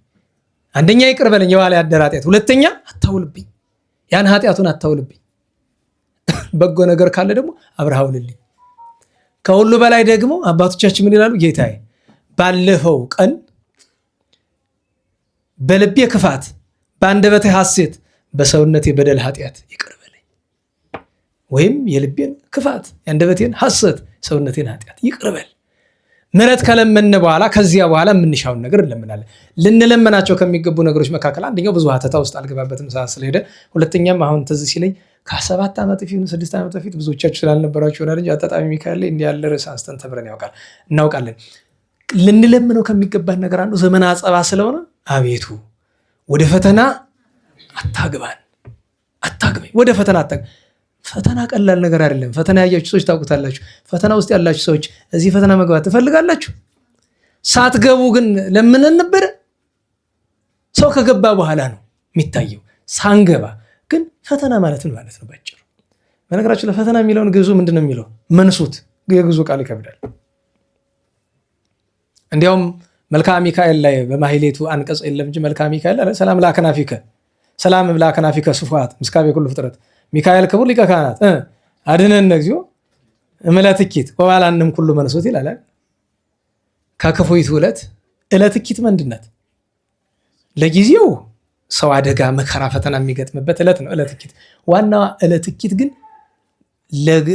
አንደኛ ይቅር በለኝ የዋለ ያደረ ኃጢአት፣ ሁለተኛ አታውልብኝ፣ ያን ኃጢአቱን አታውልብኝ። በጎ ነገር ካለ ደግሞ አብርሃውልልኝ። ከሁሉ በላይ ደግሞ አባቶቻችን ምን ይላሉ? ጌታዬ ባለፈው ቀን በልቤ ክፋት በአንደበቴ ሐሴት በሰውነቴ በደል ኃጢአት ይቅር በለኝ። ወይም የልቤን ክፋት የአንደበቴን ሐሰት ሰውነቴን ኃጢአት ይቅር በል። ምሕረት ከለመነ በኋላ ከዚያ በኋላ የምንሻውን ነገር እንለምናለን። ልንለመናቸው ከሚገቡ ነገሮች መካከል አንደኛው ብዙ ሀተታ ውስጥ አልገባበትም ሰዓት ስለሄደ፣ ሁለተኛም አሁን ትዝ ሲለኝ ከ7 ዓመት ፊት 6 ዓመት በፊት ብዙዎቻችሁ ስላልነበራችሁ ይሆናል እንጂ አጣጣሚ ሚካኤል እንዲህ ያለ ርዕስ አንስተን ተምረን እናውቃለን። ልንለምነው ከሚገባን ነገር አንዱ ዘመነ አጸባ ስለሆነ አቤቱ ወደ ፈተና አታግባኝ፣ ወደ ፈተና አታግባኝ። ፈተና ቀላል ነገር አይደለም። ፈተና ያያችሁ ሰዎች ታውቁታላችሁ። ፈተና ውስጥ ያላችሁ ሰዎች እዚህ ፈተና መግባት ትፈልጋላችሁ? ሳትገቡ ግን ለምነን ነበረ። ሰው ከገባ በኋላ ነው የሚታየው። ሳንገባ ግን ፈተና ማለት ምን ማለት ነው ባጭሩ? በነገራችን ለፈተና የሚለውን ግዙ ምንድን ነው የሚለው? መንሱት። የግዙ ቃል ይከብዳል። እንዲያውም መልክዓ ሚካኤል ላይ በማሕሌቱ አንቀጽ የለም እንጂ መልክዓ ሚካኤል አለ ሰላም ለአክናፊከ ሰላም ለአክናፊከ ስፉሐት ምስካበ ኩሉ ፍጥረት ሚካኤል ክቡር ሊቀ ካህናት አድኅነነ እግዚኦ እምለትኪት ወባልሐንም ኩሉ መንሱት ይላል። ከክፉይቱ ዕለት እኪት ምንድን ናት? ለጊዜው ሰው አደጋ መከራ ፈተና የሚገጥምበት ዕለት ነው ዕለት እኪት። ዋናዋ ዕለት እኪት ግን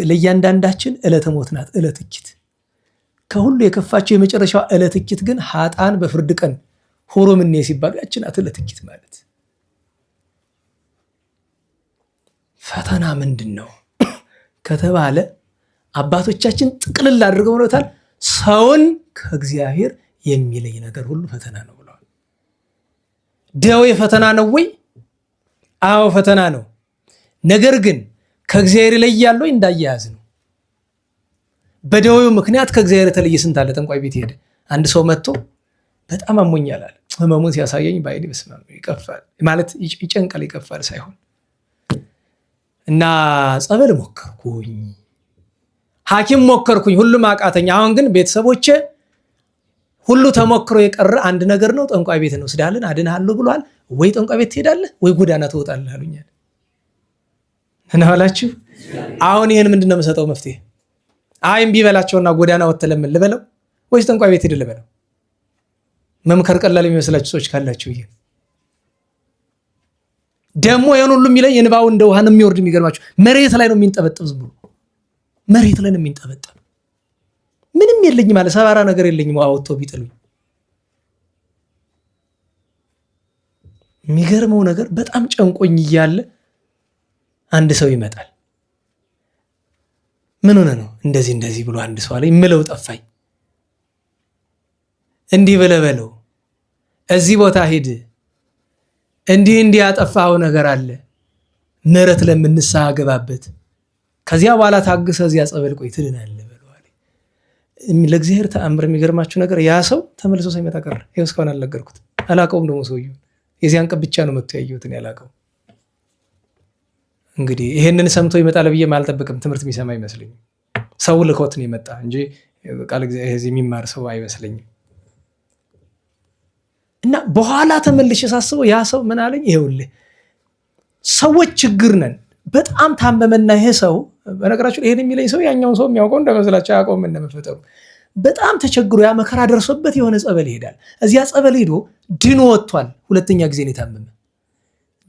ለእያንዳንዳችን ዕለተ ሞት ናት። ዕለት እኪት ከሁሉ የከፋቸው የመጨረሻዋ ዕለት እኪት ግን ኃጥአን በፍርድ ቀን ሆሮም እኔ ሲባሉ ያቺ ናት ዕለት እኪት ማለት። ፈተና ምንድን ነው ከተባለ አባቶቻችን ጥቅልል አድርገው ብለውታል። ሰውን ከእግዚአብሔር የሚለይ ነገር ሁሉ ፈተና ነው ብለዋል። ደዌ ፈተና ነው ወይ? አዎ ፈተና ነው። ነገር ግን ከእግዚአብሔር ይለያል ወይ? እንዳያያዝ ነው። በደዌው ምክንያት ከእግዚአብሔር የተለየ ስንት አለ። ጠንቋይ ቤት ሄደ አንድ ሰው መጥቶ በጣም አሞኛል አለ። ህመሙን ሲያሳየኝ በዓይኔ በስመ አብ ይቀፋል ማለት ይጨንቃል፣ ይቀፋል ሳይሆን እና ጸበል ሞከርኩኝ፣ ሐኪም ሞከርኩኝ፣ ሁሉም አቃተኝ። አሁን ግን ቤተሰቦቼ ሁሉ ተሞክሮ የቀረ አንድ ነገር ነው፣ ጠንቋይ ቤት ነው ስዳልን አድንሃለሁ ብሏል። ወይ ጠንቋይ ቤት ትሄዳለህ ወይ ጎዳና ትወጣለህ አሉኛል። እናላችሁ አሁን ይሄን ምንድነው የምሰጠው መፍትሄ? አይ እምቢ በላቸውና ጎዳና ወጥተህ ለምን ልበለው ወይስ ጠንቋይ ቤት ሄድ ልበለው? መምከር ቀላል የሚመስላችሁ ሰዎች ካላችሁ ይሄ ደግሞ የሆነ ሁሉ የሚለኝ እንባው እንደ ውሃ ነው የሚወርድ። የሚገርማችሁ መሬት ላይ ነው የሚንጠበጠብ፣ ዝም ብሎ መሬት ላይ ነው የሚንጠበጠብ። ምንም የለኝ ማለት ሰባራ ነገር የለኝም አወጥተው ቢጥሉኝ። የሚገርመው ነገር በጣም ጨንቆኝ እያለ አንድ ሰው ይመጣል። ምን ሆነ ነው እንደዚህ ብሎ አንድ ሰው አለኝ። ምለው ጠፋኝ። እንዲህ ብለህ በለው፣ እዚህ ቦታ ሂድ፣ እንዲህ ያጠፋው ነገር አለ፣ ምሕረት ለምንስሐ ገባበት፣ ከዚያ በኋላ ታግሰ እዚያ ጸበል ቆይ ትድናለህ በለው አለኝ። ለእግዚአብሔር ተአምር። የሚገርማችሁ ነገር ያ ሰው ተመልሶ ሳይመጣ ቀረ። ይኸው እስካሁን አልነገርኩት፣ አላውቀውም። ደግሞ ሰውዬው የዚያን ቀን ብቻ ነው መጥቶ ያየሁትን ያላውቀው። እንግዲህ ይሄንን ሰምቶ ይመጣል ብዬ አልጠብቅም። ትምህርት የሚሰማ አይመስለኝም። ሰው ልኮት ነው የመጣ እንጂ ቃል እግዚአብሔር የሚማር ሰው አይመስለኝም። እና በኋላ ተመልሼ ሳስበው ያ ሰው ምን አለኝ፣ ይኸውልህ ሰዎች ችግር ነን፣ በጣም ታመመና ይሄ ሰው በነገራችሁ ይሄን የሚለኝ ሰው ያኛውን ሰው የሚያውቀው እንደመስላቸው አያውቀውም እንደመፈጠሩ። በጣም ተቸግሮ ያ መከራ ደርሶበት የሆነ ጸበል ይሄዳል። እዚያ ጸበል ሄዶ ድኖ ወጥቷል። ሁለተኛ ጊዜ ነው የታመመ።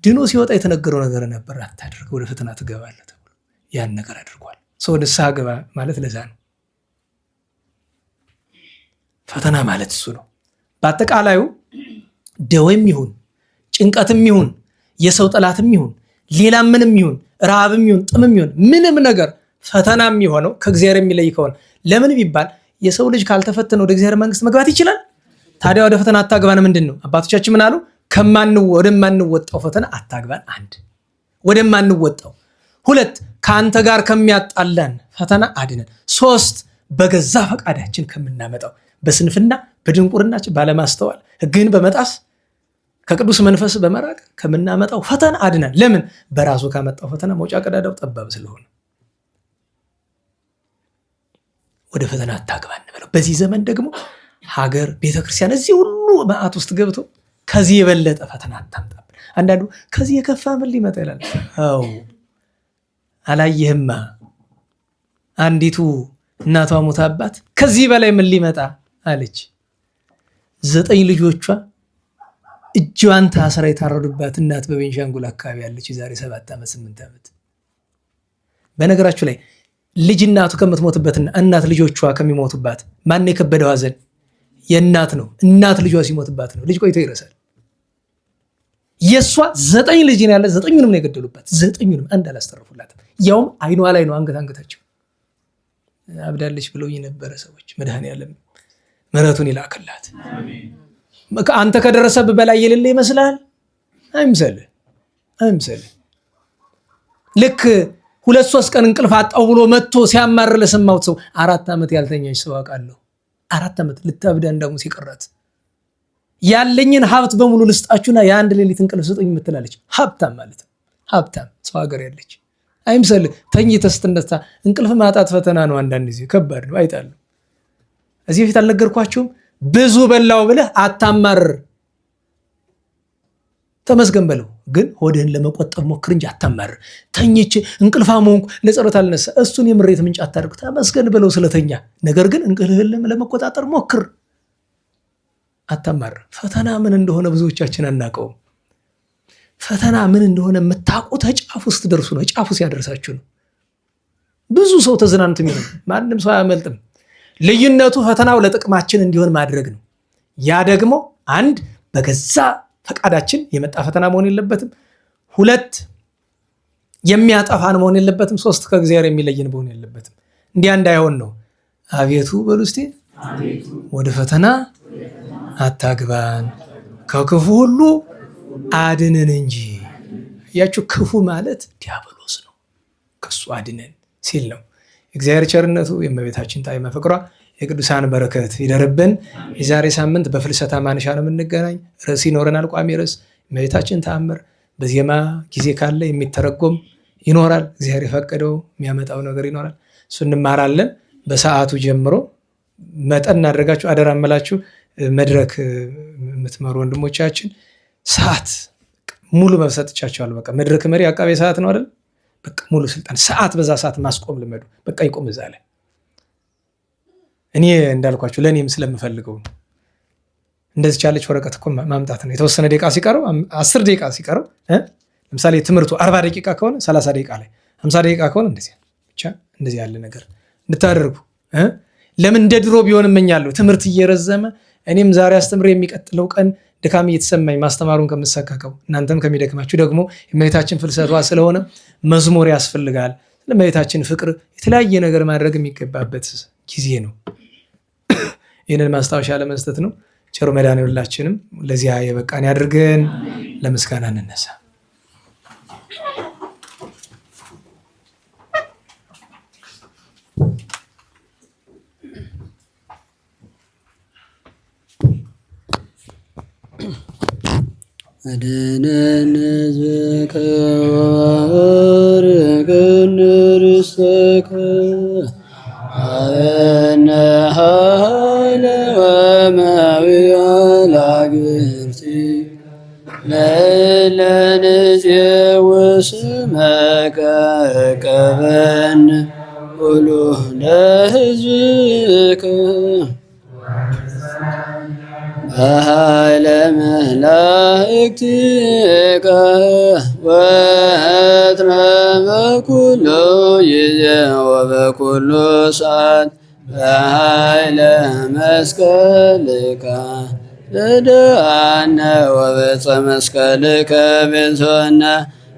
ድኖ ሲወጣ የተነገረው ነገር ነበር፣ አታድርግ፣ ወደ ፈተና ትገባለህ ተብሎ ያን ነገር አድርጓል። ሰው ንስሐ ገባ ማለት ለዛ ነው። ፈተና ማለት እሱ ነው። በአጠቃላዩ ደዌም ይሁን ጭንቀትም ይሁን የሰው ጠላትም ይሁን ሌላ ምንም ይሁን ረሃብም ይሁን ጥምም ይሁን ምንም ነገር ፈተና የሚሆነው ከእግዚአብሔር የሚለይ ከሆነ ለምን ቢባል የሰው ልጅ ካልተፈተነ ወደ እግዚአብሔር መንግስት መግባት ይችላል? ታዲያ ወደ ፈተና አታግባን ምንድን ነው? አባቶቻችን ምን አሉ? ወደማንወጣው ፈተና አታግባን። አንድ ወደማንወጣው፣ ሁለት ከአንተ ጋር ከሚያጣላን ፈተና አድነን፣ ሶስት በገዛ ፈቃዳችን ከምናመጣው በስንፍና በድንቁርናችን ባለማስተዋል ሕግህን በመጣስ ከቅዱስ መንፈስ በመራቅ ከምናመጣው ፈተና አድነን። ለምን? በራሱ ካመጣው ፈተና መውጫ ቀዳዳው ጠባብ ስለሆነ ወደ ፈተና አታግባን ብለው። በዚህ ዘመን ደግሞ ሀገር ቤተክርስቲያን እዚህ ሁሉ መዓት ውስጥ ገብቶ ከዚህ የበለጠ ፈተና አታምጣብን። አንዳንዱ ከዚህ የከፋ ምን ሊመጣ ይላል። አዎ አላየህማ? አንዲቱ እናቷ ሞታባት ከዚህ በላይ ምን ሊመጣ አለች። 9 ልጆቿ እጇን ታስራ የታረዱባት እናት በቤንሻንጉል አካባቢ ያለች የዛሬ 7 ዓመት 8 ዓመት። በነገራችሁ ላይ ልጅ እናቱ ከምትሞትበትና እናት ልጆቿ ከሚሞቱባት ማን የከበደው ሐዘን? የእናት ነው። እናት ልጇ ሲሞትባት ነው። ልጅ ቆይቶ ይረሳል። የእሷ 9 ልጅ ነው ያለ፣ 9ኙንም ነው የገደሉባት። 9ኙንም አንድ አላስተረፉላትም። ያውም አይኗ ላይ ነው አንገታቸው። አብዳለች ብለው የነበረ ሰዎች መድኃኔዓለም ምሕረቱን ይላክላት። አንተ ከደረሰብህ በላይ የሌለ ይመስላል? አይምሰልህ። ልክ 2-3 ቀን እንቅልፍ አጣው ብሎ መጥቶ ሲያማር ለሰማሁት ሰው 4 ዓመት ያልተኛች ሰው አውቃለሁ። 4 ዓመት ልታብዳ እንዳሙ ሲቀራት ያለኝን ሀብት በሙሉ ልስጣችሁና የአንድ ሌሊት እንቅልፍ ስጡኝ የምትላለች ሀብታም ማለት ነው። ሀብታም ሰው ሀገር ያለች አይምሰልህ። ተኝተህ ስትነሳ እንቅልፍ ማጣት ፈተና ነው። አንዳንድ ጊዜ ከባድ ነው። አይጣሉ እዚህ በፊት አልነገርኳችሁም? ብዙ በላው ብለህ አታማርር፣ ተመስገን በለው። ግን ሆድህን ለመቆጠብ ሞክር እንጂ አታማርር። ተኝቼ እንቅልፋም ሆንኩ ለጸሎት አልነሳ፣ እሱን የምሬት ምንጭ አታድርግ። ተመስገን በለው ስለተኛ። ነገር ግን እንቅልፍህን ለመቆጣጠር ሞክር፣ አታማርር። ፈተና ምን እንደሆነ ብዙዎቻችን አናውቀውም። ፈተና ምን እንደሆነ የምታውቁት ጫፉ ስትደርሱ ነው። ጫፉ ሲያደርሳችሁ ነው። ብዙ ሰው ተዝናንቶ የሚሆን ማንም ሰው አያመልጥም። ልዩነቱ ፈተናው ለጥቅማችን እንዲሆን ማድረግ ነው። ያ ደግሞ አንድ በገዛ ፈቃዳችን የመጣ ፈተና መሆን የለበትም። ሁለት የሚያጠፋን መሆን የለበትም። ሶስት ከእግዚአብሔር የሚለይን መሆን የለበትም። እንዲያ እንዳይሆን ነው አቤቱ በሉ እስቲ ወደ ፈተና አታግባን ከክፉ ሁሉ አድነን እንጂ። ያችሁ ክፉ ማለት ዲያብሎስ ነው፣ ከሱ አድነን ሲል ነው። እግዚአብሔር ቸርነቱ የእመቤታችን ጣዕመ ፍቅሯ የቅዱሳን በረከት ይደርብን። የዛሬ ሳምንት በፍልሰታ ማንሻ ነው የምንገናኝ። ርዕስ ይኖረናል፣ ቋሚ ርዕስ እመቤታችን ተአምር። በዜማ ጊዜ ካለ የሚተረጎም ይኖራል። እግዚአብሔር የፈቀደው የሚያመጣው ነገር ይኖራል። እሱ እንማራለን። በሰዓቱ ጀምሮ መጠን እናደርጋችሁ አደራ እምላችሁ። መድረክ የምትመሩ ወንድሞቻችን ሰዓት ሙሉ መሰጥቻቸዋል። በቃ መድረክ መሪ አቃቤ ሰዓት ነው አይደል? በቃ ሙሉ ስልጣን ሰዓት፣ በዛ ሰዓት ማስቆም ልመዱ። በቃ ይቆም እዛ ላይ። እኔ እንዳልኳችሁ ለእኔም ስለምፈልገው ነው። እንደዚህ ቻለች ወረቀት እኮ ማምጣት ነው። የተወሰነ ደቂቃ ሲቀረው 10 ደቂቃ ሲቀረው ለምሳሌ ትምህርቱ 40 ደቂቃ ከሆነ 30 ደቂቃ ላይ 50 ደቂቃ ከሆነ እንደዚህ ብቻ እንደዚህ ያለ ነገር እንድታደርጉ። ለምን እንደ ድሮ ቢሆን እመኛለሁ። ትምህርት እየረዘመ እኔም ዛሬ አስተምሬ የሚቀጥለው ቀን ድካም እየተሰማኝ ማስተማሩን ከምሰካከው እናንተም ከሚደክማችሁ ደግሞ የእመቤታችን ፍልሰቷ ስለሆነ መዝሙር ያስፈልጋል። ለእመቤታችን ፍቅር የተለያየ ነገር ማድረግ የሚገባበት ጊዜ ነው። ይህንን ማስታወሻ ለመስጠት ነው። ቸሩ መድኃኔዓለም ሁላችንም ለዚያ የበቃን ያድርገን። ለምስጋና እንነሳ። አድነን ሕዝበከ ወባርክነ ርስተከ ሀበነ ኃይለ ወመዊዓ ለአግብርቲከ ለእለ ንፄውዕ ስመከ እቀበነ ኩሉ ለሕዝብከ በኃይለ መላእክቲከ ወትረ በኩሉ ጊዜ ወበኩሉ ሰዓት በኃይለ መስቀልከ ረድአነ ወበዕፀ መስቀልከ ቤዛነ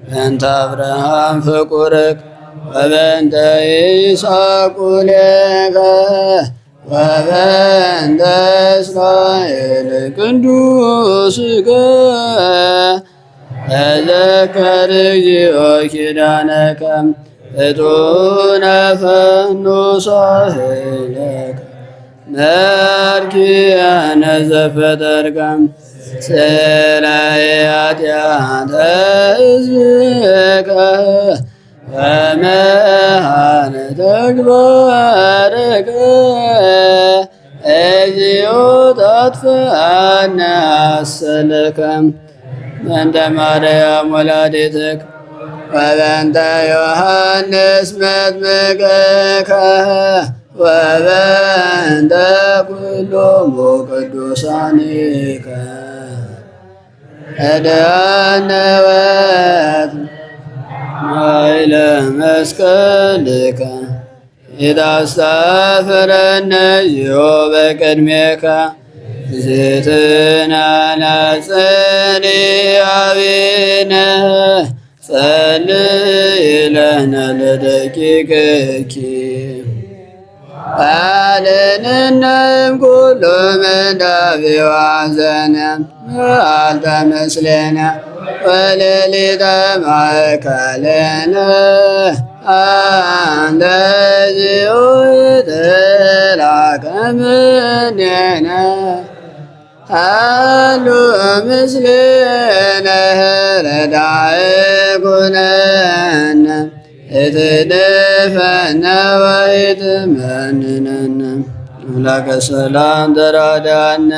በእንተ አብርሃም ፍቁርከ ወበእንተ ይስሐቅ ቁልኤከ ወበእንተ እስራኤል ቅዱስከ ተዘከር እግዚኦ ኪዳነከ እቱነ ፈኑ ሳህለከ መርኪያነ ዘፈጠርከ ስራይ ኃጢአተ ሕዝብከ ወመሃነ ተግባርከ እግዚኦ ታጥፍአነ አሰለከ በእንተ ማርያም ወላዲትከ ወበእንተ ዮሐንስ መጥምቅከ ወበእንተ ኩሎሙ ቅዱሳኒከ ረድአነ ኃይለ መስቀልከ ኢታስተፍረነ እግዚኦ በቅድሜከ እግዝእትነ አቤነ ጸልይ ለነ ለደቂቅኪ አድኅነነ ኩሉ ምንዳቤ ወሐዘነ መዓልተ ምስሌነ ወሌሊተ ማእከሌነ አንተ እግዚኦ ይትላከ እምኔነ አሉ ምስሌነ ረዳኢ ኩነነ እትደፈነ ወኢትመንነነ አምላከ ሰላም ተራዳነ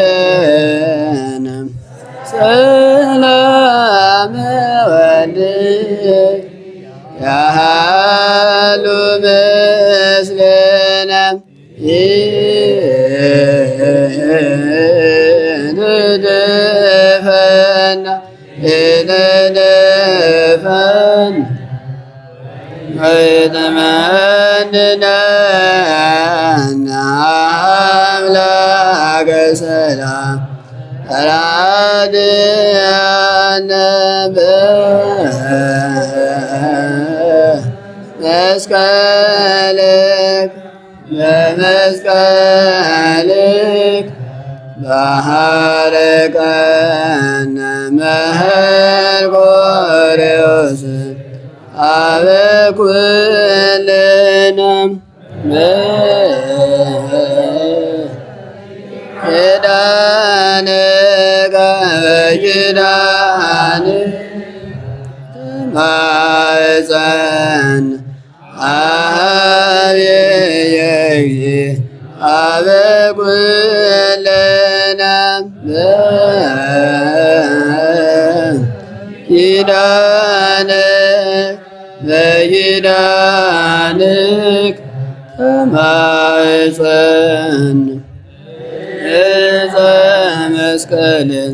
ጸዲያቤነ ሰላም ወልድ ያሃሉ ምስሌነ ይትደፈና ይትደፈን ወይትመንነነ አምላከ ሰላም ተራድአነ በመስቀልክ በመስቀልክ ባሃረቀነ መርቆሬዎስ አበ ኩልነ ኪዳንከ በኪዳንከ ተማፀን አብየ አበ ኩልነ በኪዳንከ ተማፀን ዕፀ መስቀልን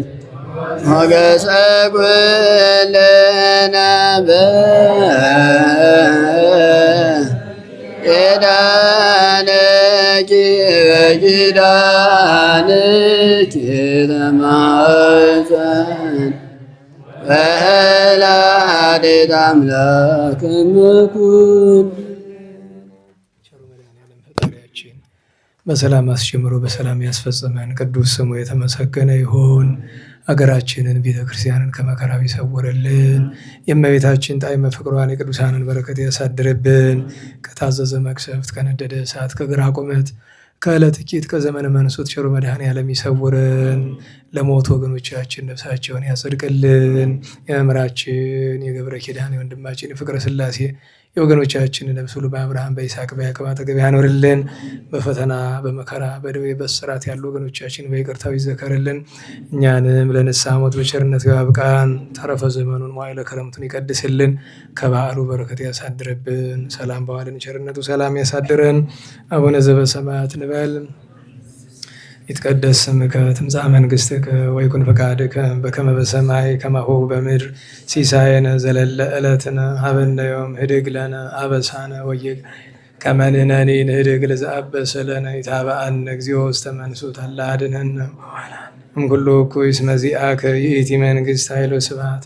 ሞገሰ ኩልነ በኪዳንኪ በኪዳንኪ ተማፀን ወላዲተ አምላክ እምኩን በሰላም አስጀምሮ በሰላም ያስፈጽመን። ቅዱስ ስሙ የተመሰገነ ይሁን። አገራችንን ቤተ ክርስቲያንን ከመከራ ይሰውርልን። የእመቤታችን ጣዕመ ፍቅሯን የቅዱሳንን በረከት ያሳድርብን። ከታዘዘ መቅሰፍት፣ ከነደደ እሳት፣ ከግራ ቁመት፣ ከዕለት ጥቂት፣ ከዘመነ መንሱት ቸሩ መድኃኔዓለም ይሰውረን። ለሞት ወገኖቻችን ነፍሳቸውን ያጽድቅልን። የመምህራችን የገብረ ኪዳን የወንድማችን የፍቅረ ሥላሴ የወገኖቻችን ነፍስ ሁሉ በአብርሃም በይስሐቅ በያዕቆብ አጠገብ ያኖርልን። በፈተና በመከራ በደዌ በእስራት ያሉ ወገኖቻችን በይቅርታው ይዘከርልን። እኛንም ለንስሐ ሞት በቸርነቱ ያብቃን። ተረፈ ዘመኑን መዋዕለ ክረምቱን ይቀድስልን። ከበዓሉ በረከት ያሳድርብን። ሰላም በዋልን ቸርነቱ ሰላም ያሳድረን። አቡነ ዘበሰማያት እንበል። ይትቀደስ ስምከ ትምጻእ መንግሥትከ ወይኩን ፈቃድከ በከመ በሰማይ ከማሁ በምድር ሲሳየነ ዘለለ ዕለትነ ሀበነ ዮም ህድግ ለነ አበሳነ ወጌጋየነ ከመ ንሕነኒ ንህድግ ለዘአበሰ ለነ ኢታብአነ እግዚኦ ውስተ መንሱት አላ አድኅነነ እምኩሉ እኩይ እስመ ዚአከ ይእቲ መንግሥት ኃይል ወስብሐት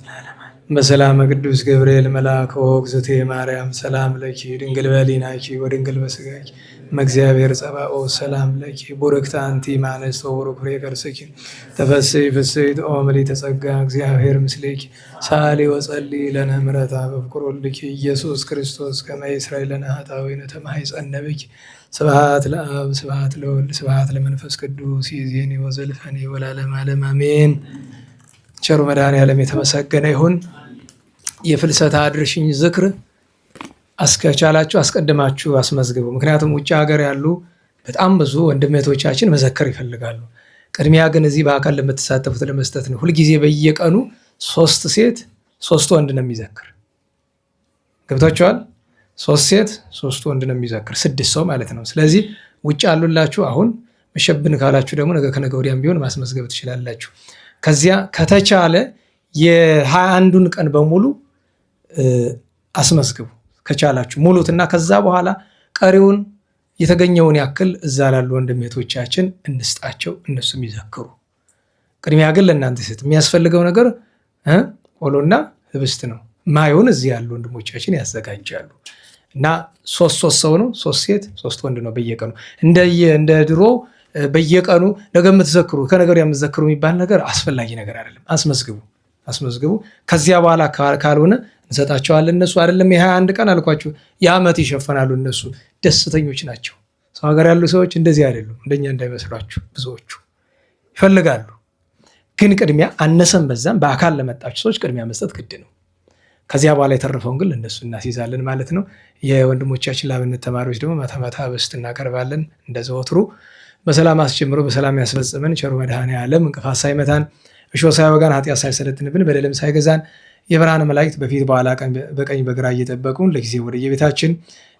በሰላመ ቅዱስ ገብርኤል መልአክ ወእግዝእትየ ማርያም ሰላም ለኪ ድንግል በኅሊናኪ ወድንግል በሥጋኪ እምእግዚአብሔር ጸባኦት ሰላም ለኪ ቡርክት አንቲ እምአንስት ወቡሩክ ፍሬ ከርሥኪ ተፈሥሒ ፍሥሕት ኦ ምልዕተ ጸጋ እግዚአብሔር ምስሌኪ ሰአሊ ወጸልዪ ለነ ምሕረተ በፍቁር ወልድኪ ኢየሱስ ክርስቶስ ከመ ይሥረይ ለነ ኃጣውኢነ ተማኅፀነ ብኪ ስብሐት ለአብ ስብሐት ለወልድ ስብሐት ለመንፈስ ቅዱስ ይእዜኒ ወዘልፈኒ ወለዓለመ ዓለም አሜን። ቸሩ መድኃኔዓለም የተመሰገነ ይሁን። የፍልሰታ አድርሽኝ ዝክር አስከቻላችሁ አስቀድማችሁ አስመዝግቡ። ምክንያቱም ውጭ ሀገር ያሉ በጣም ብዙ ወንድሜቶቻችን መዘከር ይፈልጋሉ። ቅድሚያ ግን እዚህ በአካል ለምትሳተፉት ለመስጠት ነው። ሁልጊዜ በየቀኑ 3 ሴት 3 ወንድ ነው የሚዘክር። ገብታችኋል? 3 ሴት 3 ወንድ ነው የሚዘክር፣ 6 ሰው ማለት ነው። ስለዚህ ውጭ ያሉላችሁ አሁን መሸብን ካላችሁ ደግሞ ነገ ከነገ ወዲያም ቢሆን ማስመዝገብ ትችላላችሁ። ከዚያ ከተቻለ የ21ዱን ቀን በሙሉ አስመዝግቡ ከቻላችሁ ሙሉትና ከዛ በኋላ ቀሪውን የተገኘውን ያክል እዛ ላሉ ወንድሜቶቻችን እንስጣቸው፣ እነሱም ይዘክሩ። ቅድሚያ ግን ለእናንተ ሴት የሚያስፈልገው ነገር ቆሎና ህብስት ነው። ማየውን እዚህ ያሉ ወንድሞቻችን ያዘጋጃሉ እና 3 ሰው ነው፣ 3 ሴት 3 ወንድ ነው በየቀኑ እንደ ድሮ በየቀኑ ነገ የምትዘክሩ ከነገ ወዲያ የምትዘክሩ የሚባል ነገር አስፈላጊ ነገር አይደለም። አስመዝግቡ። ከዚያ በኋላ ካልሆነ እንሰጣቸዋለን። እነሱ አይደለም የ21 ቀን አልኳቸው የዓመት ይሸፈናሉ። እነሱ ደስተኞች ናቸው። ሰው ሀገር ያሉ ሰዎች እንደዚህ አይደሉም። እንደኛ እንዳይመስሏችሁ ብዙዎቹ ይፈልጋሉ። ግን ቅድሚያ አነሰም በዛም በአካል ለመጣችሁ ሰዎች ቅድሚያ መስጠት ግድ ነው። ከዚያ በኋላ የተረፈውን ግን ለእነሱ እናስይዛለን ማለት ነው። የወንድሞቻችን ለአብነት ተማሪዎች ደግሞ ማታ ማታ ህብስት እናቀርባለን። እንደዘወትሩ በሰላም አስጀምሮ በሰላም ያስፈጽመን ቸሩ መድኃኔዓለም እንቅፋት ሳይመታን እሾህ ሳይወጋን ኃጢአት ሳይሰለጥንብን በደልም ሳይገዛን የብርሃን መላእክት በፊት በኋላ ቀን በቀኝ በግራ እየጠበቁን ለጊዜ ወደየቤታችን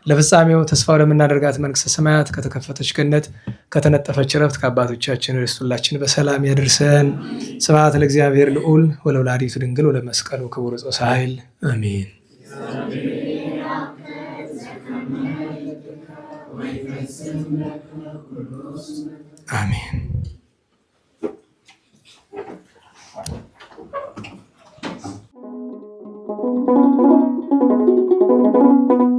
ለፍጻሜው ተስፋ ወደምናደርጋት መንግሥተ ሰማያት ከተከፈተች ገነት ከተነጠፈች ዕረፍት ከአባቶቻችን ርስት ሁላችን በሰላም ያደርሰን። ስብሐት ለእግዚአብሔር ልዑል ወለወላዲቱ ድንግል ወለመስቀሉ ክቡር ጾስ ኃይል አሜን። አሜን። Thank you.